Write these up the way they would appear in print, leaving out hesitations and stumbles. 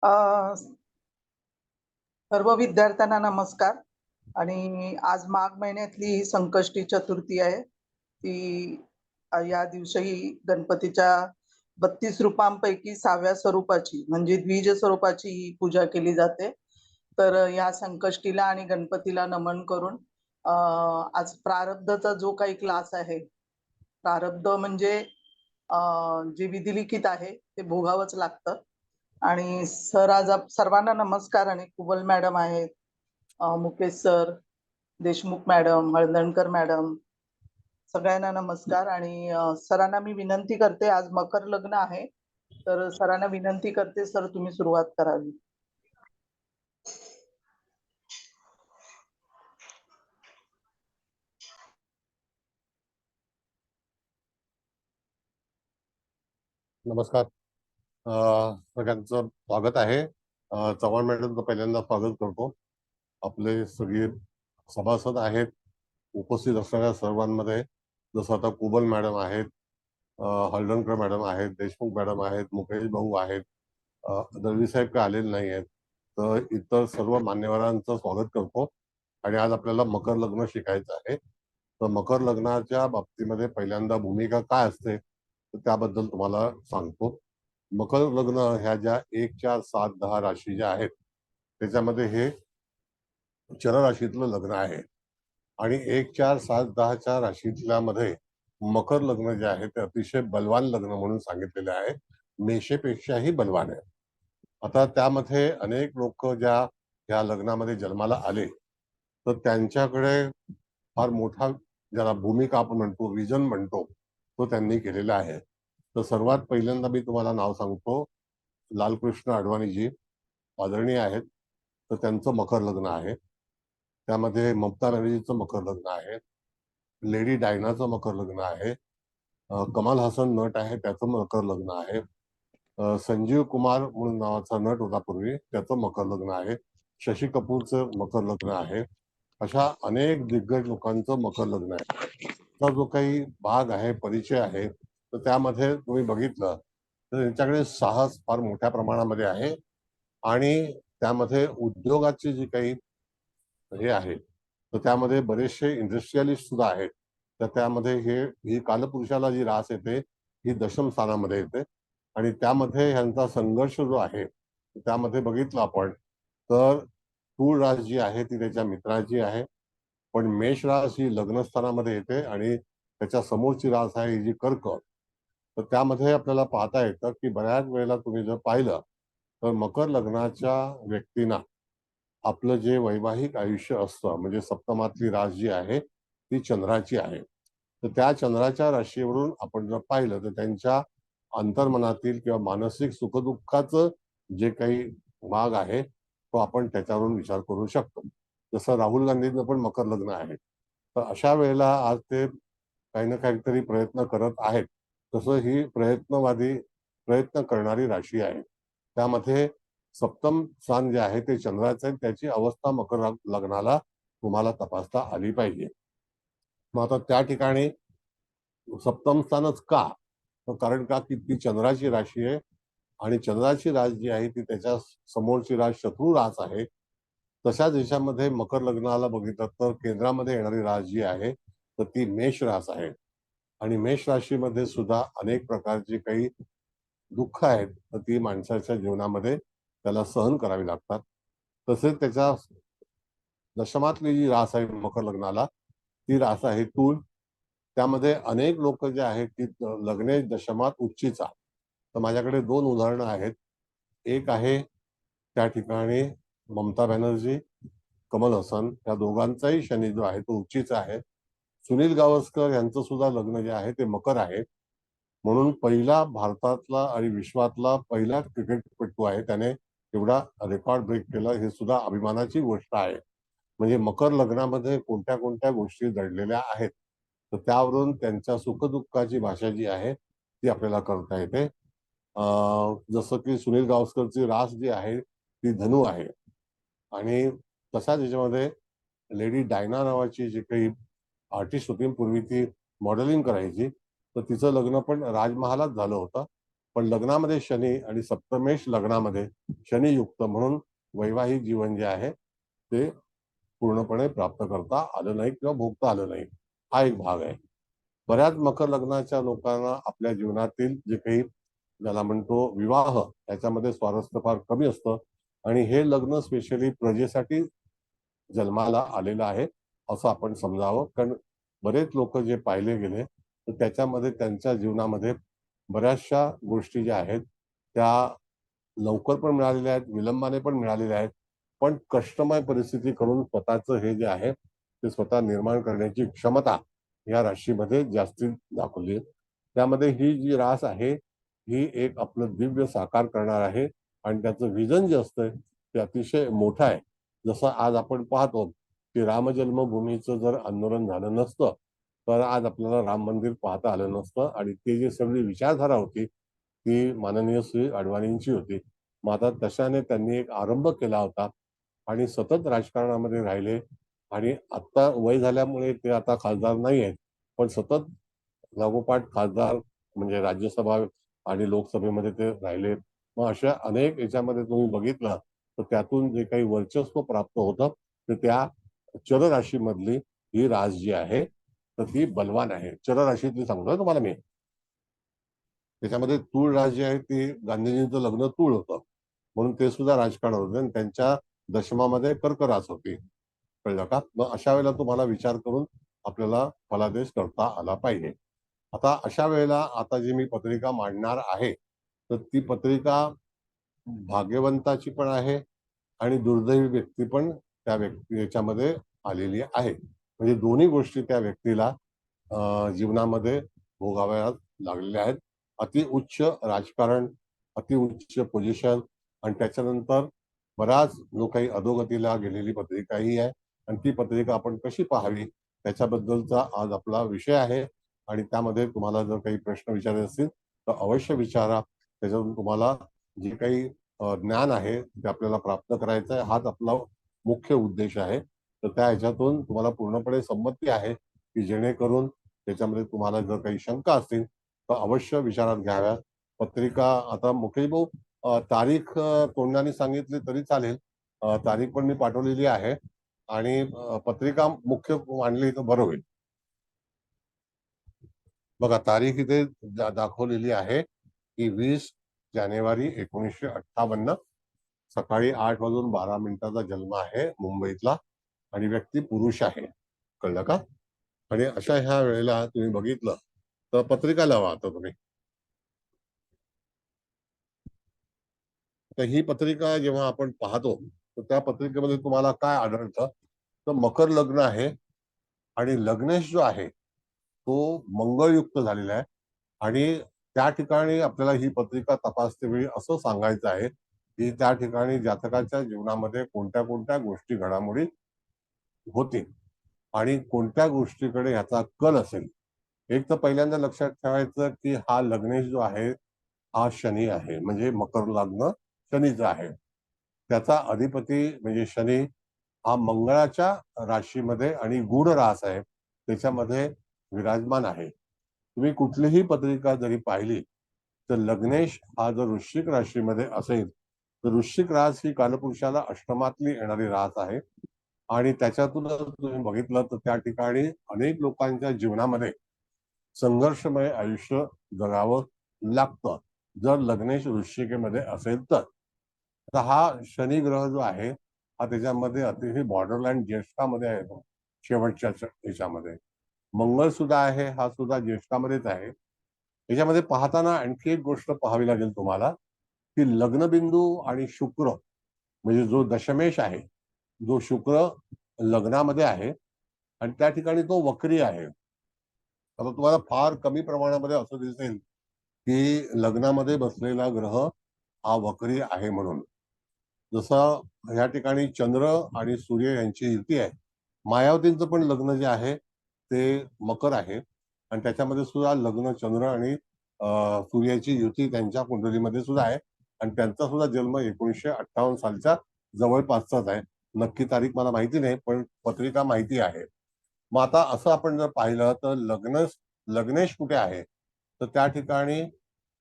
अ, सर्व विद्यार्थ्यांना नमस्कार. आणि आज माघ महिन्यातली ही संकष्टी चतुर्थी आहे. ती या दिवशी गणपतीच्या 32 रूपांपैकी 6व्या स्वरूपाची म्हणजे द्विज स्वरूपाची ही पूजा केली जाते. तर या संकष्टीला आणि गणपतीला नमन करून आज प्रारब्धचा जो काही क्लास आहे, प्रारब्ध म्हणजे जे विधिलिखित आहे ते भोगावंच लागतं. आणि सर आज सर्वांना नमस्कार. आणि कुबल मॅडम आहेत, Mukesh sir, Deshmukh madam, Haldankar madam, सगळ्यांना नमस्कार. आणि सरांना मी विनंती करते, आज मकर लग्न आहे, तर सरांना विनंती करते, सर तुम्ही सुरुवात करावी. नमस्कार. सगळ्यांचं स्वागत आहे. चव्हाण मॅडमचं पहिल्यांदा स्वागत करतो. आपले सगळे सभासद आहेत, उपस्थित असणाऱ्या सर्वांमध्ये जसं आता कुबल मॅडम आहेत, हळदणकर मॅडम आहेत, देशमुख मॅडम आहेत, मुकेश भाऊ आहेत, दळवी साहेब काय आलेले नाही आहेत, तर इतर सर्व मान्यवरांचं स्वागत करतो. आणि आज आपल्याला मकर लग्न शिकायचं आहे. तर मकर लग्नाच्या बाबतीमध्ये पहिल्यांदा भूमिका काय असते तर त्याबद्दल तुम्हाला सांगतो. मकर लग्न ह्या ज्या 1, 4, 7, 10 राशी ज्या आहेत त्याच्यामध्ये हे चर राशीतलं लग्न आहे. आणि 1, 4, 7, 10च्या राशीतल्या मध्ये मकर लग्न जे आहे ते अतिशय बलवान लग्न म्हणून सांगितलेले आहे. मेषेपेक्षाही बलवान आहे. आता त्यामध्ये अनेक लोक या लग्नामध्ये जन्माला आले तर त्यांच्याकडे फार मोठा ज्याला भूमिका आपण म्हणतो, विजन म्हणतो, तो त्यांनी केलेला आहे. तर सर्वात पहिल्यांदा मी तुम्हाला नाव सांगतो, लालकृष्ण अडवाणीजी आदरणीय आहेत. तर त्यांचं मकर लग्न आहे. त्यामध्ये ममता बॅनर्जीचं मकर लग्न आहे, लेडी डायनाचं मकर लग्न आहे, कमाल हसन नट आहे त्याचं मकर लग्न आहे, संजीव कुमार म्हणून नावाचा नट होता पूर्वी त्याचं मकर लग्न आहे, शशी कपूरचं मकर लग्न आहे. अशा अनेक दिग्गज लोकांचं मकर लग्न आहे. तर जो काही भाग आहे, परिचय आहे, तर त्यामध्ये तुम्ही बघितलं तर त्यांच्याकडे साहस फार मोठ्या प्रमाणामध्ये आहे. आणि त्यामध्ये उद्योगाची जी काही हे आहे तर त्यामध्ये बरेचसे इंडस्ट्रियलिस्ट सुद्धा आहेत. तर त्यामध्ये ही कालपुरुषाला जी रास येते ही दशम स्थानामध्ये येते. आणि त्यामध्ये ह्यांचा संघर्ष जो आहे त्यामध्ये बघितलं आपण तर तूळ रास जी आहे ती त्याच्या मित्राची आहे, पण मेष रास ही लग्नस्थानामध्ये येते आणि त्याच्या समोरची रास आहे ही जी कर्क. तर त्यामध्ये आपल्याला पाहता येतं की बऱ्याच वेळेला तुम्ही जर पाहिलं तर मकर लग्नाच्या व्यक्तींना आपलं जे वैवाहिक आयुष्य असतं म्हणजे सप्तमातली रास जी आहे ती चंद्राची आहे. तर त्या चंद्राच्या राशीवरून आपण जर पाहिलं तर त्यांच्या अंतर्मनातील किंवा मानसिक सुखदुःखाचं जे काही भाग आहे तो आपण त्याच्यावरून विचार करू शकतो. जसं राहुल गांधींचं पण मकर लग्न आहे. तर अशा वेळेला आज ते काही ना काहीतरी प्रयत्न करत आहेत. तसं ही प्रयत्न करणारी राशी आहे. त्यामध्ये सप्तम स्थान जे आहे ते चंद्राचं आहे, त्याची अवस्था मकर लग्नाला तुम्हाला तपासता आली पाहिजे. मग आता त्या ठिकाणी सप्तम स्थानच का, तर कारण का की ती चंद्राची राशी आहे आणि चंद्राची रास जी आहे ती त्याच्या समोरची रास शत्रू रास आहे. तशाच देशामध्ये मकर लग्नाला बघितलं तर केंद्रामध्ये येणारी रास जी आहे तर ती मेष रास आहे. आणि मेष राशीमध्ये सुद्धा अनेक प्रकारची काही दुःख आहेत तर ती माणसाच्या जीवनामध्ये त्याला सहन करावी लागतात. तसेच त्याच्या दशमातली जी रास आहे मकर लग्नाला ती रास आहे तूळ. त्यामध्ये अनेक लोक जे आहेत ती लग्ने दशमात उच्चीचा. तर माझ्याकडे 2 उदाहरणं आहेत. एक आहे त्या ठिकाणी ममता बॅनर्जी, कमल हसन या दोघांचाही शनी जो आहे तो उच्चीचा आहे. सुनील गावस्कर यांचं सुद्धा लग्न जे आहे ते मकर आहे. म्हणून पहिला भारतातला आणि विश्वातला पहिला क्रिकेटपटू आहे, त्याने एवढा रेकॉर्ड ब्रेक केला, हे सुद्धा अभिमानाची गोष्ट आहे. म्हणजे मकर लग्नामध्ये कोणत्या कोणत्या गोष्टी दडलेल्या आहेत तर त्यावरून त्यांच्या सुखदुःखाची भाषा जी आहे ती आपल्याला करता येते. जसं की सुनील गावस्करची रास जी आहे ती धनु आहे. आणि तसाच याच्यामध्ये लेडी डायना नावाची जी काही आर्टिस्ट होती, पूर्वी ती मॉडेलिंग करायची, तर तिचं लग्न पण राजमहालात झालं होतं. पण लग्नामध्ये शनी आणि सप्तमेश लग्नामध्ये शनियुक्त म्हणून वैवाहिक जीवन जे आहे ते पूर्णपणे प्राप्त करता आलं नाही किंवा भोगता आलं नाही, हा एक भाग आहे. बऱ्याच मकर लग्नाच्या लोकांना आपल्या जीवनातील जे काही ज्याला म्हणतो विवाह याच्यामध्ये स्वारस्य फार कमी असतं आणि हे लग्न स्पेशली प्रजेसाठी जन्माला आलेलं आहे असं आपण समजावं. कारण बरेच लोक जे पाहिले गेले तर त्याच्यामध्ये त्यांच्या जीवनामध्ये बऱ्याचशा गोष्टी ज्या आहेत त्या लवकर पण मिळालेल्या आहेत, विलंबाने पण मिळालेल्या आहेत, पण कष्टमय परिस्थिती करून स्वतःचं हे जे आहे ते स्वतः निर्माण करण्याची क्षमता या राशीमध्ये जास्ती दाखवली आहे. त्यामध्ये ही जी रास आहे ही एक आपलं दिव्य साकार करणार आहे आणि त्याचं विजन जे असतं ते अतिशय मोठं आहे. जसं आज आपण पाहतो की राम जन्मभूमीचं जर आंदोलन झालं नसतं तर आज आपल्याला राम मंदिर पाहता आलं नसतं आणि ते जे सगळी विचारधारा होती ती माननीय श्री अडवाणींची होती. मग आता तशाने त्यांनी एक आरंभ केला होता आणि सतत राजकारणामध्ये राहिले आणि आता वय झाल्यामुळे ते आता खासदार नाही आहेत, पण सतत लागोपाठ खासदार म्हणजे राज्यसभा आणि लोकसभेमध्ये ते राहिले. मग अशा अनेक याच्यामध्ये तुम्ही बघितलं तर त्यातून जे काही वर्चस्व प्राप्त होतं ते त्या चर राशीमधली ही रास जी आहे तर ती बलवान आहे. चर राशीतली सांगतोय तुम्हाला मी. त्याच्यामध्ये तूळ रास जे आहे ते गांधीजींचं लग्न तूळ होतं म्हणून ते सुद्धा राजकारण होते आणि त्यांच्या दशमामध्ये कर्क रास होती. कळलं का? मग अशा वेळेला तुम्हाला विचार करून आपल्याला फलादेश करता आला पाहिजे. आता अशा वेळेला आता जी मी पत्रिका मांडणार आहे तर ती पत्रिका भाग्यवंताची पण आहे आणि दुर्दैवी व्यक्ती पण त्या व्यक्ती याच्यामध्ये आलेली आहे. म्हणजे दोन्ही गोष्टी त्या व्यक्तीला जीवनामध्ये भोगाव्या लागलेल्या आहेत. अति उच्च राजकारण, अति उच्च पोझिशन आणि त्याच्यानंतर बराच जो काही अधोगतीला गेलेली पत्रिका ही आहे आणि ती पत्रिका आपण कशी पाहावी त्याच्याबद्दलचा आज आपला विषय आहे आणि त्यामध्ये तुम्हाला जर काही प्रश्न विचारायचे असतील तर अवश्य विचारा. त्याच्यातून तुम्हाला जे काही ज्ञान आहे ते आपल्याला प्राप्त करायचं आहे, हाच आपला मुख्य उद्देश आहे. तर त्या ह्याच्यातून तुम्हाला पूर्णपणे संमती आहे की जेणेकरून त्याच्यामध्ये तुम्हाला जर काही शंका असतील तर अवश्य विचारात घ्याव्या. पत्रिका आता मुकेश भाऊ तारीख तोंडाने सांगितली तरी चालेल, तारीख पण मी पाठवलेली आहे आणि पत्रिका मुख्य मांडली तर बरं होईल. बघा तारीख इथे दाखवलेली आहे की 20 जानेवारी 1958 सकाळी 8:12 जन्म आहे मुंबईतला आणि व्यक्ती पुरुष आहे. कळलं का? आणि अशा ह्या वेळेला तुम्ही बघितलं तर पत्रिका लावा आता तुम्ही. तर ही पत्रिका जेव्हा आपण पाहतो तर त्या पत्रिकेमध्ये तुम्हाला काय आढळतं तर मकर लग्न आहे आणि लग्नेश जो आहे तो मंगळयुक्त झालेला आहे आणि त्या ठिकाणी आपल्याला ही पत्रिका तपासते वेळी असं सांगायचं आहे की त्या ठिकाणी जातकाच्या जीवनामध्ये कोणत्या कोणत्या गोष्टी घडामोडी होतील आणि कोणत्या गोष्टीकडे ह्याचा कल असेल. एक तर पहिल्यांदा लक्षात ठेवायचं की हा लग्नेश जो आहे हा शनी आहे, म्हणजे मकर लग्न शनीचा आहे. त्याचा अधिपती म्हणजे शनी हा मंगळाच्या राशीमध्ये आणि गूढ रास आहे त्याच्यामध्ये विराजमान आहे. तुम्ही कुठलीही पत्रिका जरी पाहिली तर लग्नेश हा जर वृश्चिक राशीमध्ये असेल तर वृश्चिक रास ही कालपुरुषाला अष्टमातली येणारी रास आहे आणि त्याच्यातूनच तुम्ही बघितलं तर त्या ठिकाणी अनेक लोकांच्या जीवनामध्ये संघर्षमय आयुष्य जगावं लागतं जर लग्नेश वृश्चिकेमध्ये असेल तर. आता हा शनी ग्रह जो आहे हा त्याच्यामध्ये अतिशय बॉर्डरलाईन ज्येष्ठामध्ये आहे तो शेवटच्या याच्यामध्ये. मंगळ सुद्धा आहे, हा सुद्धा ज्येष्ठामध्येच आहे. याच्यामध्ये पाहताना आणखी एक गोष्ट पाहावी लागेल तुम्हाला की लग्नबिंदू आणि शुक्र म्हणजे जो दशमेश आहे, जो शुक्र लग्नामध्ये आहे आणि त्या ठिकाणी तो वक्री आहे. आता तुम्हाला फार कमी प्रमाणामध्ये असं दिसेल की लग्नामध्ये बसलेला ग्रह हा वक्री आहे म्हणून. जसं या ठिकाणी चंद्र आणि सूर्य यांची युती आहे. मायावतींचं पण लग्न जे आहे ते मकर आहे आणि त्याच्यामध्ये सुद्धा लग्न चंद्र आणि सूर्याची युती त्यांच्या कुंडलीमध्ये सुद्धा आहे आणि त्यांचा सुद्धा जन्म 1958 सालच्या जवळपासचाच आहे. नक्की तारीख मला माहिती नाही पण पत्रिका माहिती आहे. मग आता असं आपण जर पाहिलं तर लग्नेश कुठे आहे तर त्या ठिकाणी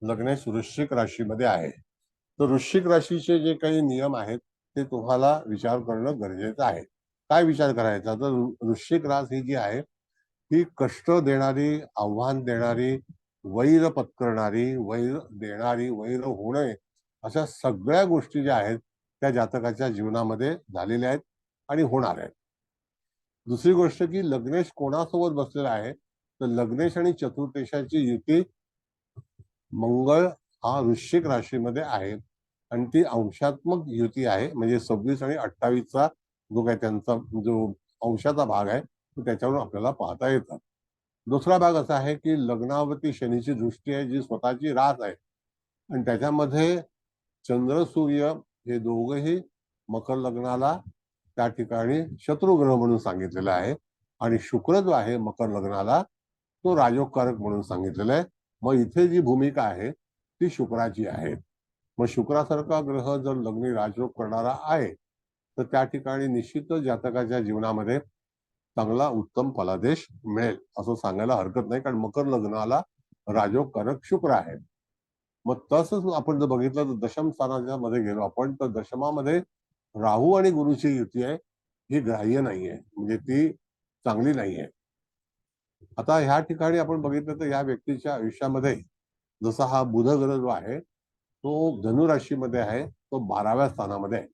लग्नेश वृश्चिक राशीमध्ये आहे. तर वृश्चिक राशीचे जे काही नियम आहेत ते तुम्हाला विचार करणं गरजेचं आहे. काय विचार करायचा? तर वृश्चिक रास ही जी आहे ही कष्ट देणारी, आव्हान देणारी, वैर पत्करणारी, वैर देणारी, वैर होणे अशा सगळ्या गोष्टी ज्या आहेत त्या जातकाच्या जीवनामध्ये झालेल्या आहेत आणि होणार आहेत. दुसरी गोष्ट की लग्नेश कोणासोबत बसलेला आहे, तर लग्नेश आणि चतुर्देशाची युती मंगळ हा वृश्चिक राशीमध्ये आहे आणि ती अंशात्मक युती आहे. म्हणजे 26 आणि 28चा जो काही त्यांचा जो अंशाचा भाग आहे तो त्याच्यावरून आपल्याला पाहता येतात. दुसरा भाग असा आहे की लग्नावरती शनीची दृष्टी आहे जी स्वतःची रास आहे आणि त्याच्यामध्ये चंद्र सूर्य हे दोघंही मकर लग्नाला त्या ठिकाणी शत्रुग्रह म्हणून सांगितलेलं आहे आणि शुक्र जो आहे मकर लग्नाला तो राजोगकारक म्हणून सांगितलेला आहे. मग इथे जी भूमिका आहे ती शुक्राची आहे. मग शुक्रासारखा ग्रह जर लग्नी राजयोग करणारा आहे तर त्या ठिकाणी निश्चितच जातकाच्या जीवनामध्ये चांगला उत्तम फलादेश मिळेल असं सांगायला हरकत नाही, कारण मकर लग्नाला राजोगकारक शुक्र आहे. मग तसंच आपण जर बघितलं तर दशम स्थानाच्या मध्ये गेलो आपण तर दशमामध्ये राहू आणि गुरुची युती आहे. ही ग्राह्य नाहीये, म्हणजे ती चांगली नाहीये. आता ह्या ठिकाणी आपण बघितलं तर या व्यक्तीच्या आयुष्यामध्ये जसा हा बुध ग्रह जो आहे तो धनु राशीमध्ये आहे, तो 12व्या स्थानामध्ये आहे.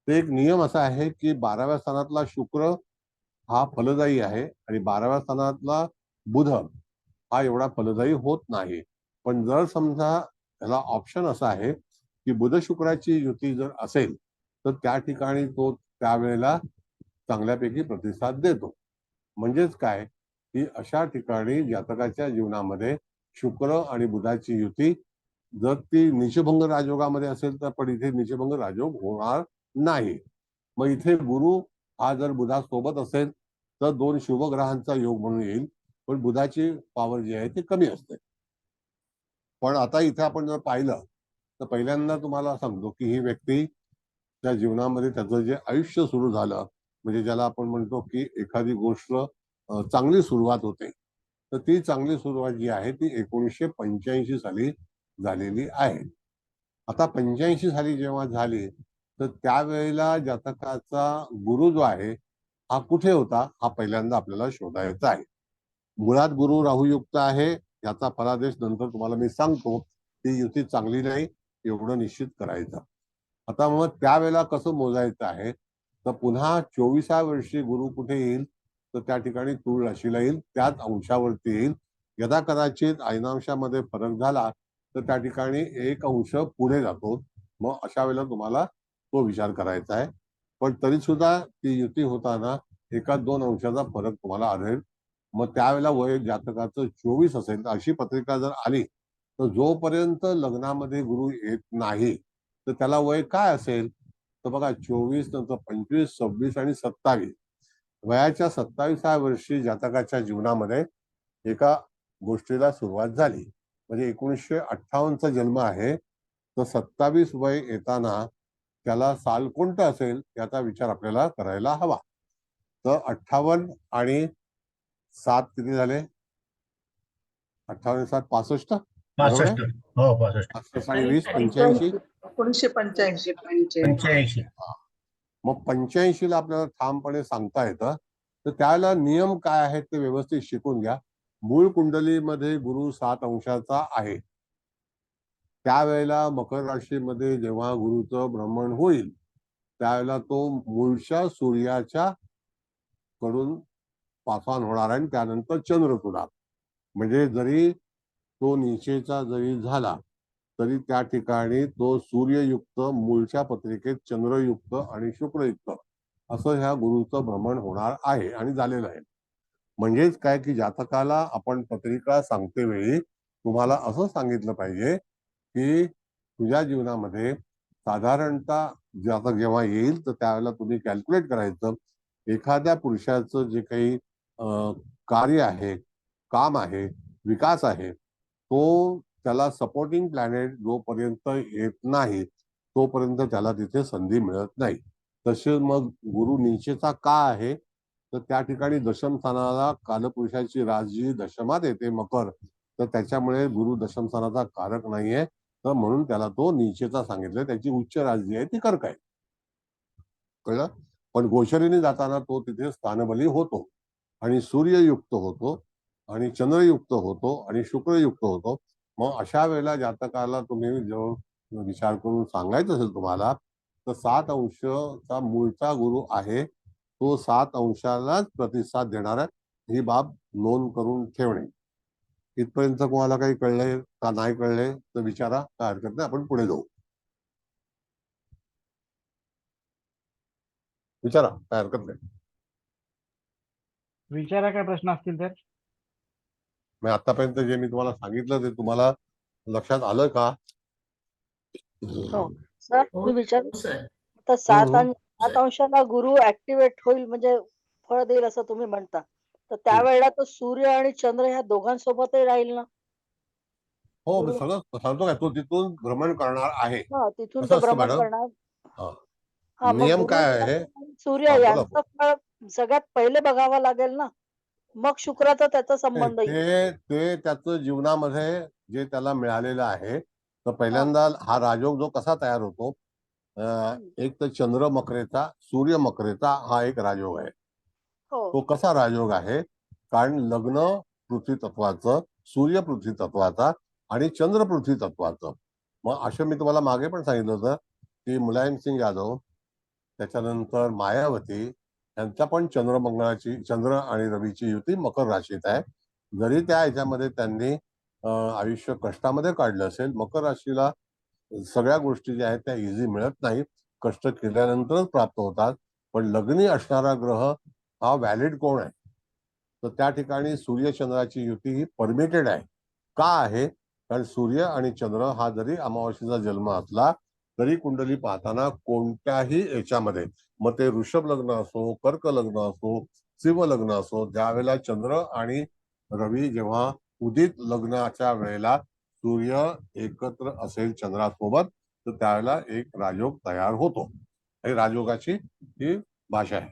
ते एक नियम असा आहे की 12व्या स्थानातला शुक्र हा फलदायी आहे आणि 12व्या स्थानातला बुध हा एवढा फलदायी होत नाही. पण जर समजा त्याला ऑप्शन असा आहे की बुध शुक्राची युती जर असेल तर त्या ठिकाणी तो त्यावेळेला चांगल्यापैकी प्रतिसाद देतो. म्हणजेच काय की अशा ठिकाणी जातकाच्या जीवनामध्ये शुक्र आणि बुधाची युती जर ती नीचभंग राजयोगामध्ये असेल तर पण इथे नीचभंग राजयोग होणार नाही. मग इथे गुरु हा जर बुधासोबत असेल तर 2 शुभग्रहांचा योग म्हणून येईल, पण बुधाची पॉवर जी आहे ती कमी असते. पण आता इथे आपण जर पाहिलं तर पहिल्यांदा तुम्हाला सांगतो की ही व्यक्ती त्या जीवनामध्ये त्याचं जे आयुष्य सुरू झालं, म्हणजे ज्याला आपण म्हणतो की एखादी गोष्ट चांगली सुरुवात होते, तर ती चांगली सुरुवात जी आहे ती 1985 साली झालेली आहे. आता 85 साली जेव्हा झाली तर त्यावेळेला जातकाचा गुरु जो आहे हा कुठे होता हा पहिल्यांदा आपल्याला शोधायचा आहे. मुळात गुरु राहुयुक्त आहे, याचा फलादेश नंतर तुम्हाला मी सांगतो. ती युती चांगली नाही एवढं निश्चित करायचं. आता मग त्यावेळेला कसं मोजायचं आहे, तर पुन्हा 24व्या वर्षी गुरु कुठे येईल तर त्या ठिकाणी तूळ राशीला येईल, त्याच अंशावरती येईल. यदा कदाचित अयनांशामध्ये फरक झाला तर त्या ठिकाणी 1 अंश पुढे जातो. मग अशा वेळेला तुम्हाला तो विचार करायचा आहे. पण तरी सुद्धा ती युती होताना 1-2 अंशाचा फरक तुम्हाला आढळेल. मग त्यावेळेला वय जातकाचं 24 असेल तर अशी पत्रिका जर आली तर जोपर्यंत लग्नामध्ये गुरु येत नाही तर त्याला वय काय असेल, तर बघा 24 नंतर 25, 26 आणि 27. वयाच्या 27व्या वर्षी जातकाच्या जीवनामध्ये एका गोष्टीला सुरुवात झाली. म्हणजे 1958चा जन्म आहे तर 27 वय येताना त्याला साल कोणतं असेल याचा विचार आपल्याला करायला हवा. तर 58 आणि 7 किती झाले? 58 7 65 बरोबर आहे. 65. हो 65. 65 आणि 20 85. 1985. 85. मग 85 ला आपल्याला ठामपणे सांगता येतं. तर त्याला नियम काय आहेत ते व्यवस्थित शिकून घ्या. मूळ कुंडलीमध्ये गुरु 7 अंशाचा आहे. त्यावेळेला मकर राशीमध्ये जेव्हा गुरुचं भ्रमण होईल त्यावेळेला तो मूळच्या सूर्याच्या कडून पासवान होणार आणि त्यानंतर चंद्र तुलात. म्हणजे जरी तो नीचेचा जरी झाला तरी त्या ठिकाणी तो सूर्ययुक्त, मूळच्या पत्रिकेत चंद्रयुक्त आणि शुक्रयुक्त असं ह्या गुरुचं भ्रमण होणार आहे आणि झालेलं आहे. म्हणजेच काय की जातकाला आपण पत्रिका सांगते वेळी तुम्हाला असं सांगितलं पाहिजे की तुझ्या जीवनामध्ये साधारणतः जातक जेव्हा येईल तर त्यावेळेला तुम्ही कॅल्क्युलेट करायचं एखाद्या पुरुषाचं जे काही कार्य आहे, काम आहे, विकास आहे, तो त्याला सपोर्टिंग प्लॅनेट जोपर्यंत येत नाही तोपर्यंत त्याला तिथे संधी मिळत नाही. तसे मग गुरु नीचेचा का आहे तर त्या ठिकाणी दशम स्थानाला कालपुरुषाची राजजी दशमात येते मकर, तर त्याच्यामुळे गुरु दशम स्थानाचा कारक नाहीये, तर म्हणून त्याला तो नीचेचा सांगितलं. त्याची उच्च राजदी आहे ती कर्क आहे. कळलं? पण गोचरीने जाताना तो तिथे स्थानबली होतो आणि सूर्ययुक्त होतो आणि चंद्रयुक्त होतो आणि शुक्रयुक्त होतो. मग अशा वेळेला जातकाला तुम्ही जो विचार करून सांगायचं असेल तुम्हाला, तर 7 अंशचा मूळचा गुरु आहे, तो 7 अंशालाच प्रतिसाद देणारा, ही बाब नोंद करून ठेवणे. इथपर्यंत कोणाला काही कळलंय का नाही कळलंय तर विचारा, काय हरकत नाही, आपण पुढे जाऊ. विचारा, काय हरकत नाही. विचारा काय प्रश्न असतील तर. मग आतापर्यंत जे मी तुम्हाला सांगितलं ते तुम्हाला लक्षात आलं का? हो सर, मी विचारू सर. आता 7 हम्म. 7 अंशाला गुरु ऍक्टिव्हेट होईल म्हणजे फळ देईल असं तुम्ही म्हणता, तर त्यावेळेला तो सूर्य आणि चंद्र ह्या दोघांसोबतही राहील ना? हो, मी गुरु सगळं सांगतो काय, तो तिथून भ्रमण करणार आहे. हा तिथून कसं तो असतं भ्रमण मॅडम? करणार. हा. हा मग नियम गुरु काय आहे? आणि सूर्य हा, बोला. यांचं फळ सगळ्यात पहिले बघावं लागेल ना, मग शुक्राचा त्याचा संबंध येईल. ते त्याचं जीवनामध्ये जे त्याला मिळालेलं आहे, तर पहिल्यांदा हा राजयोग जो कसा तयार होतो, एक तर चंद्र मकरेचा, सूर्य मकरेचा हा एक राजयोग आहे. हो तो कसा राजयोग आहे? कारण लग्न पृथ्वी तत्वाचं, सूर्य पृथ्वी तत्वाचा आणि चंद्र पृथ्वी तत्वाचं. मग असं मी तुम्हाला मागे पण सांगितलं होतं की मुलायम सिंग यादव, त्याच्यानंतर मायावती यांचा पण चंद्र आणि रवीची युती मकर राशीत आहे. जरी त्या ह्याच्यामध्ये त्यांनी आयुष्य कष्टामध्ये काढलं असेल, मकर राशीला सगळ्या गोष्टी ज्या आहेत त्या इझी मिळत नाहीत, कष्ट केल्यानंतरच प्राप्त होतात. पण लग्नी असणारा ग्रह हा व्हॅलिड कोण आहे? तर त्या ठिकाणी सूर्य चंद्राची युती ही परमिटेड आहे. का आहे? कारण सूर्य आणि चंद्र हा जरी अमावस्येचा जन्म असला तरी कुंडली पाहताना कोणत्याही याच्यामध्ये, मग ते वृषभ लग्न असो, कर्क लग्न असो, सिंह लग्न असो, ज्यावेळेला चंद्र आणि रवी जेव्हा उदित लग्नाच्या वेळेला सूर्य एकत्र असेल चंद्रासोबत, तर त्यावेळेला एक राजयोग तयार होतो. आणि राजयोगाची ही भाषा आहे.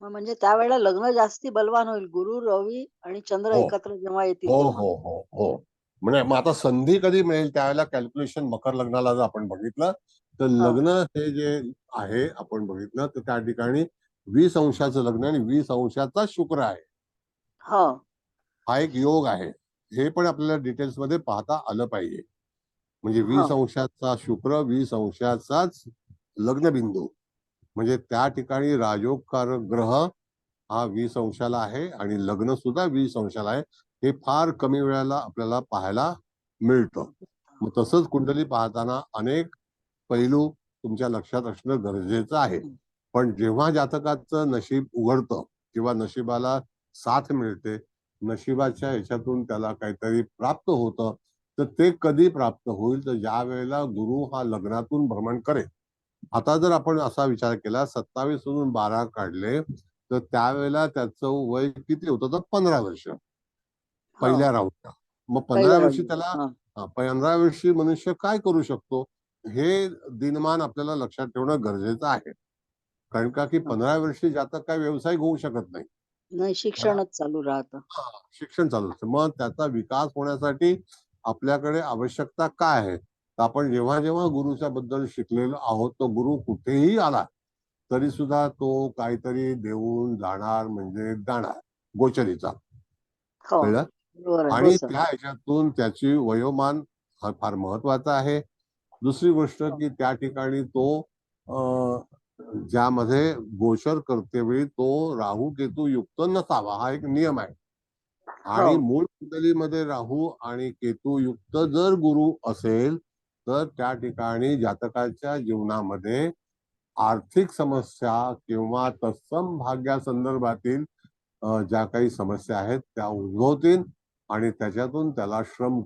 म्हणजे त्यावेळेला लग्न जास्ती बलवान होईल, गुरु रवी आणि चंद्र हो. एकत्र जेव्हा येतील हो तेव्हा. हो हो हो. म्हणजे मग आता संधी कधी मिळेल त्यावेळेला कॅल्क्युलेशन, मकर लग्नाला जर आपण बघितलं तर लग्न हे जे आहे आपण बघितलं तर त्या ठिकाणी 20 अंशाचं लग्न आणि 20 अंशाचा शुक्र आहे. हो हा एक योग आहे. हे पण आपल्याला डिटेल्स मध्ये पाहता आलं पाहिजे. म्हणजे 20 अंशाचा शुक्र, 20 अंशाचाच लग्नबिंदू, म्हणजे त्या ठिकाणी राजयोगकारक ग्रह हा 20 अंशाला आहे आणि लग्न सुद्धा 20 अंशाला आहे. हे फार कमी वेळाला आपल्याला पाहायला मिळतं. मग तसंच कुंडली पाहताना अनेक पैलू तुमच्या लक्षात असणं गरजेचं आहे. पण जेव्हा जातकाचं नशीब उघडतं किंवा नशिबाला साथ मिळते, नशिबाच्या ह्याच्यातून त्याला काहीतरी प्राप्त होतं, तर ते कधी प्राप्त होईल? तर ज्या वेळेला गुरु हा लग्नातून भ्रमण करेल. आता जर आपण असा विचार केला, 27 मधून 12 काढले तर त्यावेळेला त्याचं वय किती होतं? तर 15 वर्ष पहिल्या राऊंडला. मग 15 वर्षी त्याला 15 वर्षी मनुष्य काय करू शकतो हे दिनमान आपल्याला लक्षात ठेवणं गरजेचं आहे. कारण का की 15 वर्षी जातक काय व्यवसाय होऊ शकत नाही. नाही, शिक्षणच चालू राहतं. शिक्षण चालू असतं. मग त्याचा विकास होण्यासाठी आपल्याकडे आवश्यकता काय आहे? तर आपण जेव्हा जेव्हा गुरुच्या बद्दल शिकलेलो आहोत, तो गुरु कुठेही आला तरी सुद्धा तो काहीतरी देऊन जाणार, म्हणजे जाणार गोचरीचा. हो कळलं? बरोबर आहे. हो आणि सर. त्या ह्याच्यातून त्याची वयोमान हा फार महत्वाचा आहे. दुसरी गोष्ट की त्या ठिकाणी तो ज्यामध्ये गोचर करतेवेळी तो राहू केतू युक्त नसावा, हा एक नियम आहे. आणि मूळ कुंडलीमध्ये राहू आणि केतू युक्त जर गुरु असेल तर त्या ठिकाणी जातकाच्या जीवनामध्ये आर्थिक समस्या किंवा तत्सम भाग्या संदर्भातील ज्या काही समस्या आहेत त्या उद्भवतील आणि त्याच्यातून त्याला श्रम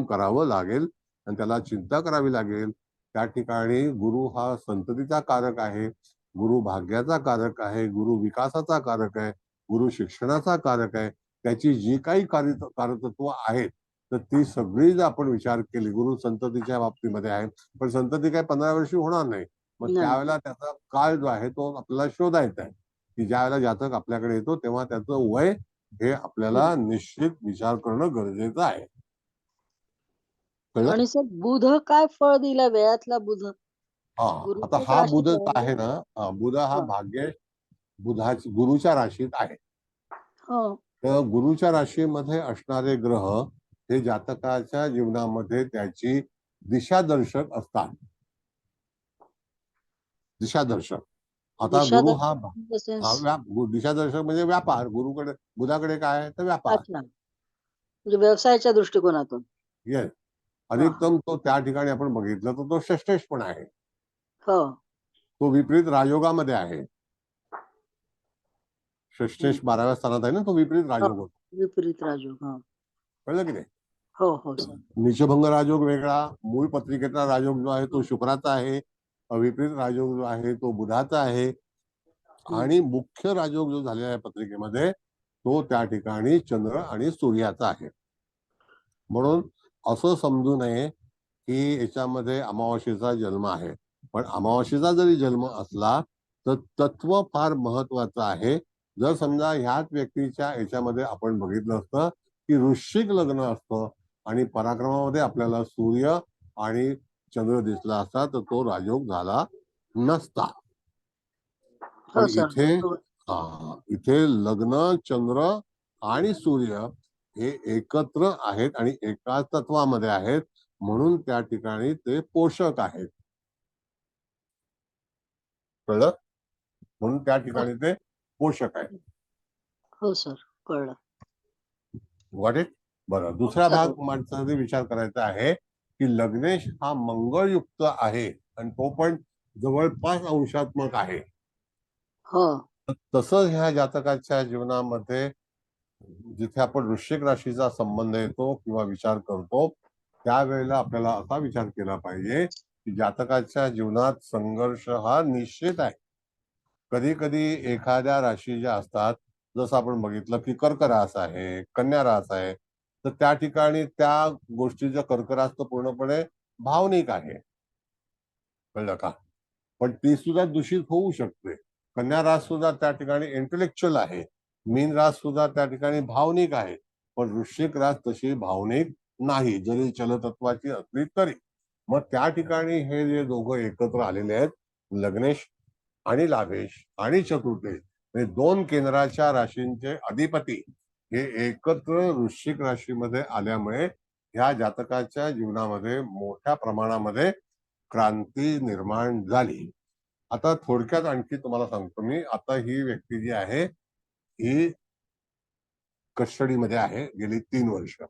करावं लागेल आणि त्याला चिंता करावी लागेल. त्या ठिकाणी गुरु हा संततीचा कारक आहे, गुरु भाग्याचा कारक आहे, गुरु विकासाचा कारक आहे, गुरु शिक्षणाचा कारक आहे. त्याची जी काही कार्यतत्व आहेत तर ती सगळी जर आपण विचार केली, गुरु संततीच्या बाबतीमध्ये आहे, पण संतती काय 15 वर्षी होणार नाही. मग त्यावेळेला त्याचा काळ जो आहे तो आपल्याला शोधायचा आहे की ज्या वेळेला जातक आपल्याकडे येतो तेव्हा त्याचं वय हे आपल्याला निश्चित विचार करणं गरजेचं आहे. कळलं? आणि सर बुध काय फळ दिला वेळातला बुध? हा, आता गुरुचीच हा राशी बुध कळाली. आहे ना, बुध हा हा. भाग्य गुरुच्या राशीत आहे. हो. तर गुरुच्या राशीमध्ये असणारे ग्रह हे जातकाच्या जीवनामध्ये त्याची दिशादर्शक असतात. दिशादर्शक. आता गुरु हा दिशादर्शक म्हणजे व्यापार. गुरुकडे बुधाकडे काय आहे तर व्यापार. अच्छा, म्हणजे व्यवसायाच्या दृष्टिकोनातून. येस. हा. अधिकतम तो त्या ठिकाणी आपण बघितलं तर तो षष्ठेश पण आहे. हो. तो विपरीत राजयोगामध्ये आहे. षष्ठेश 12व्या स्थानात आहे ना, तो विपरीत राजयोग होतो. विपरीत राजयोग. हा. कळलं की नाही? हो हो सर. नीचभंग राजयोग वेगळा, मूळ पत्रिकेतला राजयोग जो आहे तो शुक्राचा आहे, विपरीत राजयोग जो आहे तो बुधाचा आहे, आणि मुख्य राजयोग जो झालेला आहे पत्रिकेमध्ये तो त्या ठिकाणी चंद्र आणि सूर्याचा आहे. म्हणून असं समजू नये की याच्यामध्ये अमावास्येचा जन्म आहे. पण अमावास्येचा जरी जन्म असला तर तत्व फार महत्वाचं आहे. जर समजा ह्याच व्यक्तीच्या याच्यामध्ये आपण बघितलं असतं की वृश्चिक लग्न असतं आणि पराक्रमामध्ये आपल्याला सूर्य आणि चंद्र दिसला असता तर तो राजयोग झाला नसता. पण हो सर. इथे लग्न, चंद्र आणि सूर्य हे एकत्र आहेत आणि एकाच तत्वामध्ये आहेत, म्हणून त्या ठिकाणी ते पोषक आहेत. कळलं? म्हणून त्या ठिकाणी ते पोषक आहेत. हो सर, कळलं. Got it? बरं, दुसरा भाग माणसाने विचार करायचा आहे की लग्नेश हा मंगळयुक्त आहे आणि तो पण जवळपास अंशात्मक आहे. हो. तसंच ह्या जातकाच्या जीवनामध्ये जिथे आपण वृश्चिक राशीचा संबंध येतो किंवा विचार करतो त्यावेळेला आपल्याला असा विचार केला पाहिजे की जातकाच्या जीवनात संघर्ष हा निश्चित आहे. कधी कधी एखाद्या राशी ज्या असतात, जसं आपण बघितलं की कर्क रास आहे, कन्या रास आहे, तर त्या ठिकाणी त्या गोष्टीचं कर्क रास तर पूर्णपणे भावनिक आहे. कळलं का? पण ती सुद्धा दूषित होऊ शकते. कन्या रास सुद्धा त्या ठिकाणी इंटेलेक्च्युअल आहे. मीन रास सुद्धा त्या ठिकाणी भावनिक आहे. पण वृश्चिक रास तशी भावनिक नाही, जरी चलतत्वाची असली तरी. मग त्या ठिकाणी हे जे दोघं एकत्र आलेले आहेत, लग्नेश आणि लाभेश आणि चतुर्थेश, हे दोन केंद्राच्या राशींचे अधिपती हे एकत्र वृश्चिक राशीमध्ये आल्यामुळे ह्या जातकाच्या जीवनामध्ये मोठ्या प्रमाणामध्ये क्रांती निर्माण झाली. आता थोडक्यात आणखी तुम्हाला सांगतो मी, आता ही व्यक्ती जी आहे ही कस्टडीमध्ये आहे गेली 3 वर्ष.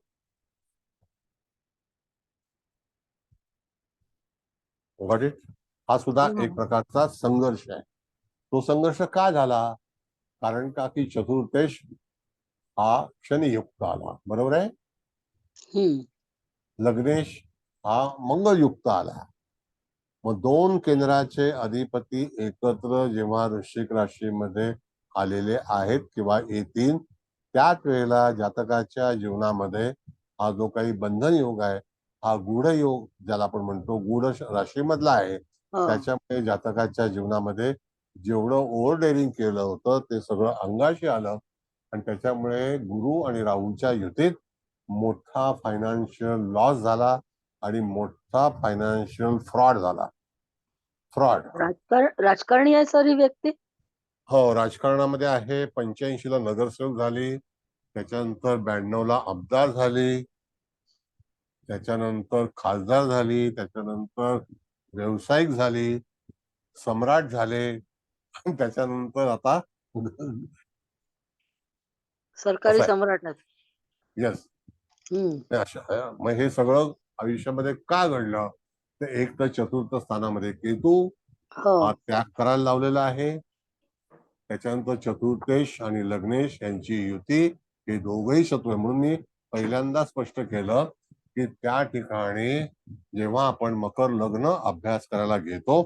हा सुद्धा एक प्रकारचा संघर्ष आहे. तो संघर्ष का झाला? कारण का की चतुर्थेश हा शनियुक्त आला, बरोबर आहे. लग्नेश हा मंगळयुक्त आला. मग दोन केंद्राचे अधिपती एकत्र जेव्हा वृश्चिक राशीमध्ये आलेले आहेत किंवा येतील, त्याच वेळेला जातकाच्या जीवनामध्ये हा जो काही बंधन योग आहे, हा गूढ योग ज्याला आपण म्हणतो गूढ राशीमधला आहे. त्याच्यामुळे जातकाच्या जीवनामध्ये जेवढं ओव्हर डेअरिंग केलं होतं ते सगळं अंगाशी आलं आणि त्याच्यामुळे गुरु आणि राहूच्या युतीत मोठा फायनान्शियल लॉस झाला आणि मोठा फायनान्शियल फ्रॉड झाला. राजकारणी आहे सर ही व्यक्ती? हो, राजकारणामध्ये आहे. 85ला नगरसेवक झाली, त्याच्यानंतर 92ला आमदार झाली, त्याच्यानंतर खासदार झाली, त्याच्यानंतर व्यावसायिक झाली, सम्राट झाले, त्याच्यानंतर आता सरकारी सम्राट आहेत. येस. मग हे सगळं आयुष्यामध्ये का घडलं? तर एक तर चतुर्थ स्थानामध्ये केतू हा त्याग करायला लावलेला आहे. त्याच्यानंतर चतुर्थेश आणि लग्नेश यांची युती, हे दोघंही शत्रू आहे. म्हणून मी पहिल्यांदा स्पष्ट केलं की त्या ठिकाणी जेव्हा आपण मकर लग्न अभ्यास करायला घेतो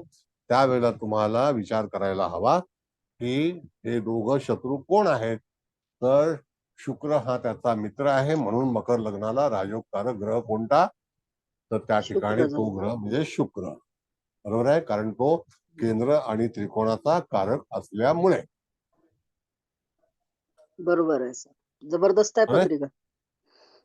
त्यावेळेला तुम्हाला विचार करायला हवा की हे दोघं शत्रू कोण आहेत. तर शुक्र हा त्याचा मित्र आहे, म्हणून मकर लग्नाला राजयोगकारक ग्रह कोणता? तर त्या ठिकाणी तो ग्रह म्हणजे शुक्र, बरोबर आहे, कारण तो केंद्र आणि त्रिकोणाचा कारक असल्यामुळे. बरोबर आहे सर. जबरदस्त आहे अरे पत्रिका.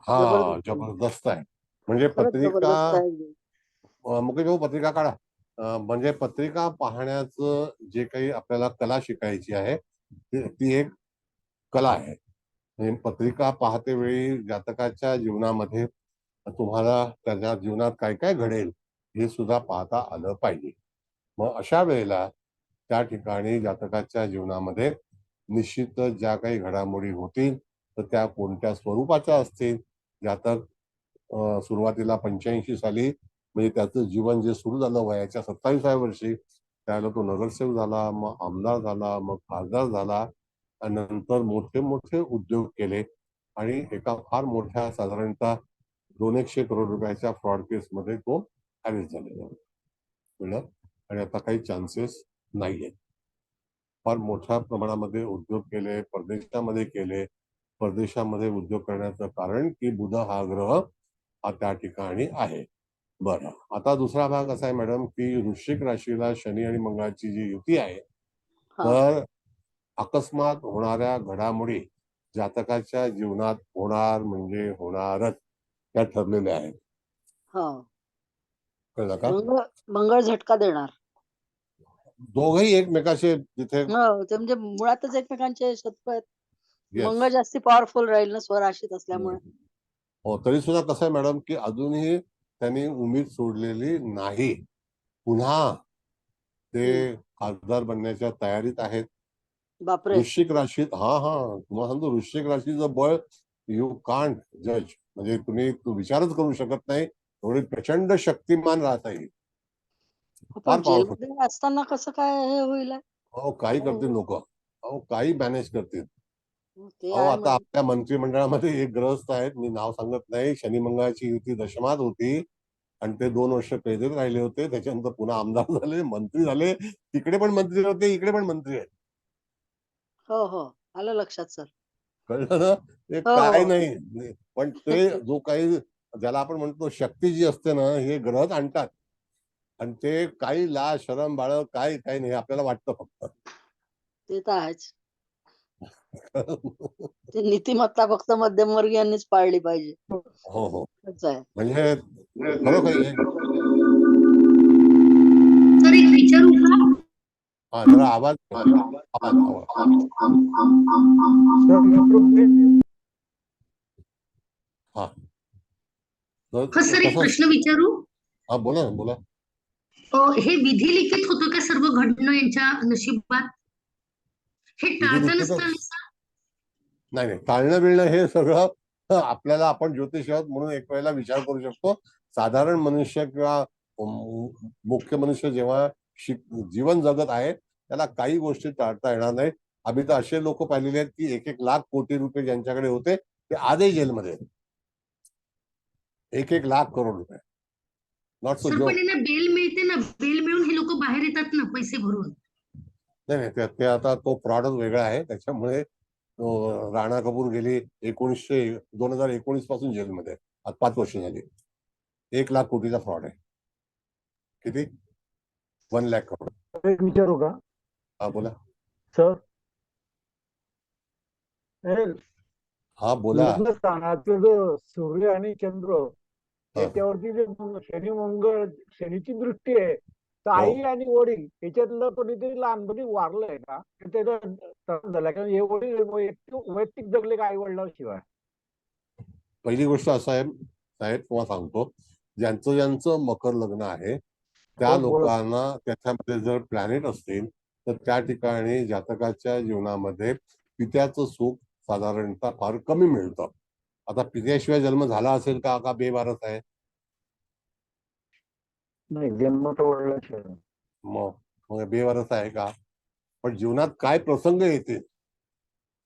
हा जबरदस्त आहे. जबरदस्त आहे. म्हणजे खरंच पत्रिका जबरदस्त आहे. मुकेश भाऊ पत्रिका काढा. म्हणजे पत्रिका पाहण्याचं जे काही आपल्याला कला शिकायची आहे ती एक कला आहे. म्हणजे पत्रिका पाहते वेळी जातकाच्या जीवनामध्ये तुम्हाला त्याच्या जीवनात काय काय घडेल हे सुद्धा पाहता आलं पाहिजे. मग अशा वेळेला त्या ठिकाणी जातकाच्या जीवनामध्ये निश्चितच ज्या काही घडामोडी होतील तर त्या कोणत्या स्वरूपाच्या असतील. जातक सुरुवातीला 85 साली म्हणजे त्याचं जीवन जे सुरू झालं वयाच्या 27व्या वर्षी त्यावेळेला तो नगरसेवक झाला, मग आमदार झाला, मग खासदार झाला आणि नंतर मोठे मोठे उद्योग केले आणि एका फार मोठ्या साधारणतः 200 करोड रुपयाच्या फ्रॉड केसमध्ये तो अरेस्ट झालेला कळलं. आणि आता काही चान्सेस नाहीयेत. फार मोठ्या प्रमाणामध्ये उद्योग केले, परदेशामध्ये केले. परदेशामध्ये उद्योग करण्याचं कारण की बुध हा ग्रह हा त्या ठिकाणी आहे. बरं, आता दुसरा भाग असा आहे मॅडम की वृश्चिक राशीला शनी आणि मंगळाची जी युती आहे हा तर अकस्मात होणाऱ्या घडामोडी जातकाच्या जीवनात होणार म्हणजे होणारच त्या ठरलेल्या आहेत. हा कळलं का. मंगळ झटका देणार. दोघही एकमेकाशी तिथे हो, ते म्हणजे मुळातच एकमेकांचे शत्रू आहेत. येस मंगळ जास्ती पॉवरफुल राहील ना स्वराशीत असल्यामुळे. हो. तरी सुद्धा कसं आहे मॅडम की अजूनही त्यांनी उमेद सोडलेली नाही. पुन्हा ते खासदार बनण्याच्या तयारीत आहेत. बापरे. वृश्चिक राशीत तुम्हाला सांगतो वृश्चिक राशीचं बळ यू कांट जज. म्हणजे तू विचारच करू शकत नाही एवढी प्रचंड शक्तिमान राहता येईल. फार पण पॉवरफुल. जेलमध्ये असताना कसं काय हे होईल? अहो काही करतील लोक. अहो काही मॅनेज करतील. ते अहो आहे आता म्हणा. आपल्या मंत्रिमंडळामध्ये एक ग्रस्त आहेत, मी नाव सांगत नाही. शनी मंगळाची युती दशमात होती आणि ते 2 वर्ष कैदेत राहिले होते. त्याच्यानंतर पुन्हा आमदार झाले, मंत्री झाले. तिकडे पण मंत्री होते, इकडे पण मंत्री आहेत. हो हो, आलं लक्षात सर. कळलं ना. ते हो काय हो. नाही पण ते जो काही ज्याला आपण म्हणतो शक्ती जी असते ना हे ग्रहच आणतात आणि ते काही लाज शरम बाळ काय काही नाही आपल्याला वाटतं फक्त. ते तर आहेच. ते नीतिमत्ता फक्त मध्यमवर्गीयांनीच पाळली पाहिजे. हो हो. असं आहे. म्हणजे खरोखर सर एक विचारू का? हा जरा आवाज आवाज आवाज हा हो सर एक कसं. प्रश्न विचारू. हा बोला ना बोला. हे विधी लिखित होतं का सर्व घडणं यांच्या नशिबात? हे विधी टाळता लिखितच नसतं सर? नाही नाही टाळणं बिळणं हे सगळं आपल्याला आपण ज्योतिष आहोत म्हणून एक वेळेला विचार करू शकतो. साधारण मनुष्य किंवा मुख्य मनुष्य जेव्हा जीवन जगत आहे त्याला काही गोष्टी टाळता येणार नाही. आम्ही तर असे लोक पाहिलेले आहेत की 1-1 लाख कोटी रुपये ज्यांच्याकडे होते ते आजही जेलमध्ये. 1-1 लाख करोड रुपये. नॉट सो सर पण जोक. यांना बेल मिळते ना, बेल मिळून हे लोक बाहेर येतात ना पैसे भरून. नाही नाही ते आता तो फ्रॉडच वेगळा आहे. त्याच्यामुळे राणा कपूर गेली 2019 पासून जेलमध्ये. आज 5 वर्ष झाली. 1 लाख कोटीचा फ्रॉड आहे. किती 1 लाख करोड. एक विचारू का हा बोला. सर? हे हा बोला. लग्न स्थानाचं जो सूर्य आणि चंद्र हा. याच्यावरती जे शनी मंगळ शनीची दृष्टी आहे तर हो. आई आणि वडील याच्यातलं कोणीतरी लहानपणी वारलंय का त्याचा त्रास झाला का? हे वडील वैयक्तिक जगले का आई वडिलांशिवाय? पहिली गोष्ट असं आहे साहेब तुम्हाला सांगतो ज्यांचं मकर लग्न आहे त्या हो, बोला. लोकांना त्याच्यामध्ये जर प्लॅनेट असतील तर त्या ठिकाणी जातकाच्या जीवनामध्ये पित्याचं सुख साधारणतः फार कमी मिळतं. आता पित्याशिवाय जन्म झाला असेल का बेवारस आहे? नाही, जन्म तर वडिलांशिवाय. मग बेवारस आहे का? पण जीवनात काय प्रसंग येतील.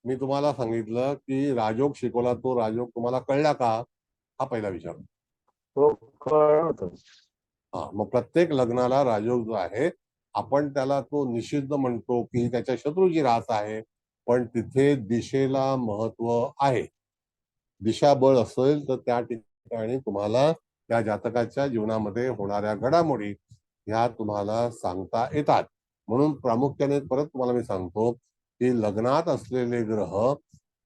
मी तुम्हाला सांगितलं की राजयोग शिकवला तो राजयोग तुम्हाला कळला का हा पहिला विचार. हो, कळतं. हा मग प्रत्येक लग्नाला राजयोग जो आहे आपण त्याला तो निषिद्ध म्हणतो की त्याच्या शत्रूची रास आहे पण तिथे दिशेला महत्व आहे. दिशाबळ असेल तर त्या ठिकाणी तुम्हाला त्या जातकाच्या जीवनामध्ये होणाऱ्या घडामोडी ह्या तुम्हाला सांगता येतात. म्हणून प्रामुख्याने परत तुम्हाला मी सांगतो की लग्नात असलेले ग्रह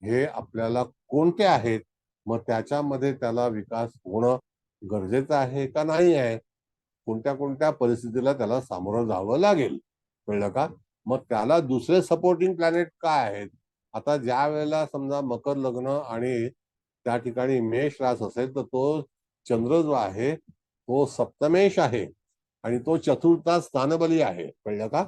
हे आपल्याला कोणते आहेत, मग त्याच्यामध्ये त्याला विकास होणं गरजेचं आहे का नाही आहे, कोणत्या कोणत्या परिस्थितीला त्याला सामोरं जावं लागेल, कळलं का? मग त्याला दुसरे सपोर्टिंग प्लॅनेट काय आहेत? आता ज्या वेळेला समजा मकर लग्न आणि त्या ठिकाणी मेष रास असेल तर तो चंद्र जो आहे तो सप्तमेश आहे आणि तो चतुर्था स्थानबली आहे, कळलं का?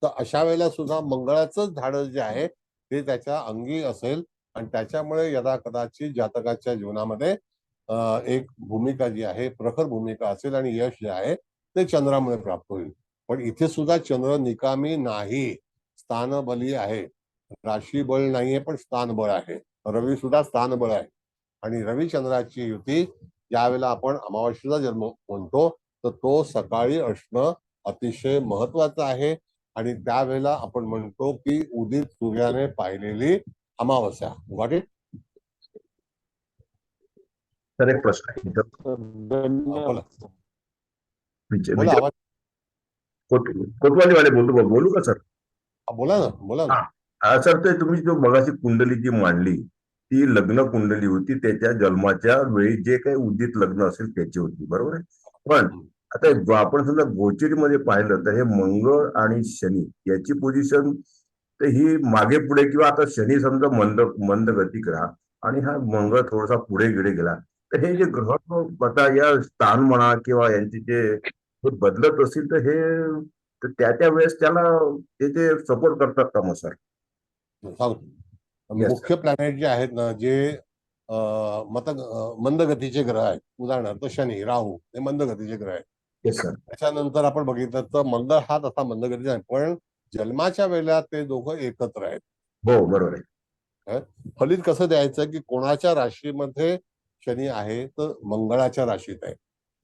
तर अशा वेळेला सुद्धा मंगळाचं धाडस जे आहे ते त्याच्या अंगी असेल आणि त्याच्यामुळे यदा कदाचित जातकाच्या जीवनामध्ये एक भूमिका जी आहे प्रखर भूमिका असेल आणि यश जे आहे ते चंद्रामुळे प्राप्त होईल. पण इथे सुद्धा चंद्र निकामी नाही, स्थानबली आहे. राशी बळ नाहीये पण स्थानबळ आहे. रवी सुद्धा स्थानबळ आहे आणि रवी चंद्राची युती ज्यावेळेला आपण अमावस्येचा जन्म म्हणतो तर तो सकाळी असणं अतिशय महत्वाचं आहे आणि त्यावेळेला आपण म्हणतो की उदित सूर्याने पाहिलेली अमावस्या. Got it? सर एक प्रश्न आहे इथं. बोला विचार बोला आवाज कोतवालीवाले बोलू का सर? बोला ना बोला ना. सर ते तुम्ही जो मगाशी कुंडली जी मांडली ती लग्न कुंडली होती, त्याच्या जन्माच्या वेळी जे काही उदित लग्न असेल त्याची होती, बरोबर आहे. पण आता आपण समजा गोचरीमध्ये पाहिलं तर हे मंगळ आणि शनी याची पोझिशन तर ही मागे पुढे किंवा आता शनी समजा मंद गती करा आणि हा मंगळ थोडासा पुढे गिडे गेला तर हे जे ग्रह आता या स्थान म्हणा किंवा यांचे जे बदलत असतील तर हे तर त्या वेळेस त्याला ते सपोर्ट करतात का मग सर? सांगतो. Yes, मुख्य प्लॅनेट जे आहेत ना जे मंदगतीचे ग्रह आहेत, उदाहरणार्थ शनी राहू हे मंदगतीचे ग्रह आहेत. Yes sir. त्याच्यानंतर आपण बघितलं तर मंगळ हा तसा मंदगतीचा आहे पण जन्माच्या वेळेला ते दोघं एकत्र आहेत. हो बरोबर आहे. फलित कसं द्यायचं की कोणाच्या राशीमध्ये शनी आहे तर मंगळाच्या राशीत आहे.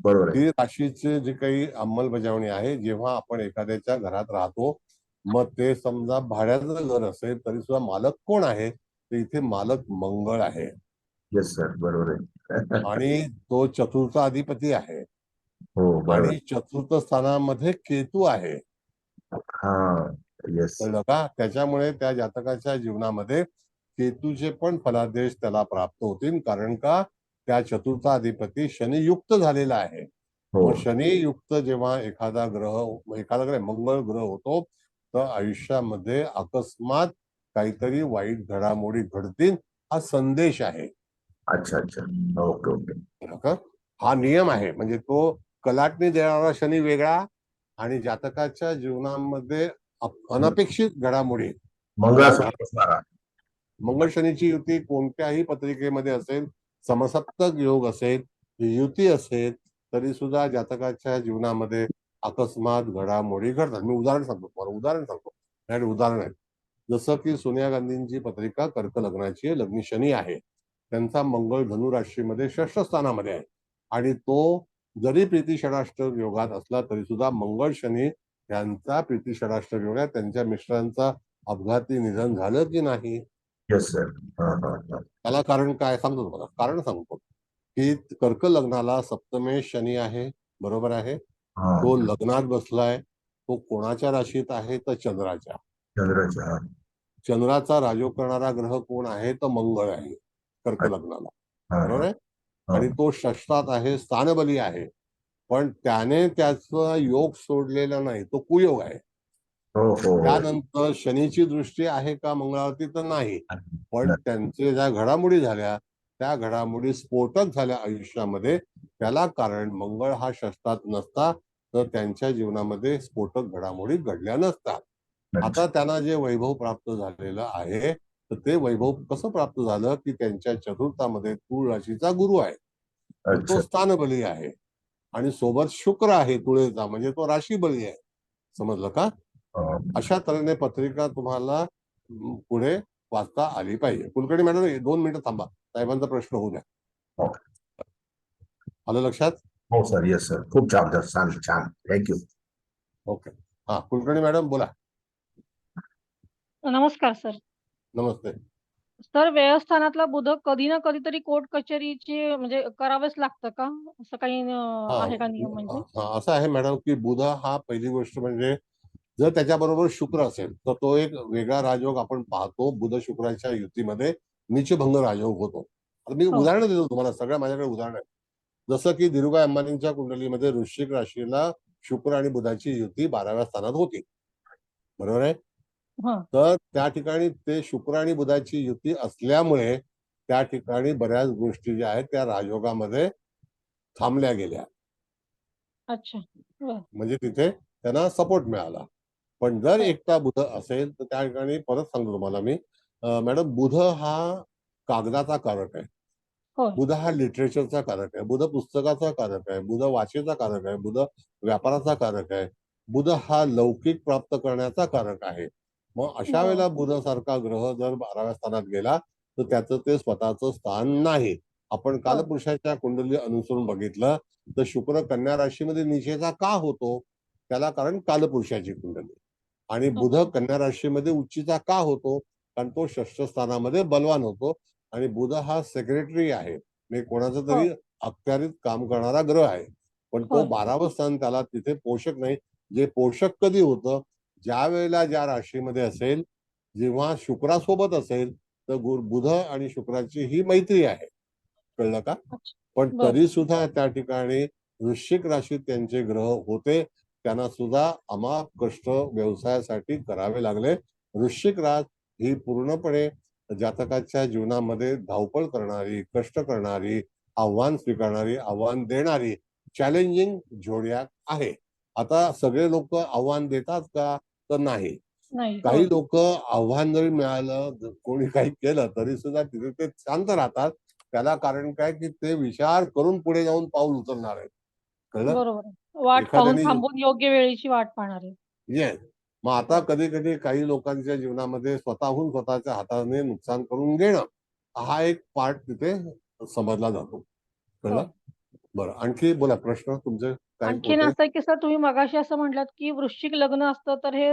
बरोबर आहे. ती राशीची जी काही अंमलबजावणी आहे, जेव्हा आपण एखाद्याच्या घरात राहतो मग ते समजा भाड्याचं घर असेल तरी सुद्धा मालक कोण आहे, तर इथे मालक मंगळ आहे येस सर बरोबर आहे. आणि तो चतुर्थ अधिपती आहे हो बरोबर. आणि चतुर्थ स्थानामध्ये केतू आहे, हा येस. कळलं का? त्याच्यामुळे त्या जातकाच्या जीवनामध्ये केतूचे पण फलादेश त्याला प्राप्त होतील, कारण का त्या चतुर्थ अधिपती शनी युक्त झालेला आहे. हो मग शनी युक्त जेव्हा एखादा ग्रह मंगळ ग्रह होतो तर आयुष्यामध्ये अकस्मात काहीतरी वाईट घडामोडी घडतील हा संदेश आहे. अच्छा अच्छा ओके ओके. हा नियम आहे. म्हणजे तो कलाटणी देणारा शनी वेगळा आणि जातकाच्या जीवनामध्ये अनपेक्षित घडामोडी मंगळ शनीची युती कोणत्याही पत्रिकेमध्ये असेल, समसप्तक योग असेल, युती असेल तरी सुद्धा जातकाच्या जीवनामध्ये अकस्मात घडामोडी घडतात. मी उदाहरण सांगतो. उदाहरण आहे जसं की सोनिया गांधींची पत्रिका कर्क लग्नाची आहे, लग्नी शनी आहे, त्यांचा मंगळ धनु राशीमध्ये 6ष्ठ स्थानामध्ये आहे आणि तो जरी प्रीती षडाष्टक योगात असला तरी सुद्धा मंगळ शनी यांचा प्रीती षडाष्टक योग आहे. त्यांच्या मिस्टरांचा अपघाती निधन झालं की नाही? Yes sir. त्याला कारण काय सांगतो तुम्हाला. कारण सांगतो की कर्क लग्नाला सप्तमेश शनी आहे, बरोबर आहे. तो लग्नात बसलाय, तो कोणाच्या राशीत आहे तर चंद्राच्या. चंद्राचा राजयोग करणारा ग्रह कोण आहे तर मंगळ आहे कर्क लग्नाला, बरोबर आहे. आणि तो षष्ठात आहे, स्थानबली आहे, पण त्याने त्याचा योग सोडलेला नाही, तो कुयोग आहे. त्यानंतर शनीची दृष्टी आहे का मंगळावरती तर नाही, पण त्यांचे ज्या घडामोडी झाल्या त्या घडामोडी स्फोटक झाल्या आयुष्यामध्ये, त्याला कारण मंगळ हा षष्ठात नसता तर त्यांच्या जीवनामध्ये स्फोटक घडामोडी घडल्या नसतात. आता त्यांना जे वैभव प्राप्त झालेलं आहे तर ते वैभव कसं प्राप्त झालं की त्यांच्या चतुर्थामध्ये तुळ राशीचा गुरु आहे, तो स्थानबली आहे आणि सोबत शुक्र आहे तुळेचा, म्हणजे तो राशी बली आहे. समजलं का? अशा तऱ्हेने पत्रिका तुम्हाला पुढे वाचता आली पाहिजे. कुलकर्णी मॅडम 2 मिनिटं थांबा, साहेबांचा प्रश्न होऊ द्या. आलं लक्षात? हो सर. Yes sir. खूप छान छान थँक्यू. ओके. हा कुलकर्णी मॅडम बोला. नमस्कार सर. नमस्ते सर, व्यवस्थानातला बुध कधी ना कधीतरी कोर्ट कचेरीची म्हणजे करावेच लागतं का? असं काही आहे का नियम म्हणजे? असं आहे मॅडम की बुध हा पहिली गोष्ट म्हणजे जर त्याच्याबरोबर शुक्र असेल तर तो एक वेगळा राजयोग आपण पाहतो. बुध शुक्राच्या युतीमध्ये नीचभंग राजयोग होतो. आता मी हो. उदाहरण देतो तुम्हाला, सगळ्या माझ्याकडे उदाहरण आहे. जसं की धीरूभाई अंबानींच्या कुंडलीमध्ये वृश्चिक राशीला शुक्र आणि बुधाची युती 12व्या स्थानात होती, बरोबर आहे. हं. तर त्या ठिकाणी ते शुक्र आणि बुधाची युती असल्यामुळे त्या ठिकाणी बऱ्याच गोष्टी ज्या आहेत त्या राजयोगामध्ये थांबल्या गेल्या, अच्छा. बरं. म्हणजे तिथे त्यांना सपोर्ट मिळाला. पण जर हो. एकटा बुध असेल तर त्या ठिकाणी परत सांगतो तुम्हाला मी, मॅडम, बुध हा कागदाचा कारक आहे. होय. बुध हा लिटरेचरचा कारक आहे. बुध पुस्तकाचा कारक आहे. बुध वाचेचा कारक आहे. बुध व्यापाराचा कारक आहे. बुध हा लौकिक प्राप्त करण्याचा कारक आहे. मग अशा बरं. वेळेला बुध सारखा ग्रह जर 12व्या स्थानात गेला तर त्याचं ते स्वतःचं स्थान नाही. आपण कालपुरुषाच्या कुंडली अनुसरून बघितलं तर शुक्र कन्या राशीमध्ये निचेचा का होतो, त्याला कारण कालपुरुषाची कुंडली. आणि बुध अच्छा. कन्या राशीमध्ये उच्चीचा का होतो, कारण तो षष्ठ स्थानामध्ये बलवान होतो. आणि बुध हा सेक्रेटरी आहे, म्हणजे कोणाचं तरी अखत्यारीत काम करणारा ग्रह आहे. पण तो होय. 12वं स्थान त्याला तिथे पोषक नाही. जे पोषक कधी होतं, ज्या वेळेला ज्या राशीमध्ये असेल, जेव्हा शुक्रासोबत असेल तर बुध आणि शुक्राची ही मैत्री आहे, कळलं का. अच्छा. पण बरं. तरी सुद्धा त्या ठिकाणी वृश्चिक राशीत त्यांचे ग्रह होते, त्यांना सुद्धा अमाप कष्ट व्यवसायासाठी करावे लागले. वृश्चिक राशी ही पूर्णपणे जातकाच्या जीवनामध्ये धावपळ करणारी, कष्ट करणारी, आव्हान स्वीकारणारी, आव्हान देणारी चॅलेंजिंग झोडियाक आहे. आता सगळे लोक आव्हान देतात का, तर नाही. नाही. काही हो. लोक आव्हान जरी मिळालं, कोणी काही केलं तरी सुद्धा तिथे ते शांत राहतात. त्याला कारण काय, की ते विचार करून पुढे जाऊन पाऊल उचलणार आहेत, कळलं. बरोबर आहे. वाट पाहून एखाद्याने थांबून योग्य वेळेची वाट पाहणार आहे. येस. मग आता हो. कधी कधी काही लोकांच्या जीवनामध्ये स्वतःहून स्वतःच्या हाताने नुकसान करून घेणं हा एक पार्ट तिथे समजला जातो, हो. कळलं. बरं, आणखी बोला, प्रश्न तुमचे काय आणखीन होते. असं आहे की सर तुम्ही मगाशी असं म्हटलात की वृश्चिक लग्न असतं तर हे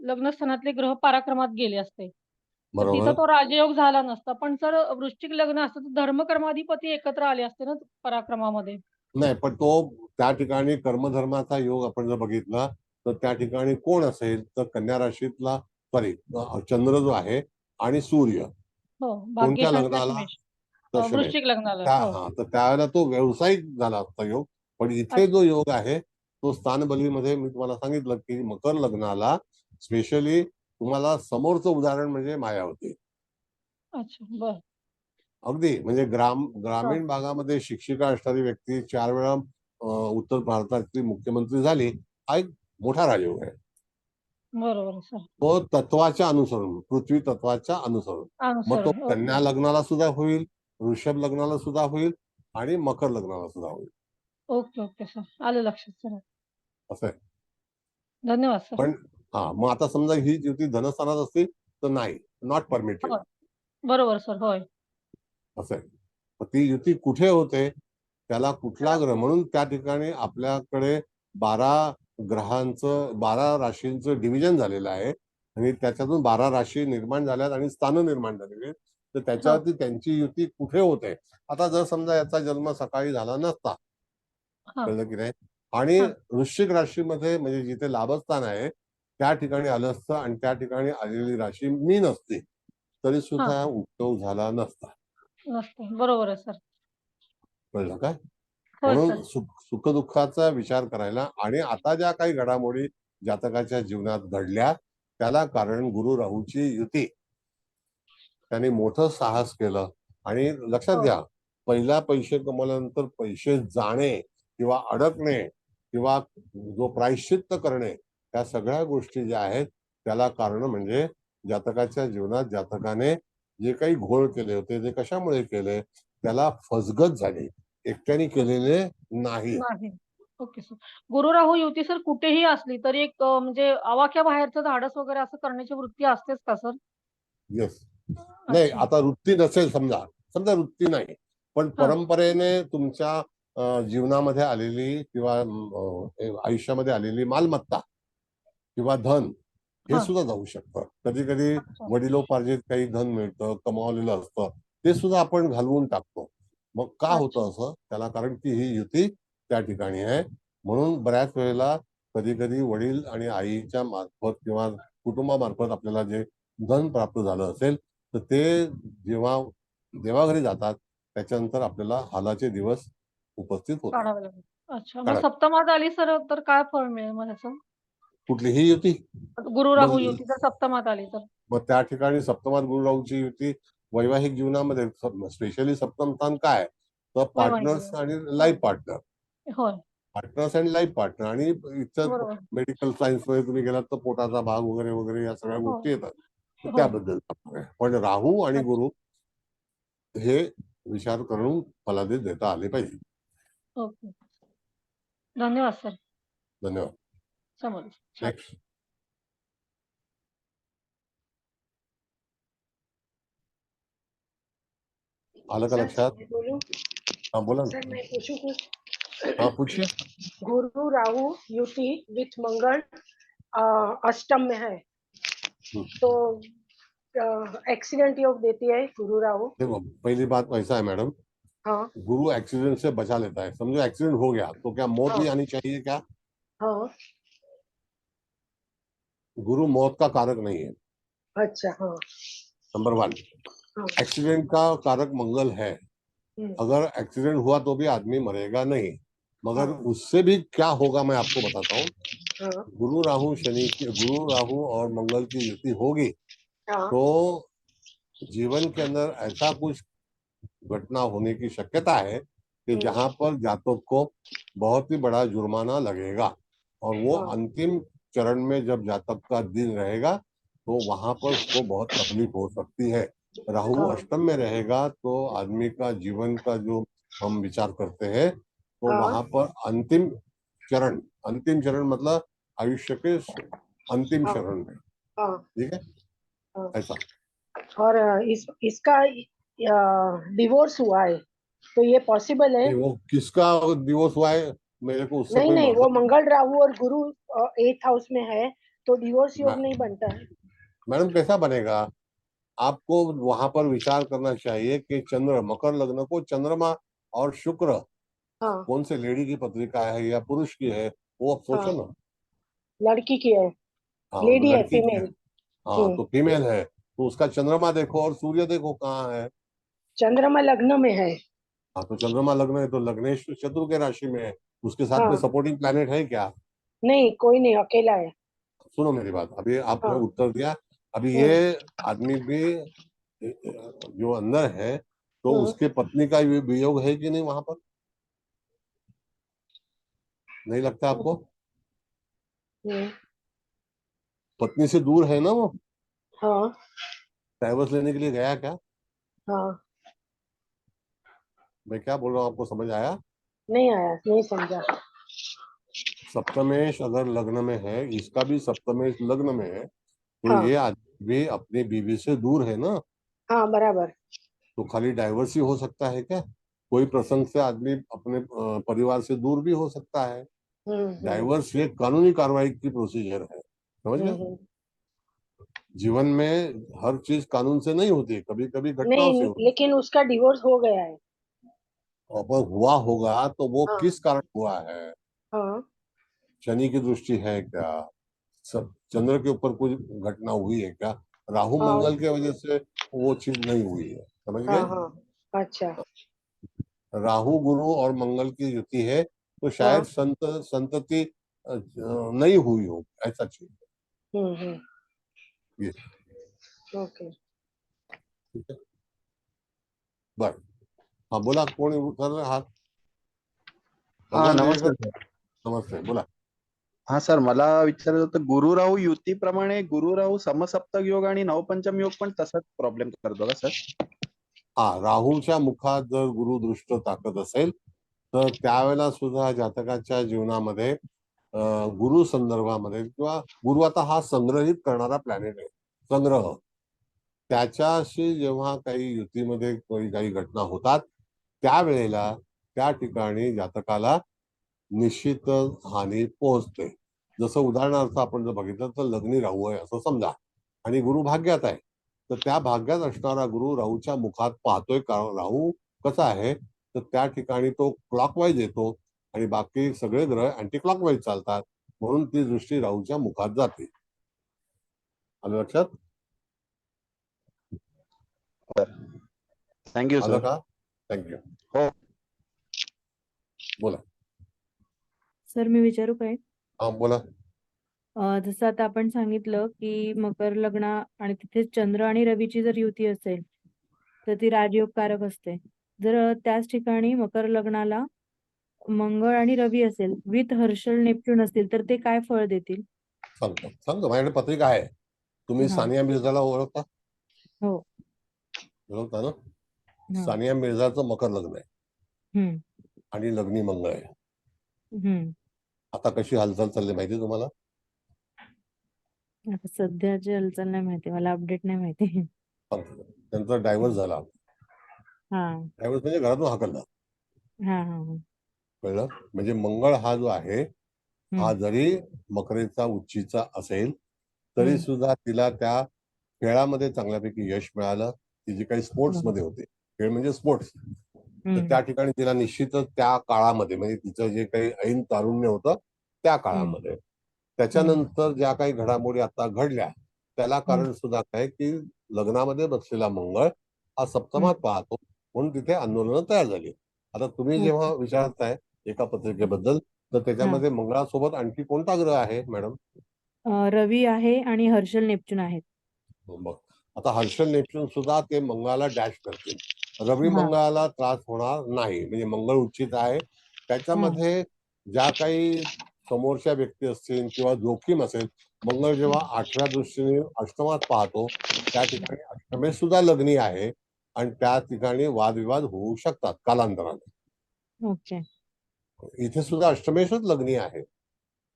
लग्न स्थानातले ग्रह पराक्रमात गेले असते. तर तिथं बरोबर. तो राजयोग झाला नसता. पण जर वृश्चिक लग्न असतं तर धर्मकर्माधिपती एकत्र आले असते ना पराक्रमामध्ये. नाही, पण तो त्या ठिकाणी कर्मधर्माचा योग आपण जर बघितला तर त्या ठिकाणी कोण असेल तर कन्या राशीतला, सॉरी, चंद्र जो आहे आणि सूर्य हो. कोणत्या भाग्येश आणि लग्नाला, दशमेश. दशमे, वृश्चिक लग्नाला. त्या हो. तर त्यावेळेला तो व्यावसायिक झाला असता योग. पण इथे अच्छा. जो योग आहे तो स्थानबलीमध्ये मी तुम्हाला सांगितलं की मकर लग्नाला स्पेशली तुम्हाला समोरचं उदाहरण म्हणजे मायावती. अच्छा. बरं. अगदी म्हणजे ग्रामीण भागामध्ये शिक्षिका असणारी व्यक्ती 4 वेळा उत्तर भारताची मुख्यमंत्री झाली, हा एक मोठा राजयोग आहे. बरोबर आहे सर. तो तत्वाच्या अनुसरून, पृथ्वी तत्वाच्या अनुसरून. मग तो अनुसरण. ओके. कन्या लग्नाला सुद्धा होईल, वृषभ लग्नाला सुद्धा होईल आणि मकर लग्नाला सुद्धा होईल, ओके, ओके सर. आलं लक्षात सर. असं आहे. धन्यवाद सर. पण मग आता समजा ही युती धनस्थानात असते तर नाही, नॉट परमिटेड, होय. बरोबर सर. होय. असं आहे. मग ती युती कुठे होते, त्याला कुठला ग्रह, म्हणून त्या ठिकाणी आपल्याकडे 12 ग्रहांचं, 12 राशींचं डिव्हिजन झालेलं आहे आणि त्याच्यातून 12 राशी निर्माण झाल्यात आणि स्थानं निर्माण झालेली आहेत. तर त्याच्यावरती त्यांची युती कुठे होते. आता जर समजा याचा जन्म सकाळी झाला नसता, हां. कळलं की नाही, आणि हां. वृश्चिक राशीमध्ये म्हणजे जिथे लाभस्थान आहे त्या ठिकाणी आलं असतं आणि त्या ठिकाणी आलेली राशी मीन असते तरी सुद्धा उपयोग झाला नसता, नसते. बरोबर आहे सर. कळलं काय. होय म्हणून सर. सुखदुःखाचा विचार करायला, आणि आता ज्या काही घडामोडी जातकाच्या जीवनात घडल्या त्याला कारण गुरु राहूची युती. त्यांनी मोठं साहस केलं. आणि लक्षात हो. घ्या, पहिला पैसे कमवल्यानंतर पैसे जाणे किंवा अडकणे किंवा जो प्रायश्चित्त करणे, या सगळ्या गोष्टी ज्या आहेत त्याला कारण म्हणजे जातकाच्या जीवनात जातकाने जे काही घोळ केले होते ते कशामुळे केले, त्याला फसगत झाली, एकट्याने केलेले नाही. नाही. Okay sir. गुरु राहू युती सर कुठेही असली तरी एक म्हणजे आवाक्याबाहेरचं धाडस वगैरे असं करण्याची वृत्ती असतेच का सर? येस. नाही, अच्छा. आता वृत्ती नसेल, समजा समजा वृत्ती नाही पण हां. परंपरेने तुमच्या जीवनामध्ये आलेली किंवा आयुष्यामध्ये आलेली मालमत्ता किंवा धन हे हां. सुद्धा जाऊ शकतं. कधी कधी अच्छा. वडिलोपार्जित काही धन मिळतं, कमावलेलं असतं, ते सुद्धा आपण घालवून टाकतो. मग का अच्छा. होतं असं, त्याला कारण की ही युती त्या ठिकाणी आहे. म्हणून बऱ्याच वेळेला कधी कधी वडील आणि आईच्या मार्फत किंवा कुटुंबामार्फत आपल्याला जे धन प्राप्त झालं असेल तर ते जेव्हा देवाघरी जातात त्याच्यानंतर आपल्याला हालाचे दिवस उपस्थित होतात. काढावं लागेल. अच्छा. मग काढा. सप्तमात आली सर तर काय फळ मिळेल मग त्याचं? कुठलीही युती गुरु राहू मग युती जर सप्तमात आली तर? मग त्या ठिकाणी सप्तमात गुरु राहूची युती वैवाहिक जीवनामध्ये स्पेशली सप्तम स्थान काय तर वैवाहिक पार्टनर्स जीवन. आणि लाईफ पार्टनर. होय. पार्टनर्स आणि लाईफ पार्टनर आणि इतर बरोबर. मेडिकल सायन्स मध्ये तुम्ही गेलात तर पोटाचा भाग वगैरे वगैरे या सगळ्या हो. गोष्टी येतात. तर हो. त्याबद्दल पण राहू आणि अच्छा. गुरु हे विचार करून फलादेश देता आले पाहिजे. ओके. धन्यवाद सर. धन्यवाद. समजलं. छान. नेक्स्ट आलं का सर लक्षात? मैं बोलूं? हाँ बोला ना. सर मैं पूछूं कुछ? हाँ पूछिए. गुरु राहु युति विथ मंगल अष्टम में है तो एक्सीडेंट योग देती है गुरु राहु। देखो पहली बात ऐसा है मैडम, हाँ गुरु एक्सीडेंट से बचा लेता है. समझो एक्सीडेंट हो गया तो क्या मौत हाँ। नहीं आनी चाहिए क्या? हाँ गुरु मौत का कारक नहीं है. अच्छा हाँ नंबर 1. हाँ एक्सीडेंट का कारक मंगल है. अगर एक्सीडेंट हुआ तो भी आदमी मरेगा नहीं, मगर हाँ। उससे भी क्या होगा मैं आपको बताता हूँ. हाँ गुरु राहु और मंगल की युति होगी हाँ तो जीवन के अंदर ऐसा कुछ घटना होने की शक्यता है कि जहां पर जातक को बहुत ही बड़ा जुर्माना लगेगा और वो हाँ। अंतिम चरण में जब जातक का दिन रहेगा तो वहां पर उसको बहुत तकलीफ हो सकती है. राहु हाँ। अष्टम में रहेगा तो आदमी का जीवन का जो हम विचार करते हैं तो हाँ। वहां पर अंतिम चरण मतलब आयुष्य के अंतिम हाँ। चरण में. हाँ ठीक है. हाँ। ऐसा. और इसका डिवोर्स हुआ है तो ये पॉसिबल है? नहीं, वो किसका डिवोर्स हुआ है मेरे को उससे नहीं कोई नहीं, वो मतलब. मंगल राहु और गुरु 8th हाउस में है तो डिवोर्स योग मै- नहीं बनता है। मैडम कैसा बनेगा? आपको वहां पर विचार करना चाहिए कि चंद्र मकर लग्न को चंद्रमा और शुक्र हाँ कौन से लेडी की पत्रिका है या पुरुष की है वो आप सोचो हाँ। ना. लड़की की है, हाँ लेडी है, लड़की की है. फीमेल। हाँ तो फीमेल है तो उसका चंद्रमा देखो और सूर्य देखो कहाँ है. चंद्रमा लग्न में है। हाँ तो चंद्रमा लग्न है तो लग्नेश चतुर के राशि में है. उसके साथ में हाँ सपोर्टिंग प्लैनेट है क्या? नहीं, कोई नहीं, अकेला है। सुनो मेरी बात. अभी आपने हाँ। उत्तर दिया. अभी ये आदमी भी जो अंदर है तो उसके पत्नी का वियोग है कि नहीं वहां पर? नहीं लगता आपको? हम्म, पत्नी से दूर है ना वो. हाँ डाइवर्स लेने के लिए गया क्या? हाँ। मैं क्या बोल रहा हूँ आपको समझ आया? नहीं आया, नहीं समझा। सप्तमेश अगर लग्न में है, इसका भी सप्तमेश लग्न में है तो हाँ। ये आदमी अपनी बीवी से दूर है ना. हाँ बराबर। तो खाली डाइवर्स ही हो सकता है क्या? कोई प्रसंग से आदमी अपने परिवार से दूर भी हो सकता है. डाइवर्स ये कानूनी कार्रवाई की प्रोसीजर है. समझ गए? जीवन में हर चीज कानून से नहीं होती, कभी कभी घटनाओं से नहीं, होती. लेकिन उसका डिवोर्स हो गया है। अगर हुआ होगा तो वो हाँ। किस कारण हुआ है? हाँ शनि की दृष्टि है क्या? चंद्र के ऊपर कुछ घटना हुई है क्या? राहु हाँ मंगल के वजह से वो चीज नहीं हुई है. समझ हाँ गए? हाँ। अच्छा राहु गुरु और मंगल की युति है तो शायद संतति नहीं हुई हो ऐसा चीज. ये ओके। ठीक है. बर. हाँ बोला. कोण कर रहे हात? हा भगवान नमस्ते देवेकर. सर. नमस्ते. बोला. हा सर, मला विचारायचं होतं, गुरु राहू युतीप्रमाणे गुरु राहू समसप्तक योग आणि नवपंचम योग पण तसाच प्रॉब्लेम करतो का सर? हा राहूच्या मुखात जर गुरु दृष्ट ताकद असेल तर त्यावेळेला सुद्धा जातकाच्या जीवनामध्ये गुरु संदर्भामध्ये किंवा गुरु आता हा संग्रहित करणारा प्लॅनेट आहे. संग्रह त्याच्याशी जेव्हा काही युतीमध्ये काही घटना होतात त्यावेळेला त्या ठिकाणी जातकाला निश्चित हानी पोहोचते. जसं उदाहरणार्थ आपण जर बघितलं तर लग्नी राहू आहे असं समजा आणि गुरु भाग्यात आहे तर त्या भाग्यात असणारा गुरु राहूच्या मुखात पाहतोय. कारण राहू कसा आहे तर त्या ठिकाणी तो क्लॉकवाईज येतो आणि बाकी सगळे ग्रह अँटी क्लॉकवाईज चालतात. म्हणून ती दृष्टी राहूच्या मुखात जाते. आलं लक्षात? थँक्यू आलं सर. का? थँक्यू. हो. बोला. सर मी विचारू काय? हा बोला. जसं आता आपण सांगितलं की मकर लग्न आणि तिथे चंद्र आणि रवीची जर युती असेल तर ती राजयोगकारक असते. जर त्याच ठिकाणी मकर लग्नाला मंगळ आणि रवी असेल विथ हर्षल नेपच्यून असतील तर ते काय फळ देतील? सांगतो माझ्याकडे पत्रिका आहे. तुम्ही हा. सानिया मिर्झाला ओळखता? हो. ओळखता ना? हा. सानिया मिर्झाचं मकर लग्न आहे हम्म. आणि लग्नी मंगळ आहे. हम्म. आता कशी हालचाल चालली माहिती तुम्हाला? आता सध्याची हालचाल नाही माहिती मला, अपडेट नाही माहिती. सांगतो. त्यांचा डायव्हर्स झाला. हा डायव्हर्स म्हणजे घरातून हाकलला. हा हा हा. कळलं? म्हणजे मंगळ हा जो आहे हा जरी मकरेचा उच्चीचा असेल तरी हम्म. सुद्धा तिला त्या खेळामध्ये चांगल्यापैकी यश मिळालं. ती जी काही स्पोर्ट्स मध्ये होते, खेळ म्हणजे स्पोर्ट्स, तर त्या ठिकाणी तिला निश्चितच त्या काळामध्ये म्हणजे तिचं जे काही ऐन तारुण्य होतं त्या काळामध्ये त्याच्यानंतर ज्या काही घडामोडी आता घडल्या त्याला कारण सुद्धा काय की लग्नामध्ये बसलेला मंगळ हा सप्तमात पाहतो म्हणून तिथे आंदोलनं तयार झाली. आता तुम्ही जेव्हा विचारताय एका पत्रिकेबद्दल तर त्याच्यामध्ये मंगळासोबत आणखी कोणता ग्रह आहे मॅडम? रवी आहे आणि हर्षल नेपच्यून आहेत. मग आता हर्षल नेपच्यून सुद्धा ते मंगळाला डॅश करतील. रवी हा. मंगळाला त्रास होणार नाही. म्हणजे मंगळ उच्चित आहे त्याच्यामध्ये ज्या काही समोरच्या व्यक्ती असतील किंवा जोखीम असेल, मंगळ जेव्हा 8व्या दृष्टीने अष्टमात पाहतो त्या ठिकाणी अष्टमेश सुद्धा लग्नी आहे आणि त्या ठिकाणी वादविवाद होऊ शकतात कालांतराने. ओके. इथे सुद्धा अष्टमेशच लग्नी आहे.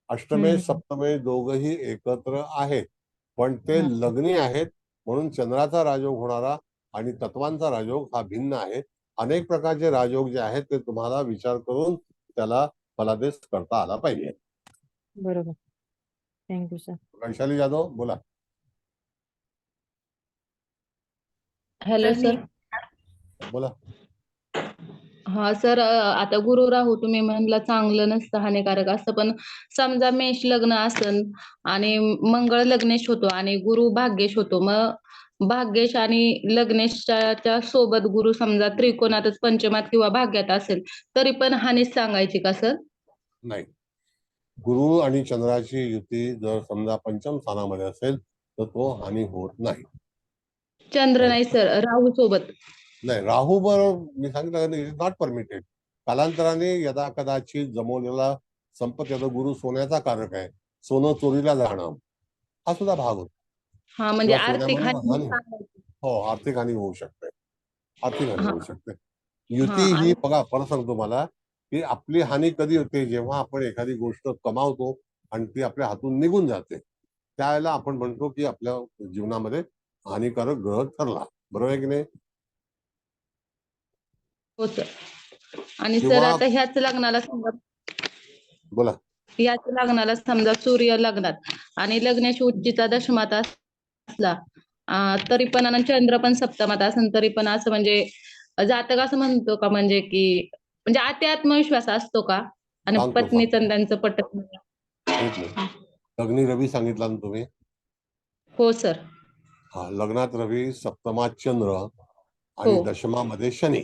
अष्टमेश सप्तमेश दोघही एकत्र आहेत पण ते लग्नी आहेत म्हणून चंद्राचा राजयोग होणारा आणि तत्वांचा राजयोग हा भिन्न आहे. अनेक प्रकारचे राजयोग जे आहेत ते तुम्हाला विचार करून त्याला फलादेश करता आला पाहिजे. बरोबर. Thank you sir. वैशाली जाधव बोला. Hello sir. बोला. हा सर, आता गुरु राहू तुम्ही म्हणला चांगलं नसतं हानिकारक असतं, पण समजा मेष लग्न असन आणि मंगळ लग्नेश होतो आणि गुरु भाग्येश होतो, मग भाग्येश आणि लग्नेशच्या सोबत गुरु समजा त्रिकोणातच पंचमात किंवा भाग्यात असेल तरी पण हानीच सांगायची का सर? नाही. गुरु आणि चंद्राची युती जर समजा पंचम स्थानामध्ये असेल तर तो हानी होत नाही. चंद्र नाही सर, राहू सोबत. नाही, राहू बरोबर मी सांगितलं इट इज नॉट परमिटेड. कालांतराने यदा कदाचित जमवलेला संपत येतो. गुरु सोन्याचा कारक आहे. सोनं चोरीला जाणं हा सुद्धा भाग होतो. हा म्हणजे किंवा आर्थिक सोन्यामध्ये हानी हानी हो आर्थिक हानी होऊ शकते. आर्थिक हानी हा. होऊ शकते. युती ही बघा परत सांगतो मला की आपली हानी कधी होते जेव्हा आपण एखादी गोष्ट कमावतो आणि ती आपल्या हातून निघून जाते त्यावेळेला आपण म्हणतो की आपल्या जीवनामध्ये हानिकारक ग्रह ठरला. बरोबर आहे की नाही? हो सर. आणि सर किंवा आता ह्याच लग्नाला समजा बोला. याच लग्नाला समजा सूर्य लग्नात आणि लग्नेश उच्चीचा दशमात असला तरी पण आणि चंद्र पण सप्तमात असेल तरी पण असं म्हणजे जातक असं म्हणतो का म्हणजे की म्हणजे अति आत्मविश्वास असतो का? आणि सांगतो पत्नीचं आणि त्यांचं पटत नाही. एक मिनिट. लग्नी रवी सांगितला ना तुम्ही? हो सर. हा, लग्नात रवी, सप्तमात चंद्र आणि दशमामध्ये शनी.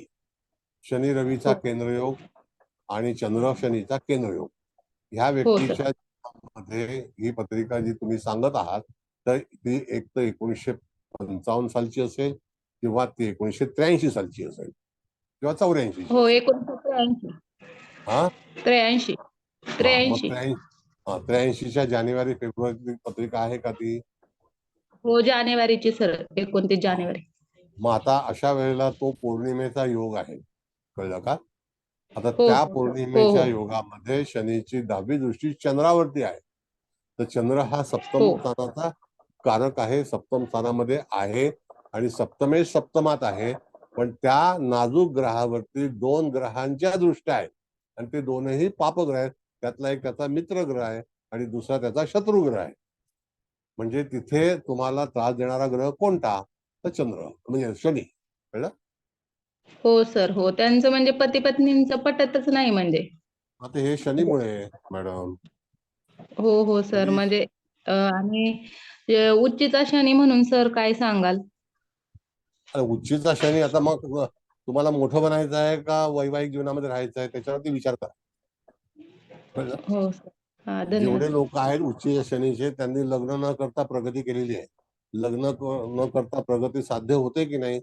शनी रवीचा केंद्रयोग आणि चंद्र शनीचा केंद्रयोग. ह्या व्यक्तीच्या मध्ये ही पत्रिका जी तुम्ही सांगत आहात तर ती एक तर 1955 सालची असेल किंवा ती 1983 सालची असेल किंवा 84. हो 1983. हा 83. मग 83च्या जानेवारी फेब्रुवारी पत्रिका आहे का ती? हो जानेवारीची सर, 29 जानेवारी. मग आता अशा वेळेला तो पौर्णिमेचा योग आहे. कळलं का? आता त्या पौर्णिमेच्या योगामध्ये शनीची 10वी दृष्टी चंद्रावरती आहे. तर चंद्र हा सप्तम स्थानाचा कारक आहे. सप्तम स्थानामध्ये आहे आणि सप्तमेश सप्तमात आहे. पण त्या नाजूक ग्रहावरती 2 ग्रहांच्या दृष्ट्या आहेत आणि ते दोनही पापग्रह आहेत. त्यातला एक त्याचा मित्र ग्रह आहे आणि दुसरा त्याचा शत्रू ग्रह आहे. म्हणजे तिथे तुम्हाला त्रास देणारा ग्रह कोणता? तर चंद्र म्हणजे शनी. कळलं? हो सर. हो त्यांचं म्हणजे पती पत्नींचं पटतच नाही म्हणजे. आता हे शनीमुळे मॅडम. हो सर, म्हणजे आणि उच्चीचा शनी म्हणून सर काय सांगाल? आणि उच्चीचा शनी आता मग तुम्हाला मोठं बनायचं आहे का वैवाहिक जीवनामध्ये राहायचं आहे त्याच्यावरती विचार करा. कळलं? हो सर. हा, जेवढे धन्यवाद. लोक आहेत उच्चीच्या शनीचे त्यांनी लग्न न करता प्रगती केलेली आहे. लग्न न करता प्रगती साध्य होते की नाही?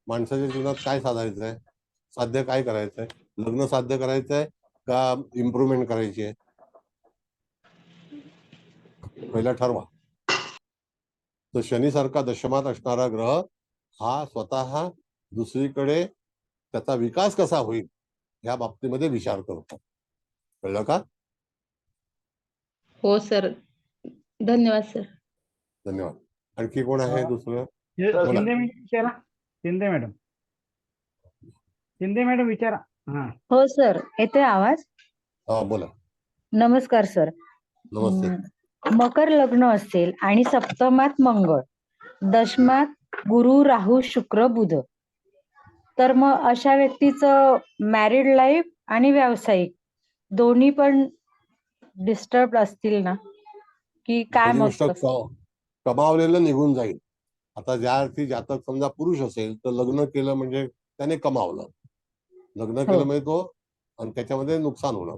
माणसाच्या जीवनात काय साधायचं आहे? साध्य काय करायचंय? लग्न साध्य करायचंय का इम्प्रुव्हमेंट करायची आहे? पहिला ठरवा. तर शनीसारखा दशमात असणारा ग्रह हा स्वतः दुसरीकडे त्याचा विकास कसा होईल या बाबतीमध्ये विचार करतो. कळलं का? हो सर, धन्यवाद सर. धन्यवाद. आणखी कोण आहे दुसरं? शिंदे विचारा. शिंदे मॅडम विचारा. हा हो सर, येतोय आवाज? हा बोला. नमस्कार सर. नमस्ते. मकर लग्न असेल आणि सप्तमात मंगळ, दशमात गुरु राहू शुक्र बुध, तर मग अशा व्यक्तीचं मॅरिड लाईफ आणि व्यावसायिक दोन्ही पण डिस्टर्ब असतील ना, की काय पहिली मत? गोष्ट कमावलेलं निघून जाईल. आता ज्या अर्थी जातक समजा पुरुष असेल तर लग्न केलं म्हणजे त्याने कमावलं, लग्न केलं म्हणजे तो आणि त्याच्यामध्ये नुकसान होणं.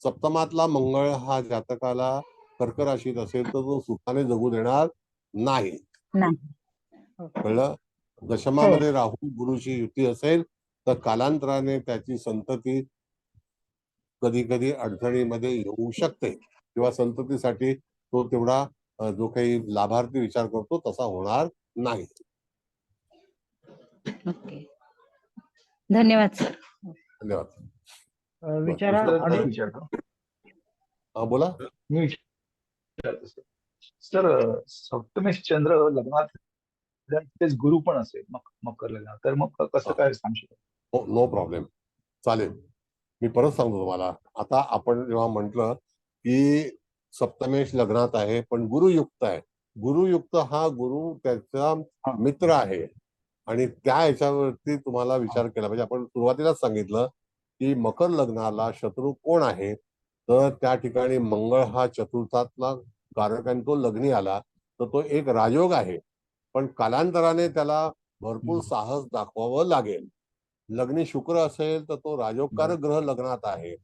सप्तमातला मंगळ हा जातकाला कर्क राशीत असेल तर तो सुखाने जगू देणार नाही. कळलं? दशमामध्ये राहू गुरुची युती असेल तर कालांतराने त्याची संतती कधी कधी अडचणीमध्ये येऊ शकते किंवा संततीसाठी तो तेवढा जो काही लाभार्थी विचार करतो तसा होणार नाही. ओके, धन्यवाद सर. धन्यवाद. विचारा. हा बोला. सर, सप्तमेश चंद्र लग्नात तेच गुरु पण असेल मकर लग्नात, तर मग कसं काय सांगू शकतो? नो प्रॉब्लेम, चालेल. मी परत सांगतो तुम्हाला. आता आपण जेव्हा म्हटलं की सप्तमेश लग्नात आहे पण गुरुयुक्त आहे, गुरुयुक्त हा गुरु त्याचा मित्र आहे आणि त्या ह्याच्यावरती तुम्हाला विचार केला पाहिजे. आपण सुरुवातीलाच सांगितलं की मकर लग्नाला शत्रू कोण आहे, तर त्या ठिकाणी मंगळ हा चतुर्थातला कारक आणि तो लग्नी आला तर तो एक राजयोग आहे, पण कालांतराने त्याला भरपूर साहस दाखवावं लागेल. लग्नी शुक्र असेल तर तो राजयोगकारक ग्रह लग्नात आहे,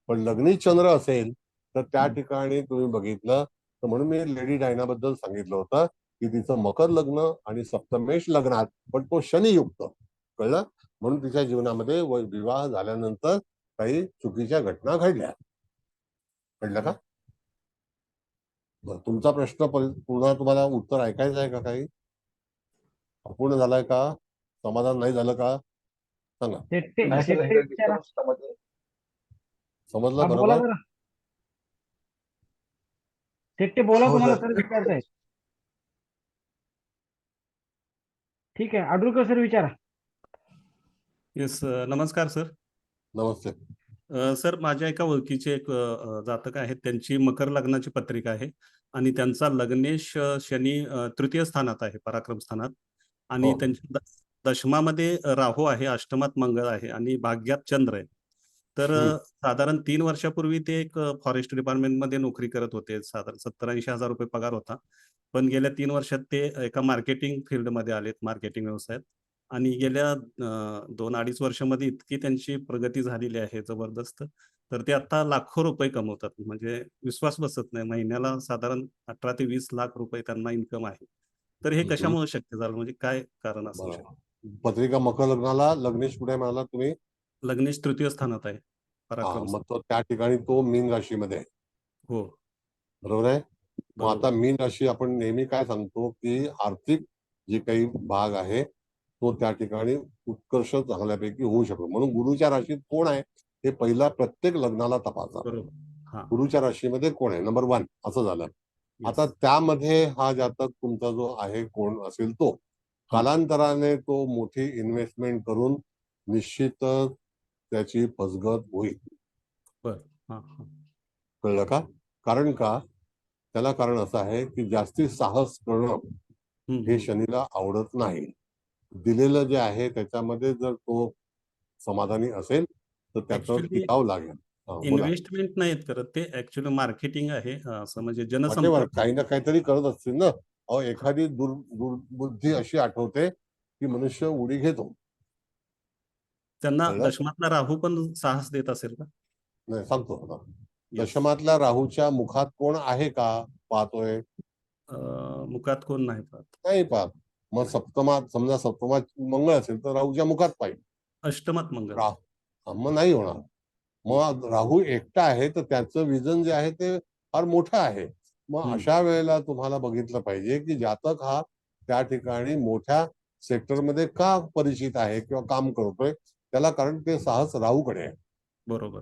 पण लग्नी चंद्र असेल तर त्या ठिकाणी तुम्ही बघितलं तर म्हणून मी लेडी डायनाबद्दल सांगितलं होतं की तिचं मकर लग्न आणि सप्तमेश लग्नात, पण तो शनियुक्त. कळलं? म्हणून तिच्या जीवनामध्ये विवाह झाल्यानंतर काही चुकीच्या घटना घडल्या. कळलं का? तुमचा प्रश्न पुन्हा तुम्हाला उत्तर ऐकायचं आहे का? काही अपूर्ण झालाय का? समाधान नाही झालं का? सांगा. समजलं बरोबर? शेट्टे बोला, तुम्हाला सर विचारताय. ठीक आहे, आडुळकर सर विचारा. येस, नमस्कार सर. नमस्ते सर. माझ्या एका ओळखीचे एक जातक आहेत, त्यांची मकर लग्नाची पत्रिका आहे आणि त्यांचा लग्नेश शनी तृतीय स्थानात आहे, पराक्रम स्थानात, आणि त्यांच्या दशमामध्ये राहू आहे, अष्टमात मंगळ आहे आणि भाग्यात चंद्र आहे. तर साधारण 3 वर्षापूर्वी ते एक फॉरेस्ट डिपार्टमेंटमध्ये नोकरी करत होते. साधारण 70-80 हजार रुपये पगार होता. पण गेल्या 3 वर्षात ते एका मार्केटिंग फील्डमध्ये आलेत, मार्केटिंग व्यवसायात, आणि गेल्या 2-2.5 वर्षामध्ये इतकी त्यांची प्रगती झालेली आहे जबरदस्त. तर ते आता लाखो रुपये कमवतात, म्हणजे विश्वास बसत नाही. महिन्याला साधारण 18 ते 20 लाख रुपये त्यांना इन्कम आहे. तर हे कशामुळे शक्य झालं, म्हणजे काय कारण असू शकतं? पत्रिका मकर लग्नाला लग्नेश कुठे म्हणाला तुम्ही? लग्नेश तृतीय स्थानात आहे, पराक्रम. मग तो त्या ठिकाणी तो मीन राशीमध्ये आहे. हो, बरोबर आहे. मग आता मीन राशी आपण नेहमी काय सांगतो की आर्थिक जे काही भाग आहे तो त्या ठिकाणी उत्कर्ष चांगल्यापैकी होऊ शकतो. म्हणून गुरुच्या राशीत कोण आहे हे पहिला प्रत्येक लग्नाला तपासा. गुरुच्या राशीमध्ये कोण आहे, नंबर 1 असं झालं. आता त्यामध्ये हा जातक तुमचा जो आहे कोण असेल तो कालांतराने तो मोठी इन्व्हेस्टमेंट करून निश्चितच त्याची फसगत होईल. कळलं का? कारण का? त्याला कारण असं आहे की जास्ती साहस करणं हे शनीला आवडत नाही. दिलेलं जे आहे त्याच्यामध्ये जर तो समाधानी असेल तर त्याचं टिकावं लागेल. बोला. इन्व्हेस्टमेंट नाहीत करत ते, ऍक्च्युली मार्केटिंग आहे, असं म्हणजे वाटेवर जनसंपर्क. काही ना काहीतरी करत असतील ना. अहो, एखादी दुर्बुद्धी अशी आठवते की मनुष्य उडी घेतो. त्यांना कळलं? दशमातला राहू पण साहस देत असेल का? नाही, सांगतो आता. Yes. दशमातल्या राहूच्या मुखात कोण आहे का पाहतोय? मुखात कोण नाही पाहत. नाही पाहत. मग सप्तमात, समजा सप्तमात मंगळ असेल तर राहूच्या मुखात पाहिजे. अष्टमात मंगळ. मग नाही होणार. मग राहू एकटा आहे तर त्याचं विजन जे आहे ते फार मोठं आहे. मग अशा वेळेला तुम्हाला बघितलं पाहिजे की जातक हा त्या ठिकाणी मोठ्या सेक्टरमध्ये का परिचित आहे किंवा काम करतोय, त्याला कारण ते साहस राहूकडे आहे. बरोबर.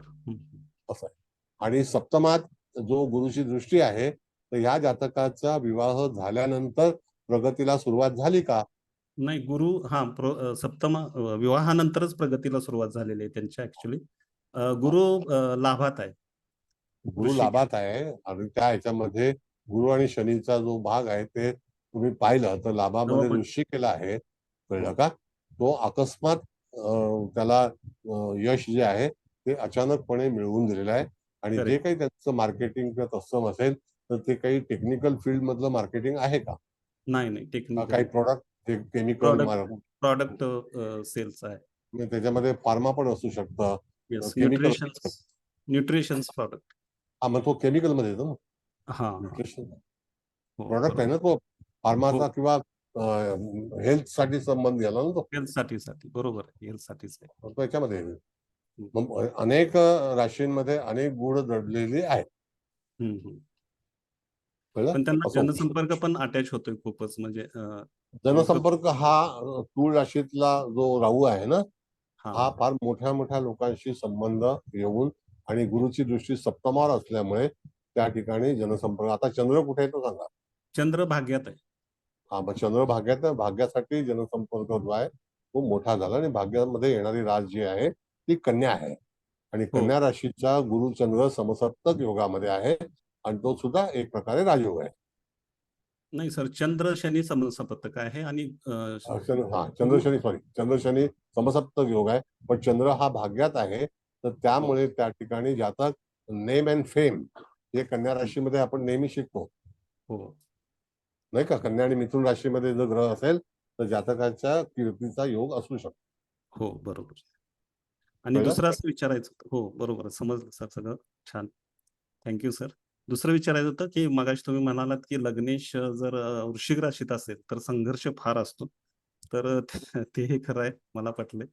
असं आहे. आणि सप्तमात जो गुरुची दृष्टी आहे, तर ह्या जातकाचा विवाह झाल्यानंतर प्रगतीला सुरुवात झाली का? नाही, गुरु सप्तम विवाहानंतरच प्रगतीला सुरुवात झालेली आहे त्यांच्या ऍक्च्युली. गुरु लाभात आहे. गुरु लाभात आहे आणि त्या ह्याच्यामध्ये गुरु आणि शनीचा जो भाग आहे ते तुम्ही पाहिलं तर लाभामध्ये वृश्चिकेला आहे. कळलं का? तो अकस्मात त्याला यश जे आहे ते अचानकपणे मिळवून दिलेलं आहे. आणि जे काही त्याचं मार्केटिंग किंवा तत्सम असेल तर ते काही टेक्निकल फील्ड मधलं मार्केटिंग आहे का? नाही, टेक्निकल काही प्रोडक्ट केमिकल प्रॉडक्ट सेल्स आहे. त्याच्यामध्ये फार्मा पण असू शकतं, केमिकल न्यूट्रिशन्स प्रॉडक्ट. हा, मग तो केमिकल मध्ये येतो ना. न्यूट्रिशन प्रोडक्ट आहे ना तो फार्माचा किंवा हेल्थ साठी संबंध गेला ना तो. हेल्थ साठी बरोबर, हेल्थ साठीच आहे. त्याच्यामध्ये मग अनेक राशींमध्ये अनेक गुण दडलेले आहेत. पण त्यांना जनसंपर्क पण अटॅच होतोय खूपच. म्हणजे जनसंपर्क हा तूळ राशीतला जो राहू आहे ना, हा फार मोठ्या मोठ्या लोकांशी संबंध येऊन आणि गुरुची दृष्टी सप्तमावर असल्यामुळे त्या ठिकाणी जनसंपर्क. आता चंद्र कुठे आहे तो सांगा? चंद्र भाग्यात आहे. हा, मग चंद्र भाग्यासाठी जनसंपर्क जो आहे तो मोठा झाला. आणि भाग्यामध्ये येणारी रास जी आहे ती कन्या आहे. आणि कन्या राशीचा गुरु चंद्र समसप्तक योगामध्ये आहे आणि तो सुद्धा एक प्रकारे राजयोग आहे. नाही सर, चंद्र शनी समसप्तक आहे आणि चंद्र शनी समसप्तक योग आहे. पण चंद्र हा भाग्यात आहे, तर त्यामुळे त्या ठिकाणी जातक नेम अँड फेम हे कन्या राशीमध्ये आपण नेहमी शिकतो नाही का. कन्या आणि मिथुन राशीमध्ये जर ग्रह असेल तर जातकाच्या कीर्तीचा योग असू शकतो. हो, बरोबर. आणि दुसरं असं विचारायचं होतं. हो, बरोबर, समजलं सर, सगळं छान, थँक्यू सर. दुसरं विचारायचं होतं की मगाशी तुम्ही म्हणालात की लग्नेश जर वृश्चिक राशीत असेल तर संघर्ष फार असतो. तर ते खरं आहे, मला पटले.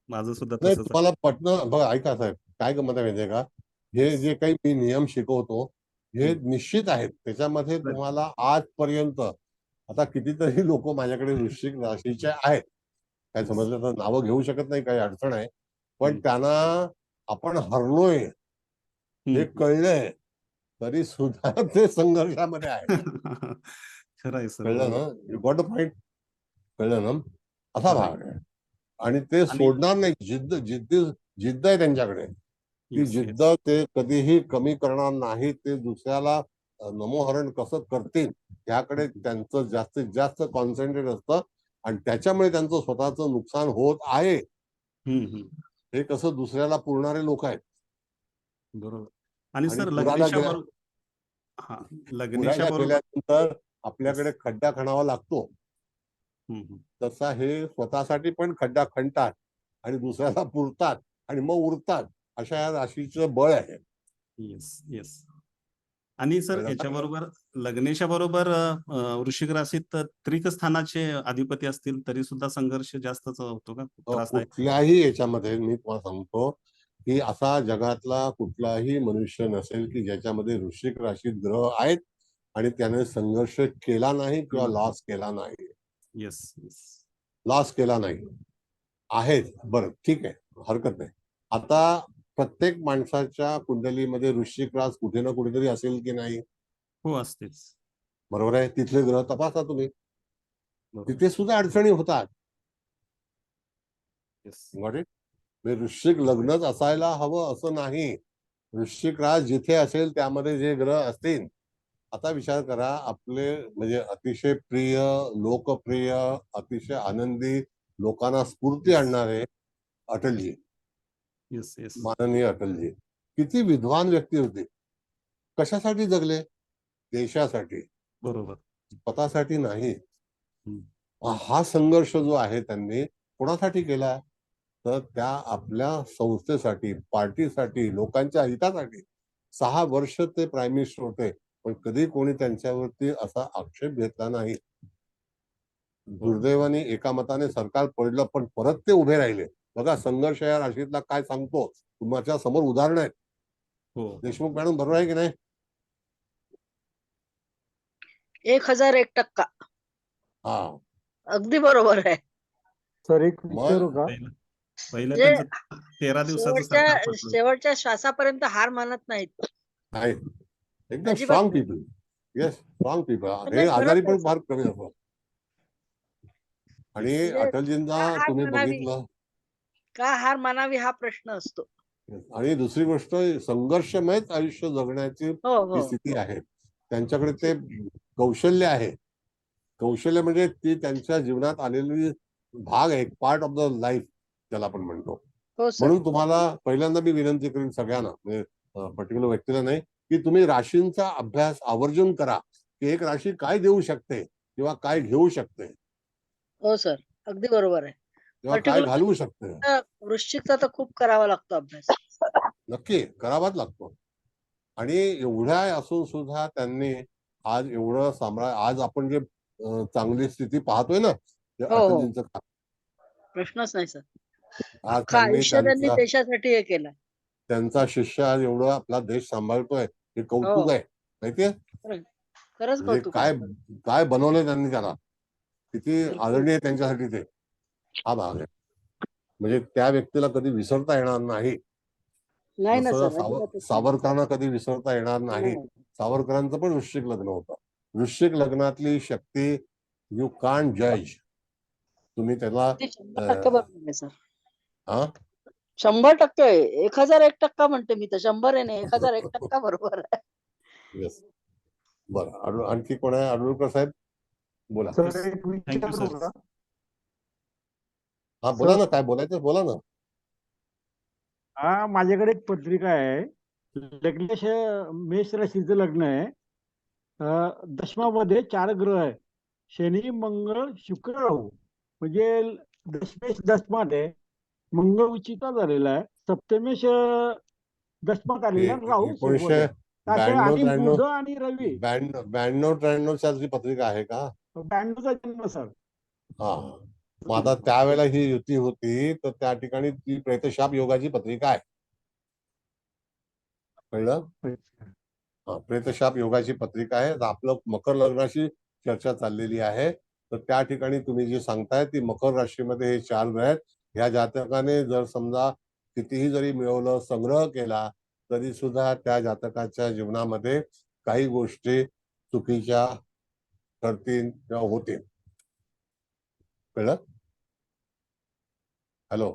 माझं सुद्धा नाही, तसंच. तुम्हाला पटणं बघा, ऐका साहेब, काय गमत आहे माहितीये का, हे जे काही मी नियम शिकवतो हे निश्चित आहेत. त्याच्यामध्ये तुम्हाला आजपर्यंत आता कितीतरी लोक माझ्याकडे वृश्चिक राशीचे आहेत, काय समजलं तर नावं घेऊ शकत नाही, काही अडचण आहे. पण त्यांना आपण हरलोय हे कळलंय तरी सुद्धा ते संघर्षामध्ये आहे. कळलं ना? You got a point. कळलं ना? असा भाग आहे. आणि ते सोडणार नाही. जिद्द आहे त्यांच्याकडे. ती जिद्द ते कधीही कमी करणार नाही. ते दुसऱ्याला नमोहरण कसं करतील त्याकडे त्यांचं जास्तीत जास्त कॉन्सन्ट्रेट असतं आणि त्याच्यामुळे त्यांचं स्वतःचं नुकसान होत आहे. हे कसं दुसऱ्याला पुरणारे लोक आहेत. बरोबर. आणि सर पुरायला लग्नेशा गेल्यानंतर आपल्याकडे खड्डा खणावा लागतो. तसा हे स्वतःसाठी पण खड्डा खणतात आणि दुसऱ्याला पुरतात आणि मग उरतात. अशा या राशीचं बळ आहे. येस. आणि सर याच्याबरोबर लग्नेशा बरोबर वृश्चिक राशीत त्रिक स्थानाचे अधिपती असतील तरी सुद्धा संघर्ष जास्तच होतो का? कुठल्याही याच्यामध्ये मी तुम्हाला सांगतो की असा जगातला कुठलाही मनुष्य नसेल की ज्याच्यामध्ये वृश्चिक राशीत ग्रह आहेत आणि त्याने संघर्ष केला नाही किंवा लॉस केला नाही. लॉस केला नाही आहेत. बरं, ठीक आहे, हरकत नाही. आता प्रत्येक माणसाच्या कुंडलीमध्ये वृश्चिक रास कुठे ना कुठेतरी असेल की नाही? हो, असतेच. बरोबर आहे. तिथले ग्रह तपासा तुम्ही, तिथे सुद्धा अडचणी होतात. वृश्चिक लग्नच असायला हवं असं नाही. वृश्चिक रास जिथे असेल त्यामध्ये जे ग्रह असतील. आता विचार करा, आपले म्हणजे अतिशय प्रिय, लोकप्रिय, अतिशय आनंदी, लोकांना स्फूर्ती आणणारे अटलजी येस येस माननीय अटलजी किती विद्वान व्यक्ती होते. कशासाठी जगले? देशासाठी, बरोबर. स्वतःसाठी नाही. हम्म. हा संघर्ष जो आहे त्यांनी कोणासाठी केला? तर त्या आपल्या संस्थेसाठी, पार्टीसाठी, लोकांच्या हितासाठी. 6 वर्ष ते प्राईम मिनिस्टर होते, पण कधी कोणी त्यांच्यावरती असा आक्षेप घेतला नाही. दुर्दैवाने एका मताने सरकार पडलं, पण परत ते उभे राहिले. बघा संघर्ष या राशीतला काय सांगतो, तुमच्या समोर उदाहरण आहेत. हो. देशमुख मॅडम बरोबर आहे की नाही? 1001%. हा, अगदी बरोबर आहे. सर एक मग विचारू का? पहिलं म्हणजे त्यांचं 13 दिवसाचं सरकार पडलं. शेवटच्या श्वासापर्यंत हार मानत नाहीत. नाही, एकदम अजिबात स्ट्रॉंग नाही. पीपल. Yes, strong people. हे नाही, आजारी खरंच पण आहे फार सर. कमी असतात. आणि म्हणजे अटलजींना का हार तुम्ही मानावी, बघितलं. का हार मानावी हा प्रश्न असतो. आणि दुसरी गोष्ट, संघर्षमयच आयुष्य जगण्याची हो ही हो. स्थिती आहे. त्यांच्याकडे ते कौशल्य आहे. कौशल्य म्हणजे ती त्यांच्या जीवनात आलेली भाग आहे, पार्ट ऑफ द लाईफ ज्याला आपण म्हणतो. हो सर. म्हणून तुम्हाला पहिल्यांदा मी विनंती करेन सगळ्यांना, म्हणजे पर्टिक्युलर व्यक्तीला नाही, की तुम्ही राशींचा अभ्यास आवर्जून करा, की एक राशी काय देऊ शकते किंवा काय घेऊ शकते हो सर, अगदी बरोबर आहे. किंवा काय पर्टिक्युलर घालवू शकते. वृश्चिकचा तर खूप करावा लागतो अभ्यास. नक्की करावाच लागतो. आणि एवढ्या असून सुद्धा त्यांनी आज एवढं आज आपण जे चांगली स्थिती पाहतोय ना, जे हो हो, अटलजींचं काम, प्रश्नच नाही सर. आज अख्खं आयुष्य त्यांनी त्यांचा देशासाठी हे केलं. त्यांचा शिष्य आज एवढं आपला देश सांभाळतोय, हे कौतुक हो, आहे. माहितीये खरंच म्हणजे कौतुक काय आहे. काय बनवलंय त्यांनी त्याला, किती बिलकुल. आदरणीय त्यांच्यासाठी ते. हा भाग आहे. म्हणजे त्या व्यक्तीला कधी विसरता येणार नाही. नाही ना जसं सर, अजिबातच नाही. सावरकरांना कधी विसरता येणार नाही. नाही. सावरकरांचं पण वृश्चिक लग्न होतं. वृश्चिक लग्नातली शक्ती यू कांट जज. तुम्ही त्याला ते 100% बरोबर आहे सर. हा 100%. 1001% म्हणते मी तर, 100 आहे नाही, 1001% बरोबर आहे. येस. बरं, आणखी कोण आहे? आडुळकर साहेब बोला. सर एक थँक्यू विचारू सर. का? हा बोला सर ना, काय बोलायचं बोला ना. हा, माझ्याकडे एक पत्रिका आहे. लग्नेश मेष राशीचं लग्न आहे. दशमामध्ये 4 ग्रह आहे, शनी मंगळ शुक्र राहू. म्हणजे दशमेश दशमात आहे, मंगळ उच्चिता झालेला आहे, सप्तमेश दशमात आलेला आहे, राहू सोबत आहे. असं, आणि बुध आणि रवी 92-93 ची पत्रिका आहे का? 92चा जन्म सर. हा, मग आता त्यावेळेला ही युती होती, तर त्या ठिकाणी ती प्रेतशाप योगाची पत्रिका आहे. कळलं? प्रेतशाप योगाची पत्रिका आहे. तर आपलं मकर लग्नाशी चर्चा चाललेली आहे. तर त्या ठिकाणी तुम्ही जे सांगताय ती मकर राशीमध्ये हे 4 ग्रह आहेत. ह्या जातकाने जर समजा कितीही जरी मिळवलं, संग्रह केला, तरी सुद्धा त्या जातकाच्या जीवनामध्ये काही गोष्टी चुकीच्या ठरतील किंवा होतील. कळलं? हॅलो.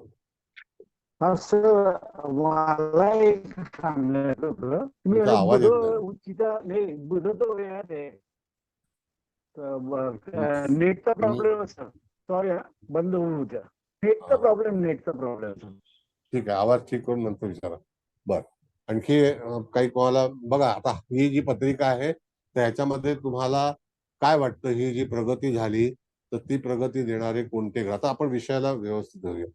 हा सर, मला एक सांगायचं होतं. तुम्ही तुमचा आवाज बुध येत नाही. उच्चिता नाही, बुध तो वेळात आहे. नेटचा प्रॉब्लेम सर. सॉरी, बंद होऊन होत्या. नेटचा प्रॉब्लेम सर. ठीक आहे, आवाज ठीक करून नंतर विचारा. बर, आणखी काही कोणाला बघा. आता ही जी पत्रिका आहे, तर ह्याच्यामध्ये तुम्हाला काय वाटतं, ही जी प्रगती झाली तर ती प्रगती देणारे कोणते ग्रह? आता आपण विषयाला व्यवस्थित धरूया.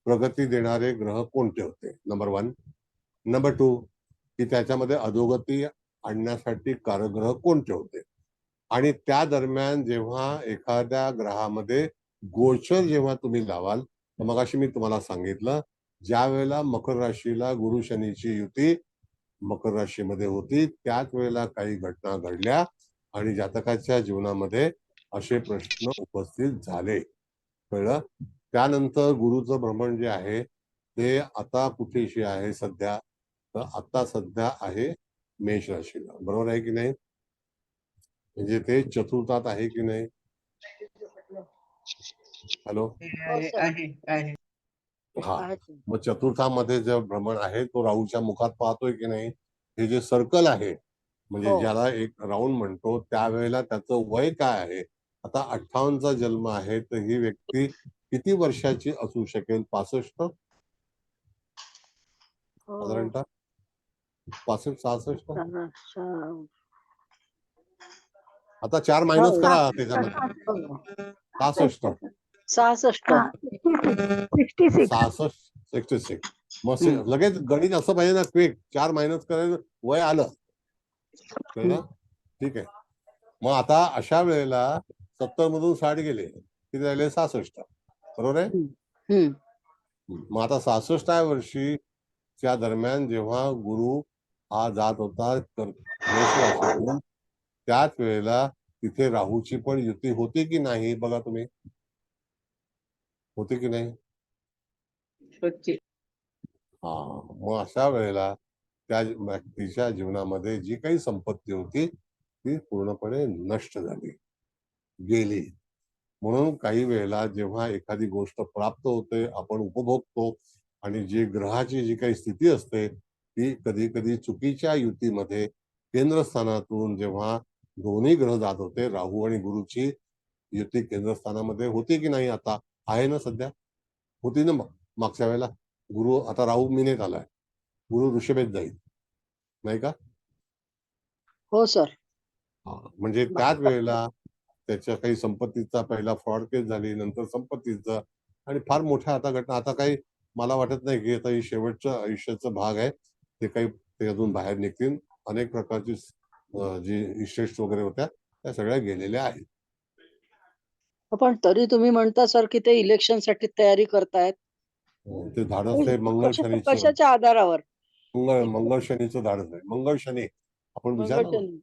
प्रगती देणारे ग्रह कोणते होते? नंबर 1. नंबर 2, की त्याच्यामध्ये अधोगती आणण्यासाठी कारग्रह कोणते होते? आणि त्या दरम्यान जेव्हा एखाद्या ग्रहामध्ये गोचर जेव्हा तुम्ही लावाल, तर मगाशी मी तुम्हाला सांगितलं, ज्या वेळेला मकर राशीला गुरु शनीची युती मकर राशीमध्ये होती, त्याच वेळेला काही घटना घडल्या आणि जातकाच्या जीवनामध्ये असे प्रश्न उपस्थित झाले. कळलं? त्यानंतर गुरुचं भ्रमण जे आहे ते आता कुठेशी आहे सध्या? तर आता सध्या आहे मेष राशीला. बरोबर आहे की नाही? म्हणजे ते चतुर्थात आहे की नाही? हॅलो. हा, मग चतुर्थामध्ये जे भ्रमण आहे तो राहूच्या मुखात पाहतोय की नाही? हे जे सर्कल आहे, म्हणजे ज्याला एक राऊंड म्हणतो, त्यावेळेला त्याचं वय काय आहे? आता 58चा जन्म आहे, तर ही व्यक्ती किती वर्षाची असू शकेल? 65? साधारणतः 65-66. आता 4 मायनस करा त्याच्यामध्ये. 66. 66. मग लगेच गणित असं पाहिजे ना, क्विक. 4 मायनस करायचं, वय आलं. कळलं? ठीक आहे. मग आता अशा वेळेला 70 मधून 60 गेले, किती राहिले? 66. बरोबर आहे. मग आता 66व्या वर्षी त्या दरम्यान जेव्हा गुरु हा जात होता मेष राशीतून, त्याच वेळेला तिथे राहूची पण युती होती की नाही? बघा तुम्ही, होती की नाही? हा. मग अशा वेळेला त्या व्यक्तीच्या जीवनामध्ये जी काही संपत्ती होती ती पूर्णपणे नष्ट झाली, गेली. म्हणून काही वेळेला जेव्हा एखादी गोष्ट प्राप्त होते, आपण उपभोगतो, आणि जी ग्रहाची जी काही स्थिती असते ती कधी कधी चुकीच्या युतीमध्ये केंद्रस्थानातून जेव्हा दोन्ही ग्रह जात होते, राहू आणि गुरुची युती केंद्रस्थानामध्ये होती की नाही? आता आहे ना, सध्या होती ना. मागच्या वेळेला गुरु, आता राहू मीनेत आलाय, गुरु ऋषभेत जाईल, नाही का? हो सर. म्हणजे त्याच वेळेला त्याच्या काही संपत्तीचा पहिला फ्रॉड केस झाली, नंतर संपत्तीचा, आणि फार मोठ्या आता घटना. आता काही मला वाटत नाही की आता ही शेवटच्या आयुष्याचा भाग आहे, ते काही ते अजून बाहेर निघतील. अनेक प्रकारची जी इस्टेट्स वगैरे होत्या त्या सगळ्या गेलेल्या आहेत. पण तरी तुम्ही म्हणता सर की ते इलेक्शन साठी तयारी करतायत. ते धाडस आहे मंगळ शनीचं. कशाच्या आधारावर? मंगळ शनीचं धाडस आहे. मंगळ शनी आपण विचारलं. शनी.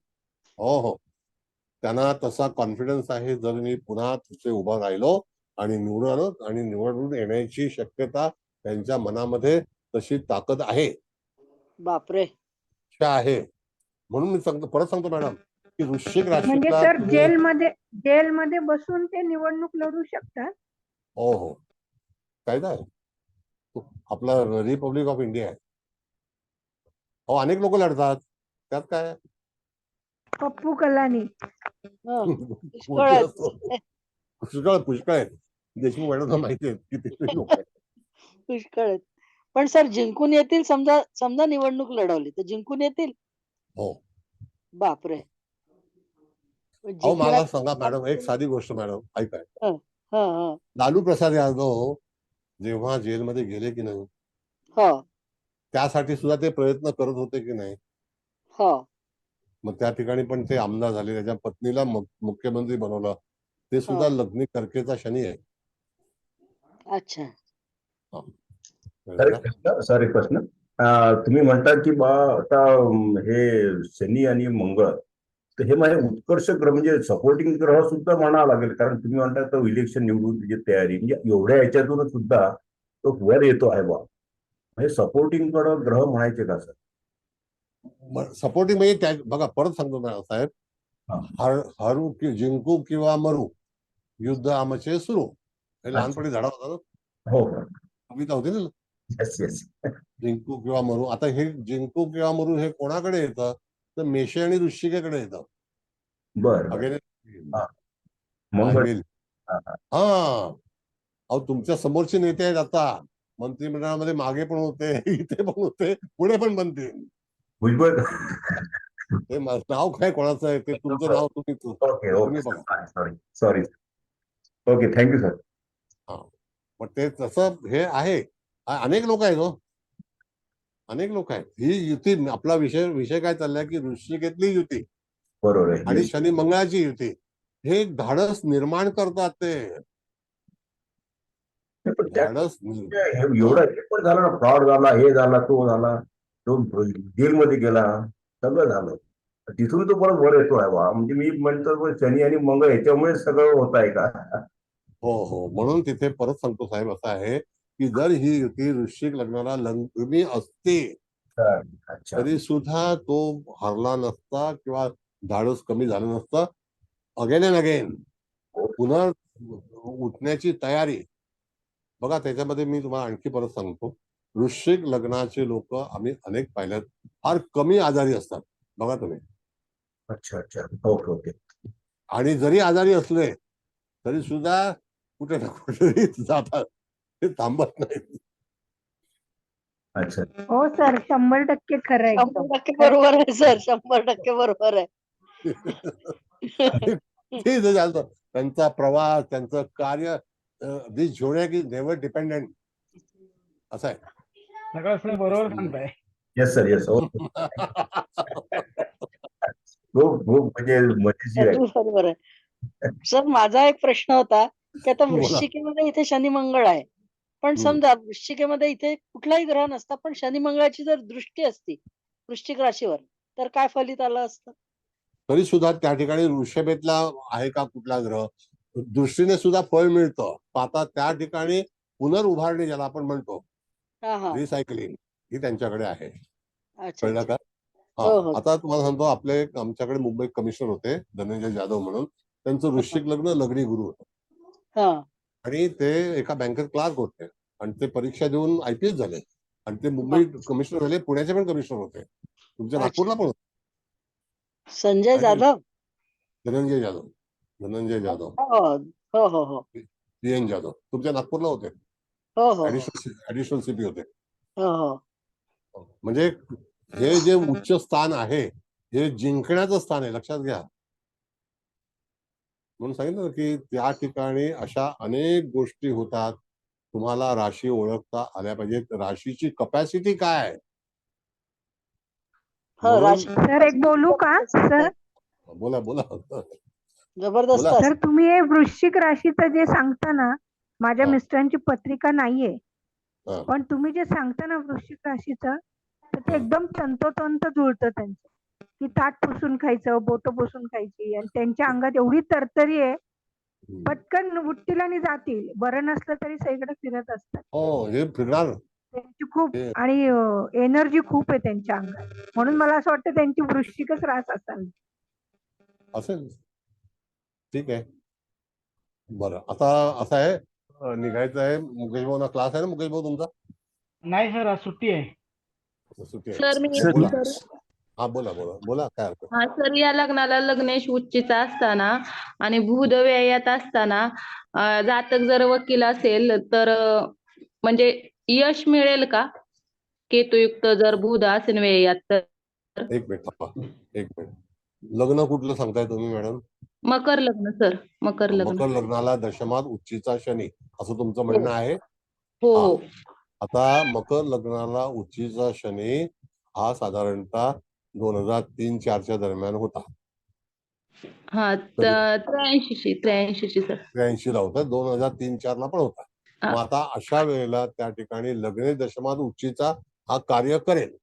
हो हो, त्यांना तसा कॉन्फिडन्स आहे, जर मी पुन्हा तिथे उभा राहिलो आणि निवडून आलो, आणि निवडून येण्याची शक्यता त्यांच्या मनामध्ये तशी ताकद आहे. बापरे. आहे. म्हणून मी सांगतो, परत सांगतो मॅडम, की वृश्चिक म्हणजे राशीतला सर जेलमध्ये बसून ते निवडणूक लढू शकतात? हो हो, कायदा आहे आपला, रिपब्लिक ऑफ इंडिया आहे. हो, अनेक लोक लढतात, त्यात काय? पप्पू कलानी. पुष्कळ आहेत. देशमुख मॅडमला माहिती आहे किती लोक आहेत. पुष्कळ आहेत. पण सर जिंकून येतील, समजा निवडणूक लढवली तर जिंकून येतील? हो. बापरे. अहो मला सांगा मॅडम, एक साधी गोष्ट मॅडम ऐकाय, लालू प्रसाद यादव जेव्हा जेलमध्ये गेले की नाही, त्यासाठी सुद्धा ते प्रयत्न करत होते की नाही? मग त्या ठिकाणी पण ते आमदार झाले, त्याच्या पत्नीला मुख्यमंत्री बनवलं, ते सुद्धा लग्नी कर्केचा शनी आहे. अच्छा. सर एक प्रश्न, तुम्ही म्हणता की बा आता हे शनी आणि मंगळ, तर हे माझे उत्कर्ष ग्रह, म्हणजे सपोर्टिंग ग्रह सुद्धा म्हणावं लागेल, कारण तुम्ही म्हणता तो इलेक्शन निवडून त्याची तयारी, म्हणजे एवढ्या ह्याच्यातूनच सुद्धा तो वर येतो आहे बा, म्हणजे सपोर्टिंग ग्रह म्हणायचे का सर? सपोर्टिंग म्हणजे बघा, परत सांगतो साहेब, हरू जिंकू किंवा मरू, युद्ध आमचे सुरू, हे लहानपणी धडा होता ना. हो, कविता होती ना. जिंकू किंवा मरू. आता हे जिंकू किंवा मरू हे कोणाकडे येतं? तर मेष आणि वृश्चिकेकडे येतं. बरं. हा, अहो तुमच्या समोरचे नेते आहेत आता मंत्रिमंडळामध्ये, मागे पण होते, इथे पण होते, पुढे पण बनतील. ते नाव काय कोणाचं आहे ते तुमचं नाव तुम्ही बघा. सॉरी. Okay, thank you sir. हा, पण ते तसं हे आहे. अनेक लोक आहेत, हो, अनेक लोक आहेत. ही युती, आपला विषय काय चाललाय की वृश्चिकेतली युती बरोबर आहे आणि शनी मंगळाची युती, हे एक धाडस निर्माण करतात. ते धाडस एवढा पण झाला ना, फ्रॉड झाला, हे झाला, तो झाला, तो जेलमध्ये गेला, सगळं झालं, तिथून तो परत वर येतो आहे बा. म्हणजे मी म्हणतो शनी आणि मंगळ ह्याच्यामुळे सगळं होत आहे का? हो हो, म्हणून तिथे परत सांगतो साहेब, असं आहे की जर ही युती वृश्चिक लग्नाला लग्नी असते तरी सुद्धा तो हरला नसता किंवा धाडस कमी झालं नसतं. अगेन अँड अगेन पुन्हा उठण्याची तयारी बघा. त्याच्यामध्ये मी तुम्हाला आणखी परत सांगतो, वृश्चिक लग्नाचे लोक आम्ही अनेक पाहिल्यात, फार कमी आजारी असतात बघा तुम्ही. अच्छा अच्छा, ओके ओके. आणि जरी आजारी असले तरी सुद्धा कुठे ना कुठे जातात, ते थांबत नाही. अच्छा. हो सर 100% खरं आहे एकदम. 100% बरोबर आहे सर, 100% बरोबर आहे. ते जे चालतं त्यांचा प्रवास, त्यांचं कार्य, दिस झोडियाक इज नेव्हर डिपेंडेंट असं आहे. सगळं सर बरोबर सांगताय. Yes sir, yes. खूप खूप म्हणजे मजेशीर आहे. अगदी बरोबर आहे. सर माझा एक प्रश्न होता की आता बोला. वृश्चिकेमध्ये इथे शनी मंगळ आहे, पण समजा वृश्चिकेमध्ये इथे कुठलाही ग्रह नसता, पण शनी मंगळाची जर दृष्टी असती वृश्चिक राशीवर, तर काय फलित आलं असतं? तरी सुद्धा त्या ठिकाणी वृषभेतला आहे का कुठला ग्रह, दृष्टीने सुद्धा फळ मिळतं. आता त्या ठिकाणी पुनर्उभारणी ज्याला आपण म्हणतो, हा हा. रिसायकलिंग, ही त्यांच्याकडे आहे. अच्छा कळलं अच्छा. का? हो हो. आता तुम्हाला सांगतो, आमच्याकडे मुंबईत कमिशनर होते धनंजय जाधव म्हणून. त्यांचं वृश्चिक लग्न, लग्नी गुरु होतं हा आणि ते एका बँकेत क्लार्क होते आणि ते परीक्षा देऊन IPS झाले आणि ते मुंबई कमिशनर झाले. पुण्याचे पण कमिशनर होते. तुमच्या अच्छा. नागपूरला पण होते. संजय जाधव. धनंजय जाधव. धनंजय जाधव, हो हो हो. PN जाधव तुमच्या नागपूरला होते. हो हो हो. ऍडिशनल CP होते. हो हो. म्हणजे हे जे उच्च स्थान आहे, हे जिंकण्याचं स्थान आहे, लक्षात घ्या. म्हणून सांगितलं की त्या ठिकाणी अशा अनेक गोष्टी होतात. तुम्हाला राशी ओळखता आल्या पाहिजेत. राशीची कपॅसिटी काय आहे. हो म्हणून राशी सर एक बोलू का सर? बोला बोला जबरदस्त बोला. सर तुम्ही हे वृश्चिक राशीचं जे सांगता ना, माझ्या हा. मिस्टरांची पत्रिका नाहीये, हा. पण तुम्ही जे सांगता ना वृश्चिक राशीचं, तर ते हा. एकदम तंतोतंत जुळतं त्यांचं, की ताट पुसून खायचं, बोट पुसून खायची, आणि त्यांच्या अंगात एवढी तरतरी आहे, पटकन उठतील आणि जातील. बरं नसलं तरी सगळीकडे फिरत असतात. हो, हे फिरणार. त्यांची खूप हे- आणि एनर्जी खूप आहे त्यांच्या अंगात, म्हणून मला असं वाटतं त्यांची वृश्चिकच रास असावी. असेल. ठीक आहे. बरं, आता असं आहे, निघायचं आहे. मुकेश भाऊना क्लास आहे ना, मुकेश भाऊ तुमचा? नाही सर आज सुट्टी आहे. सुट्टी आहे. सर मी बोला. हा बोला बोला बोला, काय हरकत. हा सर, या लग्नाला लग्नेश उच्चीचा असताना आणि बुध व्ययात असताना जातक जर वकील असेल तर म्हणजे यश मिळेल का? केतुयुक्त जर बुध असेल व्ययात तर. एक मिनिट थांबा, एक मिनिट. लग्न कुठलं सांगताय तुम्ही मॅडम? मकर लग्न सर, मकर लग्न. मकर लग्नाला दशमात उच्चीचा शनी, असं तुमचं म्हणणं आहे? हो हा. हो. आता मकर लग्नाला उच्चीचा शनी हा साधारणतः 2003-04 दरम्यान होता. हा 83 सर. 83 ला होता, 2003-04 ला पण होता. मग आता अशा वेळेला त्या ठिकाणी लग्ने दशमात उच्चीचा हा कार्य करेल.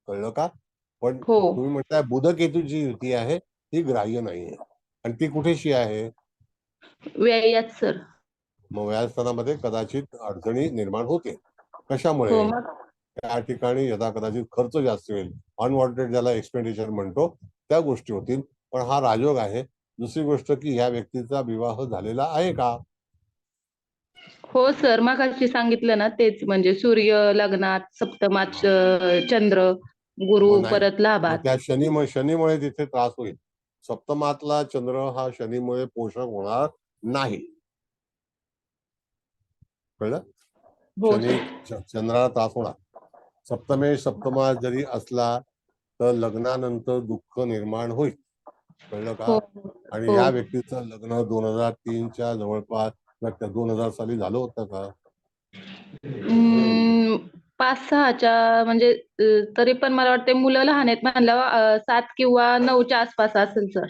कळलं का? पण तुम्ही म्हणताय बुध केतूची युती आहे, ती ग्राह्य नाहीये. आणि ती कुठेशी आहे? व्ययात सर. मग व्याजस्थानामध्ये कदाचित अडचणी निर्माण होते. कशामुळे? त्या ठिकाणी यदा कदाचित खर्च जास्त होईल, अनवॉन्टेड ज्याला एक्सपेंडिचर म्हणतो, त्या गोष्टी होतील. पण हा राजयोग आहे. दुसरी गोष्ट की ह्या व्यक्तीचा विवाह झालेला आहे का? हो सर, मगाशी सांगितलं ना तेच, म्हणजे सूर्य लग्नात, सप्तमात चंद्र, गुरु मग नाही. परत लाभात. मग त्या शनीमुळे तिथे त्रास होईल. सप्तमातला चंद्र हा शनीमुळे पोषक होणार नाही. कळलं? शनी चंद्राला त्रास होणार. सप्तमा जरी असला तर लग्नानंतर दुःख निर्माण होईल. कळलं का? आणि या व्यक्तीचं लग्न 2003च्या जवळपास 2000 साली झालं होतं का? 5-6च्या म्हणजे तरी पण मला वाटते मुलं लहान आहेत म्हणल्यावर 7 किंवा 9च्या आसपास असेल सर.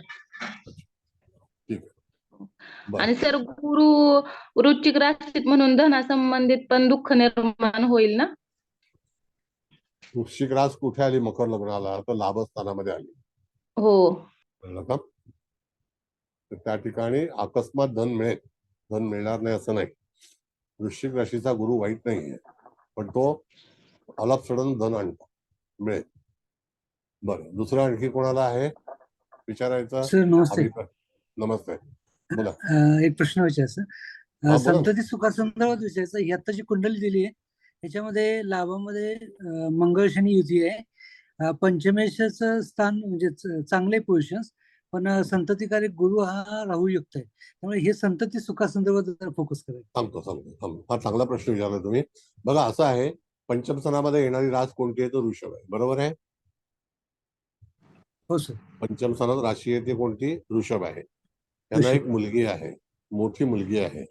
ठीक आहे. आणि सर गुरु वृश्चिक राशीत म्हणून धनासंबंधित पण दुःख निर्माण होईल ना? वृश्चिक रास कुठे आली मकर लग्नाला? तर लाभस्थानामध्ये आली. हो. कळलं का? तर त्या ठिकाणी अकस्मात धन मिळेल. धन मिळणार नाही असं नाही. वृश्चिक राशीचा गुरु वाईट नाहीये, पण तो ऑल ऑफ सडन धन आणतो, मिळेल. बरं, दुसरं आणखी कोणाला आहे विचारायचं? सर नमस्ते. नमस्ते, बोला. एक प्रश्न विचारायचा, संतती सुखासंदर्भात विचारायचं. ही आता जी कुंडली दिली आहे त्याच्यामध्ये लाभामध्ये मंगळ शनी युती आहे, पंचमेशाचं स्थान म्हणजे चांगले पोझिशन, पण संततिकारक गुरु हा राहू युक्त आहे. त्यामुळे हे संतती सुखासंदर्भात फोकस करायचं. सांगतो. हा चांगला प्रश्न विचारला तुम्ही. बघा, असं आहे पंचम स्थानामध्ये येणारी रास कोणती आहे? तर वृषभ आहे. बरोबर आहे. हो सर. पंचम स्थानात राशी आहे ती कोणती? वृषभ आहे. त्यांना एक मुलगी आहे, मोठी मुलगी आहे.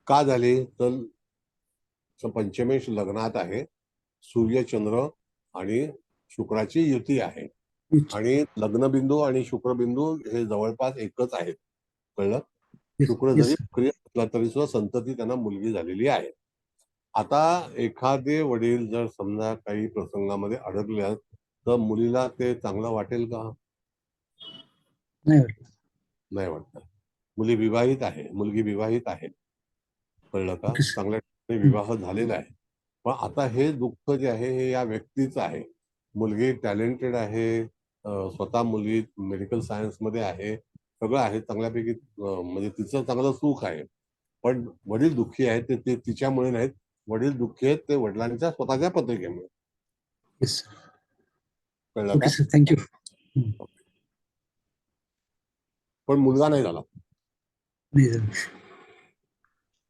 का झाली? तर पंचमेश लग्नात आहे, सूर्य चंद्र आणि शुक्राची युती आहे आणि लग्नबिंदू आणि शुक्रबिंदू हे जवळपास एकच आहेत. कळलं? शुक्र जरी सक्रिय असला तरी सुद्धा संतती त्यांना मुलगी झालेली आहे. आता एखादे वडील जर समजा काही प्रसंगामध्ये अडकले तर मुलीला ते चांगलं वाटेल का? नाही वाटत. मुलगी विवाहित आहे. कळलं का? चांगल्या ठिकाणी विवाह झालेला आहे. पण आता हे दुःख जे आहे हे या व्यक्तीचं आहे. मुलगी टॅलेंटेड आहे, स्वतः मुलगी मेडिकल सायन्स मध्ये आहे, सगळं आहे चांगल्यापैकी, म्हणजे तिचं चांगलं सुख आहे. पण वडील दुःखी आहेत ते तिच्यामुळे नाहीत, वडील दुःखी आहेत ते वडिलांच्या स्वतःच्या पत्रिकेमुळे. कळलं का? थँक्यू. पण मुलगा नाही झाला.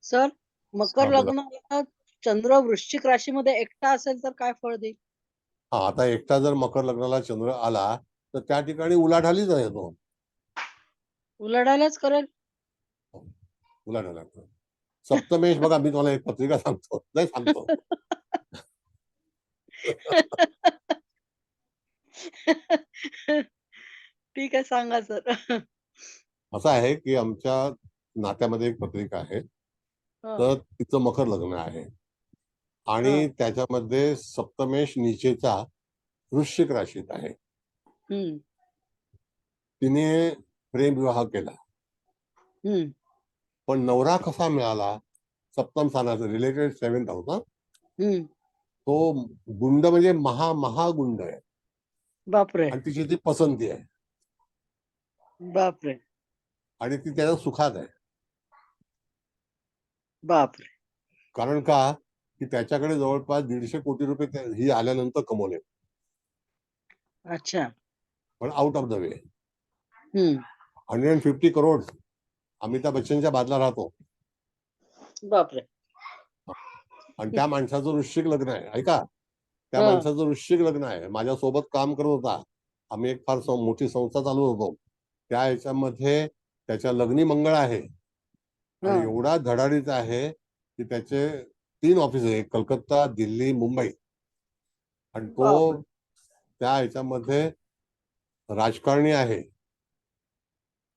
सर, मकर बोला. लग्नाला चंद्र वृश्चिक राशीमध्ये एकटा असेल तर काय फळ देईल? आता एकटा जर मकर लग्नाला चंद्र आला तर त्या ठिकाणी उलाढालीच आहे तो. उलाढालच करेल. उलाढाल. सप्तमेश बघा, मी तुम्हाला एक पत्रिका सांगतो, नाही सांगतो. ठीक आहे, सांगा सर. असं आहे की आमच्या नात्यामध्ये एक पत्रिका आहे, तर तिचं मकर लग्न आहे आणि त्याच्यामध्ये सप्तमेश नीचेचा वृश्चिक राशीत आहे. तिने प्रेम विवाह केला, पण नवरा कसा मिळाला? सप्तम स्थानाचा, रिलेटेड 7th हाऊस. तो गुंड म्हणजे महागुंड आहे. बापरे. आणि तिची ती पसंती आहे. बापरे. आणि ती त्याच्या सुखात आहे. बापरे. कारण का? की त्याच्याकडे जवळपास 150 कोटी रुपये ही आल्यानंतर कमवले. अच्छा. पण out of the way. 150 crore Amitabh बच्चनच्या बाजूला राहतो. बापरे. आणि त्या माणसाचं वृश्चिक लग्न आहे. ऐका, त्या माणसाचं वृश्चिक लग्न आहे. माझ्यासोबत काम करत होता. आम्ही एक फार मोठी संस्था चालवत होतो. त्या ह्याच्यामध्ये त्याच्या लग्नी मंगळ आहे आणि एवढा धडाडीचा आहे की त्याचे 3 ऑफिस आहे, कलकत्ता, दिल्ली, मुंबई. आणि तो त्या ह्याच्यामध्ये राजकारणी आहे.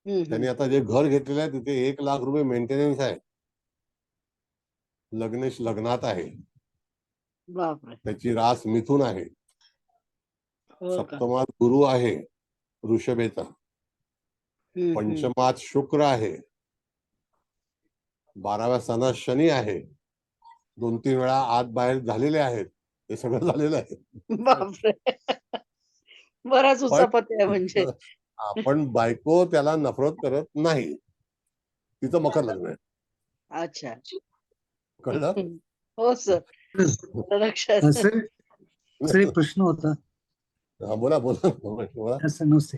त्यांनी आता जे घर घेतलेलं आहे तिथे 1 लाख रुपये मेंटेनन्स आहे. लग्नेश लग्नात आहे. बापरे. त्याची रास मिथुन आहे. सप्तमात गुरु आहे ऋषभेचा. पंचमात शुक्र आहे. 12व्या स्थानात शनी आहे. 2-3 वेळा आत बाहेर झालेले आहेत. हे सगळं झालेलं आहे. बापरे. बराच उचापत आहे म्हणजे. पण बायको त्याला नफरत करत नाही. तिचं मकर लग्न आहे. अच्छा. कळलं? हो सर. लक्षात. सर, प्रश्न होता. बोला. नमस्ते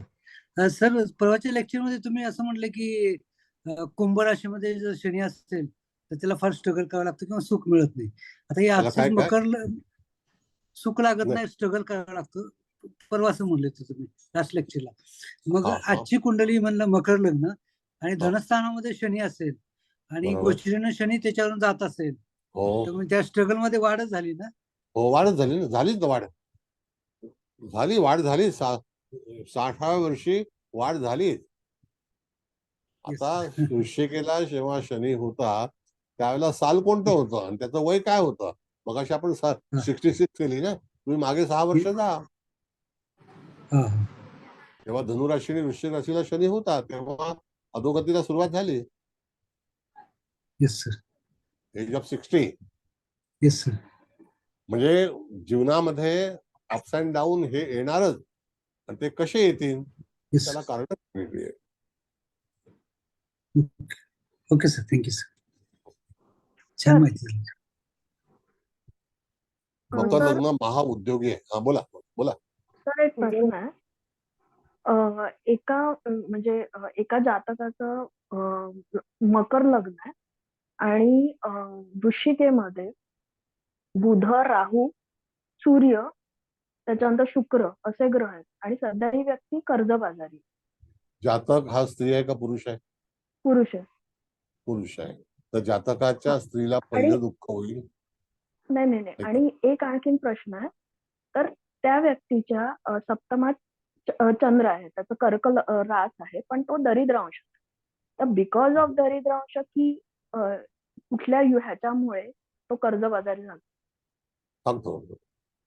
सर. परवाच्या लेक्चर मध्ये तुम्ही असं म्हटलं की कुंभ राशीमध्ये जर शनी असेल तर त्याला फार स्ट्रगल करावं लागतं किंवा सुख मिळत नाही. आता हे असं मकर सुख लागत नाही, स्ट्रगल करावं लागतं. परवा असं म्हणले तुम्ही लास्ट लेक्चरला. मग आजची कुंडली म्हणलं मकर लग्न आणि धनस्थानामध्ये शनी असेल आणि गोचरीनं शनी त्याच्यावरून जात असेल तर मग त्या स्ट्रगल मध्ये वाढच झाली ना? हो, वाढच झाली ना. झालीच वाढ झाली. 60व्या वर्षी वाढ झाली. आता वृश्चिकेला जेव्हा शनी होता त्यावेळेला साल कोणतं होतं आणि त्याचं वय काय होतं? मगाशी आपण 66 केली ना. तुम्ही मागे 6 वर्ष जा. तेव्हा धनुराशी आणि वृश्चिक राशीला शनी होता तेव्हा अधोगतीला सुरुवात झाली. Age of 60. म्हणजे जीवनामध्ये अप्स अँड डाऊन हे येणारच. आणि ते कसे येतील त्याला कारण वेगळी आहे. Okay sir, thank you sir. छान माहिती दिली. मकर लग्न महाउद्योगी आहे. हा, बोला. सर, एक प्रश्न आहे. एका जातकाचं मकर लग्न आहे आणि वृश्चिकेमध्ये बुध, राहू, सूर्य, त्याच्यानंतर शुक्र असे ग्रह आहेत आणि सध्या ही व्यक्ती कर्जबाजारी जातक हा स्त्री आहे का पुरुष आहे? पुरुष आहे. पुरुष आहे. तर जातकाच्या स्त्रीला आणि पहिलं दुःख होईल. नाही आणि एक आणखीन प्रश्न आहे. तर त्या व्यक्तीच्या सप्तमात चंद्र आहे, त्याचं कर्क रास आहे, पण तो दरिद्रांश आहे. तर बिकॉज ऑफ दरिद्रांश की कुठल्या ह्याच्यामुळे तो कर्जबाजारी झाला? सांगतो.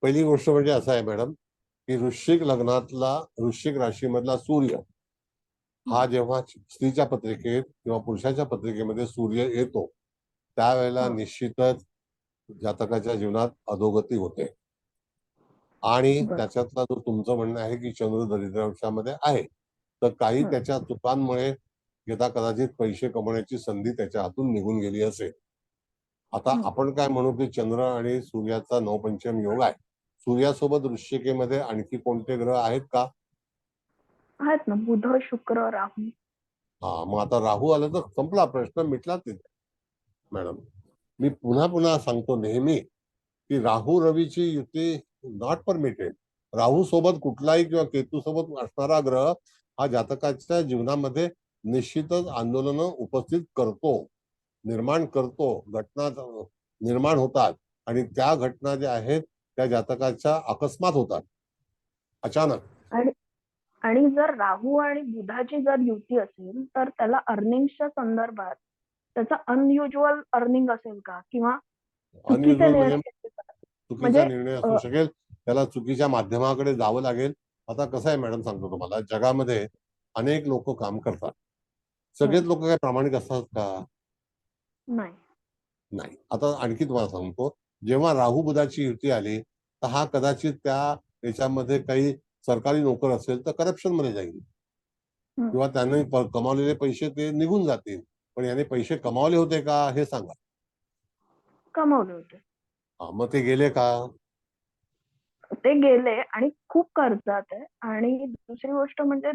पहिली गोष्ट म्हणजे असं आहे मॅडम की वृश्चिक लग्नातला वृश्चिक राशीमधला सूर्य हा जेव्हा स्त्रीच्या पत्रिकेत किंवा पुरुषाच्या पत्रिकेमध्ये सूर्य येतो त्यावेळेला निश्चितच जातकाच्या जीवनात अधोगती होते. आणि त्याच्यातला जो तुमचं म्हणणं आहे की चंद्र दरिद्रांशामध्ये आहे, तर काही त्याच्या चुकांमुळे यथा कदाचित पैसे कमवण्याची संधी त्याच्या हातून निघून गेली असेल. आता आपण काय म्हणू की चंद्र आणि सूर्याचा नवपंचम योग आहे. सूर्यासोबत वृश्चिकेमध्ये आणखी कोणते ग्रह आहेत का? आहेत ना, बुध, शुक्र, राहू. हा, मग आता राहू आलं तर संपला प्रश्न, मिटला तिथे. मॅडम मी पुन्हा पुन्हा सांगतो नेहमी की राहू रवीची युती नॉट परमिटेड. राहू सोबत कुठलाही किंवा केतू सोबत असणारा ग्रह हा जातकाच्या जीवनामध्ये निश्चितच आंदोलनं उपस्थित करतो, निर्माण करतो, घटना निर्माण होतात आणि त्या घटना ज्या आहेत त्या जातकाच्या अकस्मात होतात, अचानक. आणि जर राहू आणि बुधाची जर युती असेल तर त्याला अर्निंगच्या संदर्भात त्याचा अनयुज्युअल अर्निंग असेल का किंवा चुकीचे निर्णय चुकीचा निर्णय असू शकेल, त्याला चुकीच्या माध्यमाकडे जावं लागेल. आता कसं आहे मॅडम, सांगतो तुम्हाला, जगामध्ये अनेक लोक काम करतात. सगळेच लोक काय प्रामाणिक असतात का? नाही. आता आणखी तुम्हाला सांगतो, जेव्हा राहू बुधाची युती आली तर हा कदाचित त्या याच्यामध्ये काही सरकारी नोकर असेल तर करप्शन मध्ये जाईल किंवा त्याने कमावलेले पैसे ते निघून जातील. पण याने पैसे कमावले होते का हे सांगा. कमावले होते. हा, मग ते गेले का? ते गेले आणि खूप कर्जात आहे. आणि दुसरी गोष्ट म्हणजे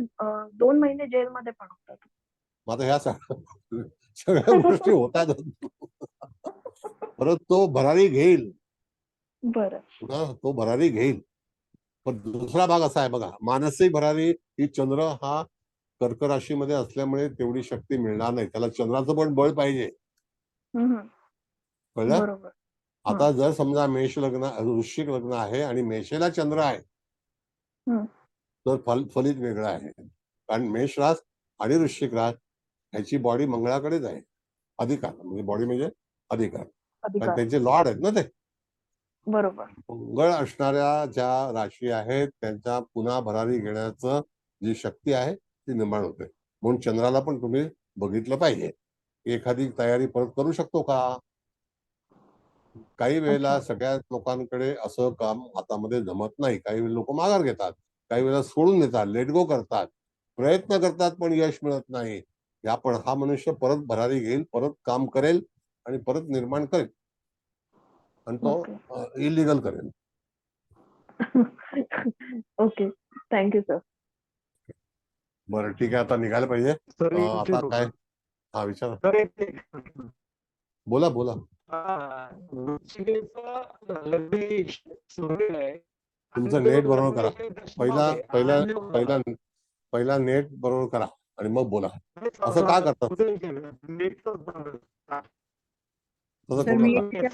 2 महिने जेलमध्ये पण होतात. मग आता ह्या सगळ्या गोष्टी होतात. परत तो भरारी घेईल. तो भरारी घेईल. पण दुसरा भाग असा आहे बघा, मानसिक भरारी ही चंद्र हा कर्क राशीमध्ये असल्यामुळे तेवढी शक्ती मिळणार नाही. त्याला चंद्राचं पण बळ पाहिजे. कळलं? आता जर समजा मेष लग्न वृश्चिक लग्न आहे आणि मेषेला चंद्र आहे तर फलित वेगळं आहे. कारण मेष रास आणि वृश्चिक रास ह्याची बॉडी मंगळाकडेच आहे. अधिकार म्हणजे बॉडी म्हणजे अधिकार, कारण त्यांचे लॉर्ड आहेत ना ते. बरोबर. मंगळ असणाऱ्या ज्या राशी आहेत त्यांच्या पुन्हा भरारी घेण्याचं जी शक्ती आहे ती निर्माण होते. म्हणून चंद्राला पण तुम्ही बघितलं पाहिजे. एखादी तयारी परत करू शकतो का? काही वेळेला सगळ्या लोकांकडे असं काम हातामध्ये जमत नाही. काही लोक माघार घेतात, काही वेळेला सोडून देतात, लेट गो करतात, प्रयत्न करतात पण यश मिळत नाही. या पण हा मनुष्य परत भरारी घेईल, परत काम करेल आणि परत निर्माण करेल आणि तो इलिगल करेल. Okay, thank you sir. बरं ठीक आहे, आता निघायला पाहिजे. आता काय? हा विचारा. बोला बोला. तुमचं नेट बरोबर करा. पहिला नेट बरोबर करा आणि मग बोला. असं का करतात?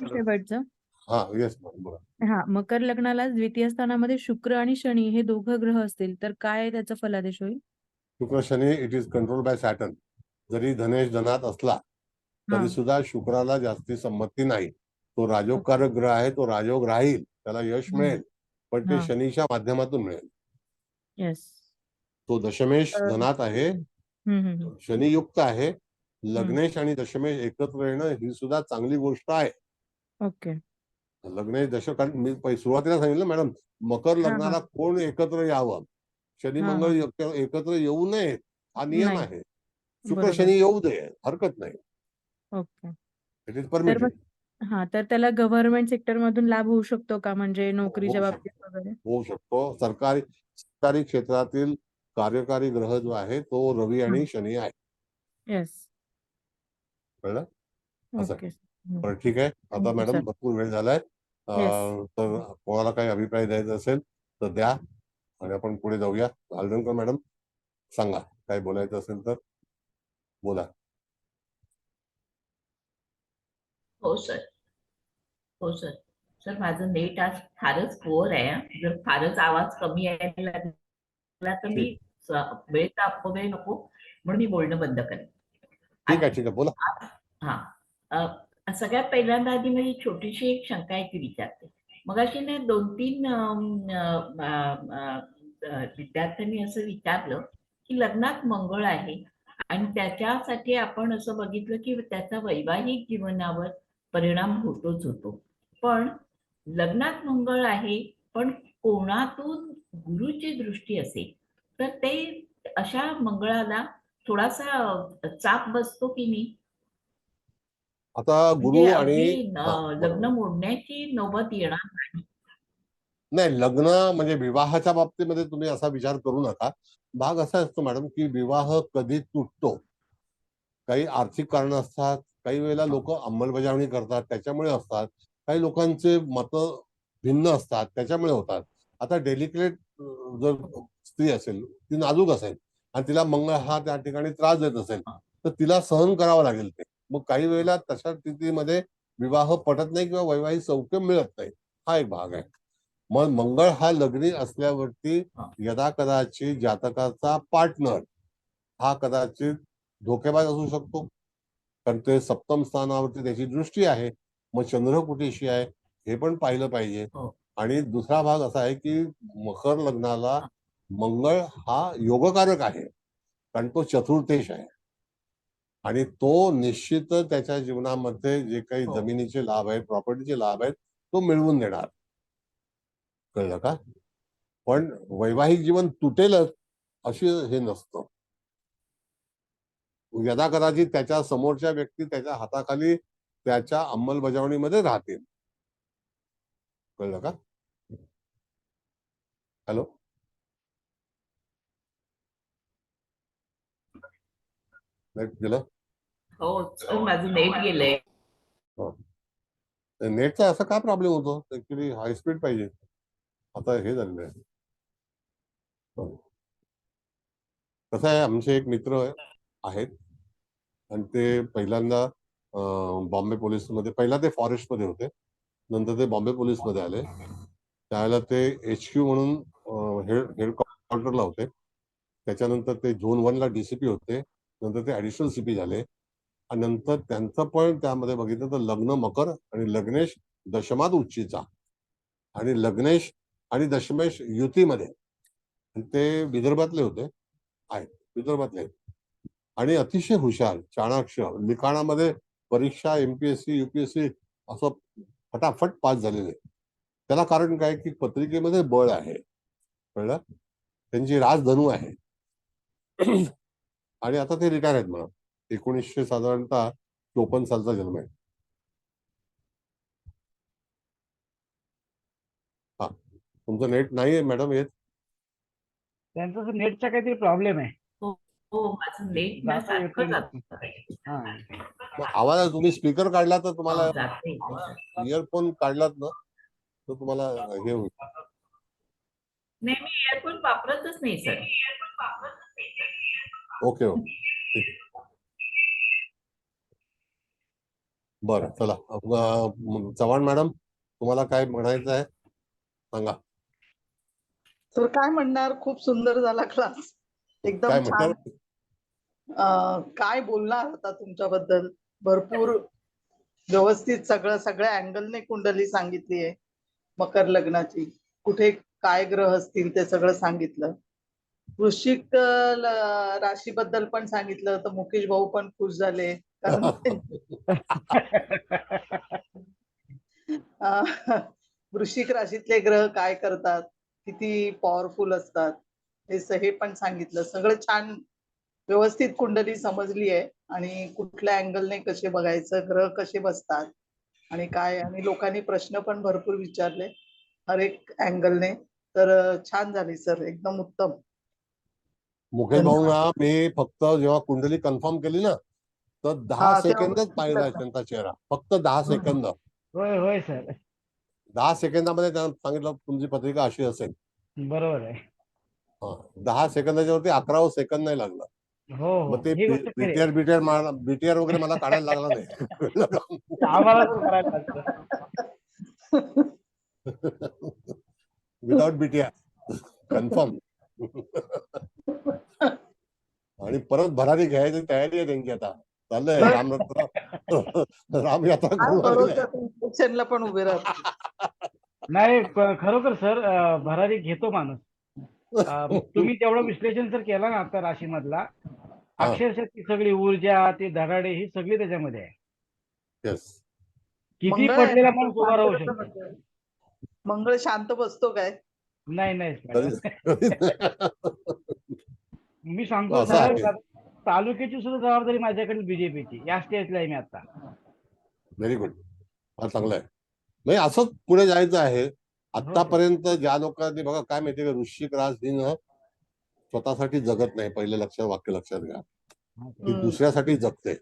शेवटचं. हा येस बोला. हा, मकर लग्नाला द्वितीय स्थानामध्ये शुक्र आणि शनी हे दोघं ग्रह असतील तर काय त्याचा फलादेश होईल? शुक्र Shani it is control by Saturn. जरी धनेश धनात असला तरी सुद्धा शुक्राला जास्ती संमती नाही. तो राजोगकारक ग्रह आहे, तो राजयोग राहील, त्याला यश मिळेल, पण ते शनीच्या माध्यमातून मिळेल. तो दशमेश धनात आहे, शनी युक्त आहे. लग्नेश आणि दशमेश एकत्र येणं ही सुद्धा चांगली गोष्ट आहे. ओके. लग्नेश दश, कारण मी सुरुवातीला सांगितलं मॅडम, मकर लग्नाला कोण एकत्र यावं, शनी मंगळ एकत्र येऊ नये हा नियम आहे. शुक्र शनी येऊ दे, हरकत नाही. ओके. It is permitted. हा, तर त्याला गव्हर्नमेंट सेक्टर मधून लाभ होऊ शकतो का, म्हणजे नोकरीच्या बाबतीत वगैरे? होऊ शकतो. सरकारी क्षेत्रातील कार्यकारी ग्रह जो आहे तो रवी आणि शनी आहे. येस. कळलं? असं. बरं ठीक आहे. आता मॅडम भरपूर वेळ झालाय. तर कोणाला काही अभिप्राय द्यायचा असेल तर द्या आणि आपण पुढे जाऊया. आलडणकर मॅडम सांगा, काय बोलायचं असेल तर बोला. हो सर. हो सर. सर माझं नेट आज फारच पुअर आहे. जर फारच आवाज कमी यायला लागला तर मी वेळेचा अपव्यय नको म्हणून मी बोलणं बंद करेन. ठीक आहे बोला. हा सगळ्यात पहिल्यांदा आधी माझी छोटीशी एक शंका आहे ती विचारते. मगाशी ना 2-3 विद्यार्थ्यांनी असं विचारलं की लग्नात मंगळ आहे आणि त्याच्यासाठी आपण असं बघितलं की त्याचा वैवाहिक जीवनावर परिणाम होतोच होतो. पण लग्नात मंगळ आहे पण कोणातून गुरुची दृष्टी असेल तर ते अशा मंगळाला थोडासा चाप बसतो की नाही? आता गुरु म्हणजे आणि अगदी लग्न मोडण्याची नौबत येणार नाही. नाही, लग्न म्हणजे विवाहाच्या बाबतीमध्ये तुम्ही असा विचार करू नका. भाग असा असतो मॅडम की विवाह कधी तुटतो, काही आर्थिक कारण असतात, काही वेळेला लोक अंमलबजावणी करतात त्याच्यामुळे असतात, काही लोकांचे मत भिन्न असतात त्याच्यामुळे होतात. आता डेलिकेट जर स्त्री असेल, ती नाजूक असेल आणि तिला मंगळ हा त्या ठिकाणी त्रास देत असेल तर तिला सहन करावं लागेल ते. मग काही वेळेला तशा स्थितीमध्ये विवाह पटत नाही किंवा वैवाहिक सौख्य मिळत नाही, हा एक भाग आहे. मग मंगळ हा लग्नी असल्यावरती यदा कदाचित जातकाचा पार्टनर हा कदाचित धोकेबाज असू शकतो, कारण ते सप्तम स्थानावरती त्याची दृष्टी आहे. मग चंद्र कुठेशी आहे हे पण पाहिलं पाहिजे. आणि दुसरा भाग असा आहे की मकर लग्नाला मंगळ हा योगकारक आहे, कारण तो चतुर्थेश आहे आणि तो निश्चित त्याच्या जीवनामध्ये जे काही जमिनीचे लाभ आहेत, प्रॉपर्टीचे लाभ आहेत, तो मिळवून देणार. कळलं का? पण वैवाहिक जीवन तुटेलच अशी हे नसतं. यदा कदाचित त्याच्या समोरच्या व्यक्ती त्याच्या हाताखाली त्याच्या अंमलबजावणीमध्ये राहतील. कळलं का? हॅलो, नेट गेलं? हो माझं नेट गेलंय. नेटचा असा काय प्रॉब्लेम होतो? ऍक्च्युली हाय स्पीड पाहिजे. आता हे झालेलं आहे. कसं आहे, आमचे एक मित्र आहेत आणि ते पहिल्यांदा बॉम्बे पोलीसमध्ये, पहिला ते फॉरेस्टमध्ये होते, नंतर ते बॉम्बे पोलीसमध्ये आले. त्यावेळेला ते HQ म्हणून हेड क्वार्टरला होते. त्याच्यानंतर ते झोन 1 ला DCP होते, नंतर ते ऍडिशनल CP झाले आणि नंतर त्यांचं पण त्यामध्ये बघितलं तर लग्न मकर आणि लग्नेश दशमात उच्चीचा आणि लग्नेश आणि दशमेश युतीमध्ये. ते विदर्भातले होते, आहेत विदर्भातले आणि अतिशय हुशार, चाणाक्ष, लिखाणामध्ये परीक्षा MPSC UPSC असं फटाफट पास झालेले. त्याला कारण काय की पत्रिकेमध्ये बळ आहे. कळलं? त्यांची राजधनू आहे आणि आता ते रिटायर आहेत म्हणा. 1900 साधारणतः 54 सालचा जन्म आहे. हा, तुमचं नेट नाहीये मॅडम येत? त्यांचा नेटचा काहीतरी प्रॉब्लेम आहे. हो माझं नेट ना सारखं जातं. आवाज तुम्ही स्पीकर काढला तर तुम्हाला, इयरफोन काढलात ना तर तुम्हाला हे होईल. नाही मी इयरफोन वापरतच नाही सर. ओके बरं, चला. चव्हाण मॅडम, तुम्हाला काय म्हणायचं आहे सांगा. सर काय म्हणणार, खूप सुंदर झाला क्लास, एकदम छान. काय बोलणार आता तुमच्याबद्दल, भरपूर व्यवस्थित सगळ्या अँगलने कुंडली सांगितली आहे. मकर लग्नाची कुठे काय ग्रह असतील ते सगळं सांगितलं. वृश्चिक राशीबद्दल पण सांगितलं तर मुकेश भाऊ पण खुश झाले, कारण वृश्चिक राशीतले ग्रह काय करतात, किती पॉवरफुल असतात, हे पण सांगितलं. सगळं छान व्यवस्थित कुंडली समजली आहे आणि कुठल्या अँगलने कसे बघायचं, ग्रह कसे बसतात आणि काय, आणि लोकांनी प्रश्न पण भरपूर विचारले हर एक अँगलने. तर छान झाली सर, एकदम उत्तम. मुकेश भाऊंना मी फक्त जेव्हा कुंडली कन्फर्म केली ना तर 10 सेकंदच पाहिला त्यांचा चेहरा, फक्त 10 सेकंद. होय होय सर. 10 सेकंदामध्ये त्यांना सांगितलं तुमची पत्रिका अशी असेल. बरोबर आहे. 10 सेकंदाच्या वरती 11वं सेकंद नाही लागलं. हो हो मग ते ही गोष्ट खरी आहे. बीटीआर वगैरे मला काढायला लागला नाही. आम्हाला पण करायला लागतं. Without BTR confirm. आणि परत भरारी घ्यायची तयारी आहे त्यांची आता. चाललंय रामयात्रा करून आलेली आहे. इलेक्शनला पण उभे राहतात. नाही खरोखर सर भरारी घेतो माणूस. तुम्ही तेवढं विश्लेषण जर केलं ना आता राशीमधला, अक्षरशः ती सगळी ऊर्जा, ते धडाडे ही सगळी त्याच्यामध्ये आहे. किती मंगळ आहे पडलेला ना, माणूस उभा राहू शकतो. मंगळ शांत बसतो काय? नाही मी सांगतो सर, तालुक्याची सुद्धा जबाबदारी माझ्याकडे बीजेपीची. या स्टेजला आहे मी आता. व्हेरी गुड, फार चांगलं आहे. म्हणजे असंच पुढे जायचं आहे. आतापर्यंत ज्या लोकांनी बघा काय माहितीये का, वृश्चिक रास ही न स्वतःसाठी जगत नाही. पहिलं वाक्य लक्षात घ्या. ती दुसऱ्यासाठी जगते.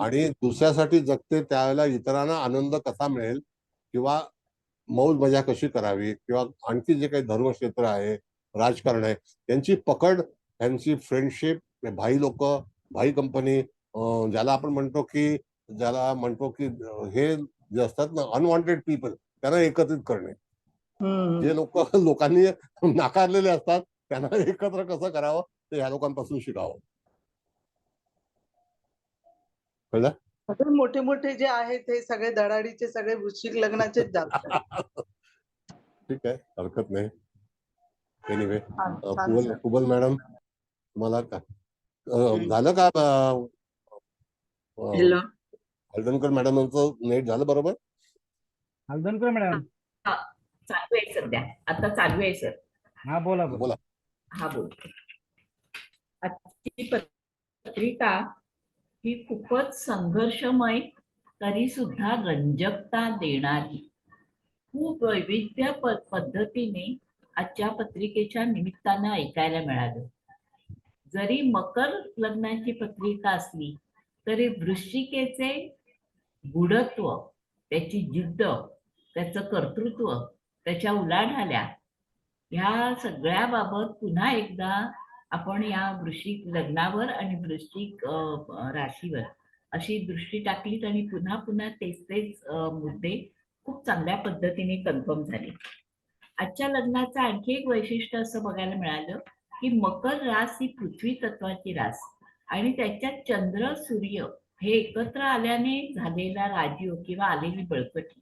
आणि दुसऱ्यासाठी जगते त्यावेळेला इतरांना आनंद कसा मिळेल किंवा मौज मजा कशी करावी किंवा आणखी जे काही धर्मक्षेत्र आहे, राजकारण आहे, त्यांची पकड, त्यांची फ्रेंडशिप, भाई लोक, भाई कंपनी, ज्याला आपण म्हणतो की हे जे असतात ना अनवॉन्टेड पीपल, त्यांना एकत्रित करणे. जे लोकांनी नाकारलेले असतात त्यांना एकत्र कसं करावं ते ह्या लोकांपासून शिकावं. कळलं? सगळे मोठे मोठे जे आहेत हे सगळे धडाडीचे सगळे वृश्चिक लग्नाचेच जातात. ठीक आहे, हरकत नाही. एनिवे, छान. कुबल मॅडम तुम्हाला झालं का? हळदणकर मॅडमांचं नेट झालं बरोबर? हळदणकर मॅडम चालू आहे सध्या, आता चालू आहे सर. हा बोला. हा बोल. आजची पत्रिका ही खूपच संघर्षमय तरी सुद्धा रंजकता देणारी, खूप वैविध्य पद्धतीने आजच्या पत्रिकेच्या निमित्तानं ऐकायला मिळालं. जरी मकर लग्नाची पत्रिका असली तरी वृश्चिकेचे गूढत्व, त्याची जिद्द, त्याचं कर्तृत्व, त्याच्या उलाढाल्या, ह्या सगळ्या बाबत पुन्हा एकदा आपण या वृश्चिक लग्नावर आणि वृश्चिक राशीवर अशी दृष्टी टाकलीत आणि पुन्हा पुन्हा तेच मुद्दे खूप चांगल्या पद्धतीने कन्फर्म झाले. आजच्या लग्नाचं आणखी एक वैशिष्ट्य असं बघायला मिळालं की मकर रास ही पृथ्वी तत्वाची रास आणि त्याच्यात चंद्र सूर्य हे एकत्र आल्याने झालेला राजयोग किंवा आलेली बळकटी,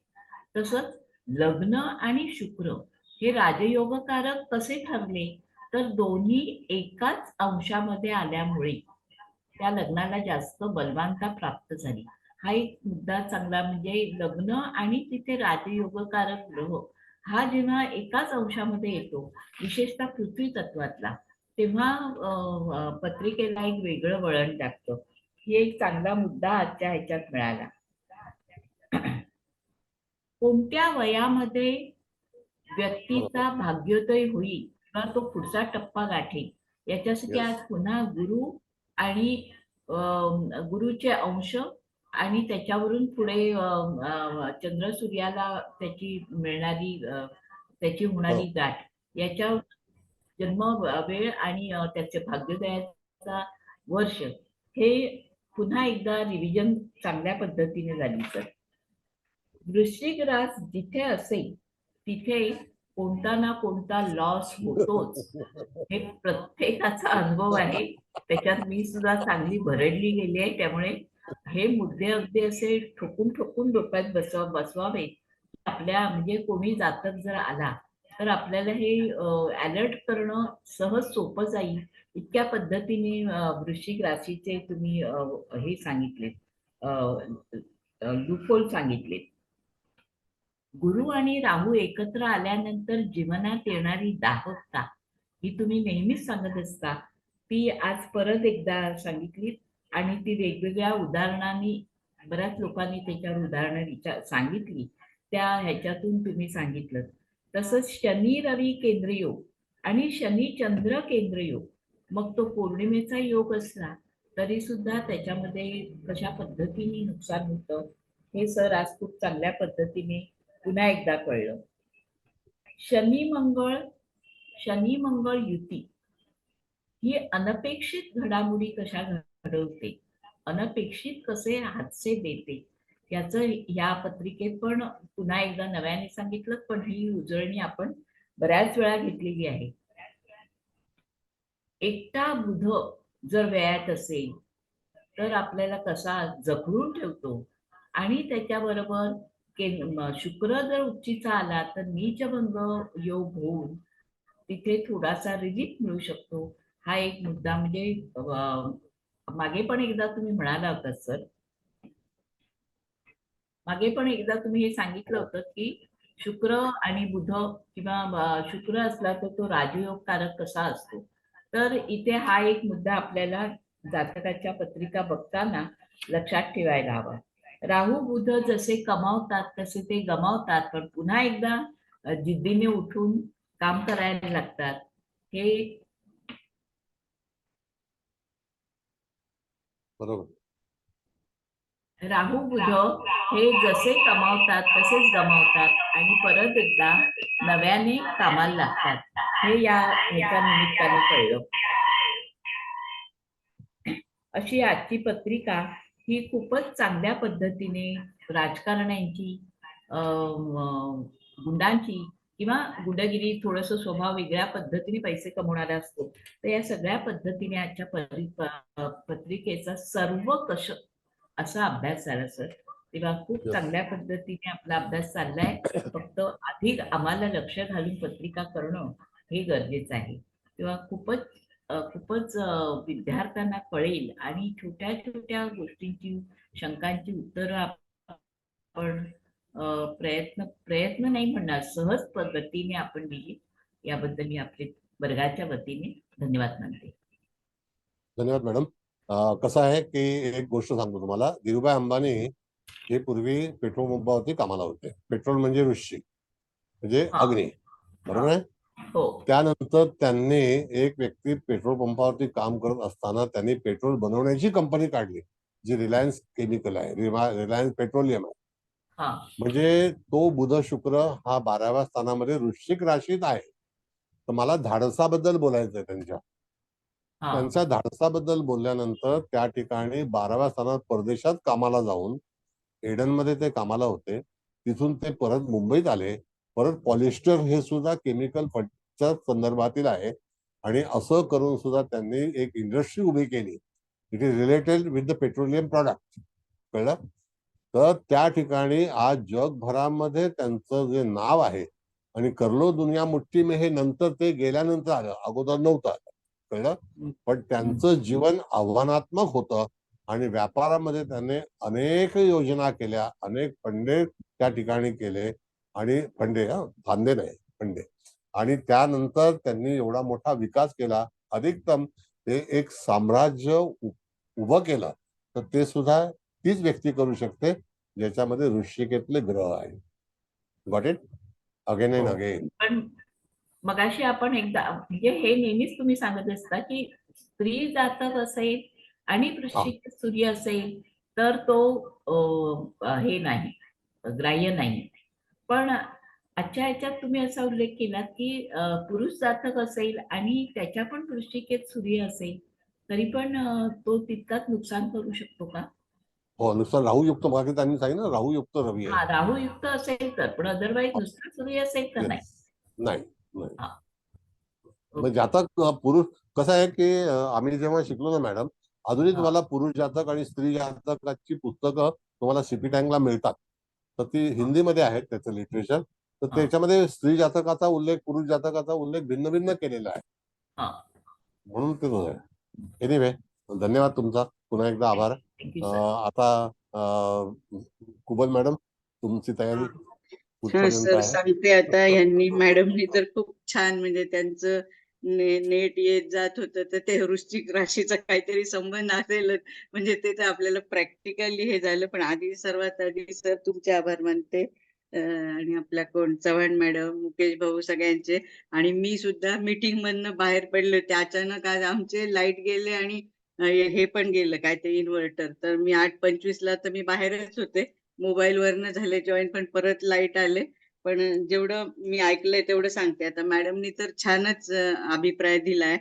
तसंच लग्न आणि शुक्र हे राजयोगकारक कसे ठरले तर दोन्ही एकाच अंशामध्ये आल्यामुळे त्या लग्नाला जास्त बलवानता प्राप्त झाली. हा एक मुद्दा चांगला, म्हणजे लग्न आणि तिथे राजयोगकारक ग्रह हा जेव्हा एकाच अंशामध्ये येतो, विशेषतः पृथ्वी तत्वातला, तेव्हा पत्रिकेला एक वेगळं वळण लागतं. ही एक चांगला मुद्दा आजच्या ह्याच्यात मिळाला. कोणत्या वयामध्ये व्यक्तीचा भाग्योदय होईल किंवा तो पुढचा टप्पा गाठेल याच्यासाठी आज पुन्हा गुरु आणि गुरुचे अंश आणि त्याच्यावरून पुढे चंद्र सूर्याला त्याची मिळणारी त्याची होणारी गाठ, याच्या जन्म वेळ आणि त्याचे भाग्योदयाचा वर्ष हे पुन्हा एकदा रिव्हिजन चांगल्या पद्धतीने झाली. सर, वृश्चिक रास जिथे असेल तिथे कोणता ना कोणता लॉस होतोच, हे प्रत्येकाचा अनुभव आहे. त्याच्यात मी सुद्धा चांगली भरडली गेली आहे. त्यामुळे हे मुद्दे अगदी असे ठोकून ठोकून डोक्यात बसवावे. आपल्या म्हणजे कोणी जातक जर आला तर आपल्याला हे अलर्ट करणं सहज सोपं जाईल, इतक्या पद्धतीने वृश्चिक राशीचे तुम्ही हे सांगितले, लूपहोल सांगितले. गुरु आणि राहू एकत्र आल्यानंतर जीवनात येणारी दाहकता ही तुम्ही नेहमीच सांगत असता, ती आज परत एकदा सांगितली आणि ती वेगवेगळ्या उदाहरणांनी बऱ्याच लोकांनी त्याच्यावर उदाहरणं सांगितली, त्या ह्याच्यातून तुम्ही सांगितलं. तसंच शनी रवी केंद्रयोग आणि शनी चंद्र केंद्रयोग, मग तो पौर्णिमेचा योग असला तरी सुद्धा त्याच्यामध्ये कशा पद्धतीने नुकसान होतं हे सर आज खूप चांगल्या पद्धतीने पुन्हा एकदा कळलं. शनी मंगळ युती ही अनपेक्षित घडामोडी कशा घडवते, अनपेक्षित कसे हादसे देते, याचं या पत्रिकेत पण पुन्हा एकदा नव्याने सांगितलं. पण ही उजळणी आपण बऱ्याच वेळा घेतलेली आहे. एकटा बुध जर व्ययात असेल तर आपल्याला कसा जखडून ठेवतो, आणि त्याच्याबरोबर शुक्र जर उच्चीचा आला तर नीचभंग योग होऊन तिथे थोडासा रिलीफ मिळू शकतो. हा एक मुद्दा म्हणजे मागे पण एकदा तुम्ही म्हणाला होता सर, मागे पण एकदा तुम्ही हे सांगितलं होतं की शुक्र आणि बुध किंवा शुक्र असला तर तो राजयोगकारक कसा असतो. तर इथे हा एक मुद्दा आपल्याला जातकाच्या पत्रिका बघताना लक्षात ठेवायला हवा. राहू बुध जसे कमावतात तसे ते गमावतात, पण पुन्हा एकदा जिद्दीने उठून काम करायला लागतात. हे बरोबर. राहू बुध हे जसे कमावतात तसेच गमावतात आणि परत एकदा नव्याने कामाला लागतात. हे ह्याच्या निमित्ताने कळलं. अशी आजची पत्रिका ही खूपच चांगल्या पद्धतीने राजकारण्यांची, गुंडांची किंवा गुंडगिरी, थोडस स्वभाव वेगळ्या पद्धतीने पैसे कमवणारा असतो, तर या सगळ्या पद्धतीने आजच्या पत्रिकेचा सर्वकष असा अभ्यास झाला सर. तेव्हा खूप चांगल्या पद्धतीने आपला अभ्यास चाललाय. फक्त अधिक आम्हाला लक्ष घालून पत्रिका करणं हे गरजेचं आहे. तेव्हा खूपच विद्यार्थ्यांना कळेल आणि छोट्या छोट्या गोष्टींची, शंकांची उत्तरं आपण प्रयत्न नाही म्हणणार, सहज पद्धतीने आपण दिली. याबद्दल मी आपले वर्गाच्या वतीने धन्यवाद मानते. धन्यवाद मॅडम. कसं आहे की एक गोष्ट सांगतो तुम्हाला. धीरूभाई अंबानी हे पूर्वी पेट्रोल पंपावरती कामाला होते. पेट्रोल म्हणजे वृश्चिक म्हणजे अग्नी, बरोबर आहे. त्यानंतर त्यांनी एक व्यक्ती पेट्रोल पंपावरती काम करत असताना त्यांनी पेट्रोल बनवण्याची कंपनी काढली, जी रिलायन्स केमिकल आहे, रिलायन्स पेट्रोलियम आहे. म्हणजे तो बुध शुक्र हा 12व्या स्थानामध्ये वृश्चिक राशीत आहे. तर मला धाडसाबद्दल बोलायचं आहे. त्यांच्या धाडसाबद्दल बोलल्यानंतर त्या ठिकाणी 12व्या स्थानात परदेशात कामाला जाऊन एडनमध्ये ते कामाला होते. तिथून ते परत मुंबईत आले. परत पॉलिस्टर हे सुद्धा केमिकल च्या संदर्भातील आहे, आणि असं करून सुद्धा त्यांनी एक इंडस्ट्री उभी केली. It is related with the petroleum product. कळलं. तर त्या ठिकाणी आज जगभरामध्ये त्यांचं जे नाव आहे, आणि करलो दुनिया मुठ्ठी में हे नंतर ते गेल्यानंतर आलं, अगोदर नव्हतं. कळलं. पण त्यांचं जीवन आव्हानात्मक होतं आणि व्यापारामध्ये त्याने अनेक योजना केल्या, अनेक फंडे त्या ठिकाणी केले, आणि फांदे नाही फंडे, आणि त्यानंतर त्यांनी एवढा मोठा विकास केला. अधिकतम ते एक साम्राज्य उभं केलं. तर ते सुद्धा तीच व्यक्ती करू शकते ज्याच्यामध्ये वृश्चिकेतले ग्रह आहे. Got it. Again and again. पण मगाशी आपण एकदा म्हणजे हे नेहमीच तुम्ही सांगत असता की स्त्री जातक असेल आणि वृश्चिक सूर्य असेल तर तो हे नाही, ग्राह्य नाही. पण आजच्या ह्याच्यात तुम्ही असा उल्लेख केला की पुरुष जातक असेल आणि त्याच्या पण वृश्चिकेत सूर्य असेल तरी पण तो तितकाच नुकसान करू शकतो का? हो, नुसतं राहूयुक्त, मागे त्यांनी सांगितलं ना, राहूयुक्त रवी आहे. राहूयुक्त असेल तर, पण अदरवाईज नुसतं सूर्य असेल तर नाही. नाही. म्हणजे जातक पुरुष कसं आहे की आम्ही जेव्हा शिकलो ना मॅडम, अजूनही तुम्हाला पुरुष जातक आणि स्त्री जातकाची पुस्तकं तुम्हाला सीपी टँकला मिळतात. तर ती हिंदीमध्ये आहेत त्याचं लिटरेचर. तर त्याच्यामध्ये स्त्री जातकाचा उल्लेख, पुरुष जातकाचा उल्लेख भिन्न भिन्न केलेला आहे. म्हणून ते आहे. एनिवे, धन्यवाद तुमचा, पुन्हा एकदा आभार. आता कुबल मॅडम, तुमची तयारी सर सांगते आता. यांनी मॅडमनी तर खूप छान, म्हणजे त्यांचं नेट येत जात होतं तर ते वृश्चिक राशीचा काहीतरी संबंध असेल, म्हणजे ते तर आपल्याला प्रॅक्टिकली हे झालं. पण सर्वात आधी सर तुमचे आभार मानते, आणि आपल्या चव्हाण मॅडम, मुकेश भाऊ, सगळ्यांचे. आणि मी सुद्धा मीटिंग मधनं बाहेर पडले होते अचानक. आज आमचे लाईट गेले आणि हे पण गेलं काय ते इन्व्हर्टर. तर मी 8:25 तर मी बाहेरच होते. मोबाईलवरनं झाले जॉईन, पण परत लाईट आले. पण जेवढं मी ऐकलंय तेवढं सांगते. आता मॅडमनी तर छानच अभिप्राय दिलाय.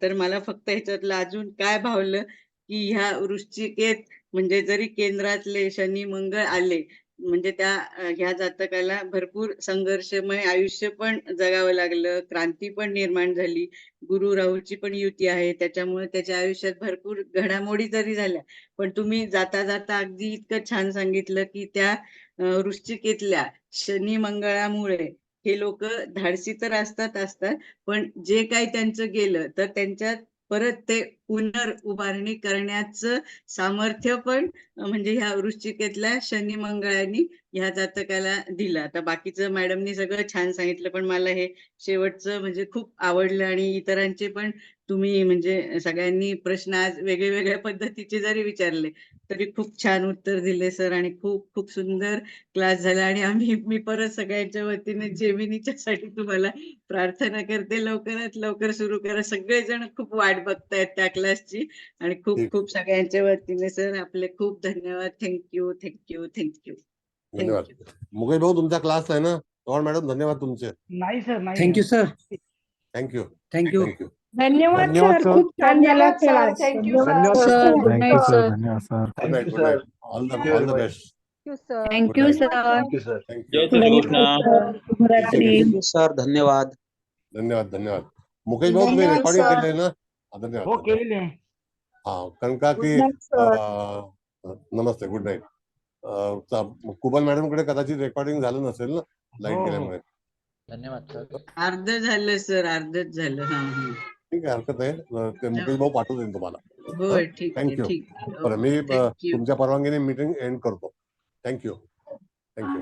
तर मला फक्त ह्याच्यातलं अजून काय भावलं की ह्या वृश्चिकेत म्हणजे जरी केंद्रातले शनी मंगळ आले म्हणजे त्या ह्या जातकाला भरपूर संघर्षमय आयुष्य पण जगावं लागलं, क्रांती पण निर्माण झाली, गुरु राहूची पण युती आहे, त्याच्यामुळे त्याच्या आयुष्यात भरपूर घडामोडी जरी झाल्या, पण तुम्ही जाता जाता अगदी इतकं छान सांगितलं की त्या वृश्चिकेतल्या शनी मंगळामुळे हे लोक धाडसी तर असतात, पण जे काही त्यांचं गेलं तर त्यांच्यात परत ते पुनर्उभारणी करण्याचं सामर्थ्य पण म्हणजे ह्या वृश्चिकेतल्या शनी मंगळांनी ह्या जातकाला दिलं. आता बाकीचं मॅडमनी सगळं छान सांगितलं, पण मला हे शेवटचं म्हणजे खूप आवडलं. आणि इतरांचे पण तुम्ही म्हणजे सगळ्यांनी प्रश्न आज वेगळ्या पद्धतीचे जरी विचारले तरी खूप छान उत्तर दिले सर, आणि खूप खूप सुंदर क्लास झाला. आणि मी परत सगळ्यांच्या वतीने जेमिनीच्यासाठी तुम्हाला प्रार्थना करते, लवकरात लवकर सुरू करा. सगळेजण खूप वाट बघतायत त्या क्लासची. आणि खूप खूप सगळ्यांच्या वतीने सर आपले खूप धन्यवाद. थँक्यू थँक्यू थँक्यू धन्यवाद. मुकेश भाऊ तुमचा क्लास आहे ना? चव्हाण मॅडम धन्यवाद तुमचे. नाही सर, नाही. Thank you sir. Thank you thank you. Thank you. धन्यवाद सर, खूप छान झाला क्लास. थँक्यू धन्यवाद sir. Sir, good night sir. धन्यवाद sir. Good night good night. All the best. Thank you sir. Thank you sir. Thank you thank you sir. धन्यवाद. धन्यवाद धन्यवाद. मुकेश भाऊ तुम्ही धन्यवाद रेकॉर्डिंग सर. केलंय ना? धन्यवाद हो, धन्यवाद. केलेली आहे. हा कारण का की Good night, sir. नमस्ते गुड नाईट. कुबल मॅडम कडे कदाचित रेकॉर्डिंग झालं नसेल ना लाईट हो, हो. गेल्यामुळे. धन्यवाद सर. अर्ध झालं सर, अर्धच झालं. हा हा ठीक आहे हरकत नाही. ते मुकेश भाऊ पाठवून तुम्हाला. होय, ठीक आहे थँक्यू. ठीक आहे. बरं मी थँक्यू. तुमच्या परवानगीने मीटिंग एंड करतो. Thank you thank you.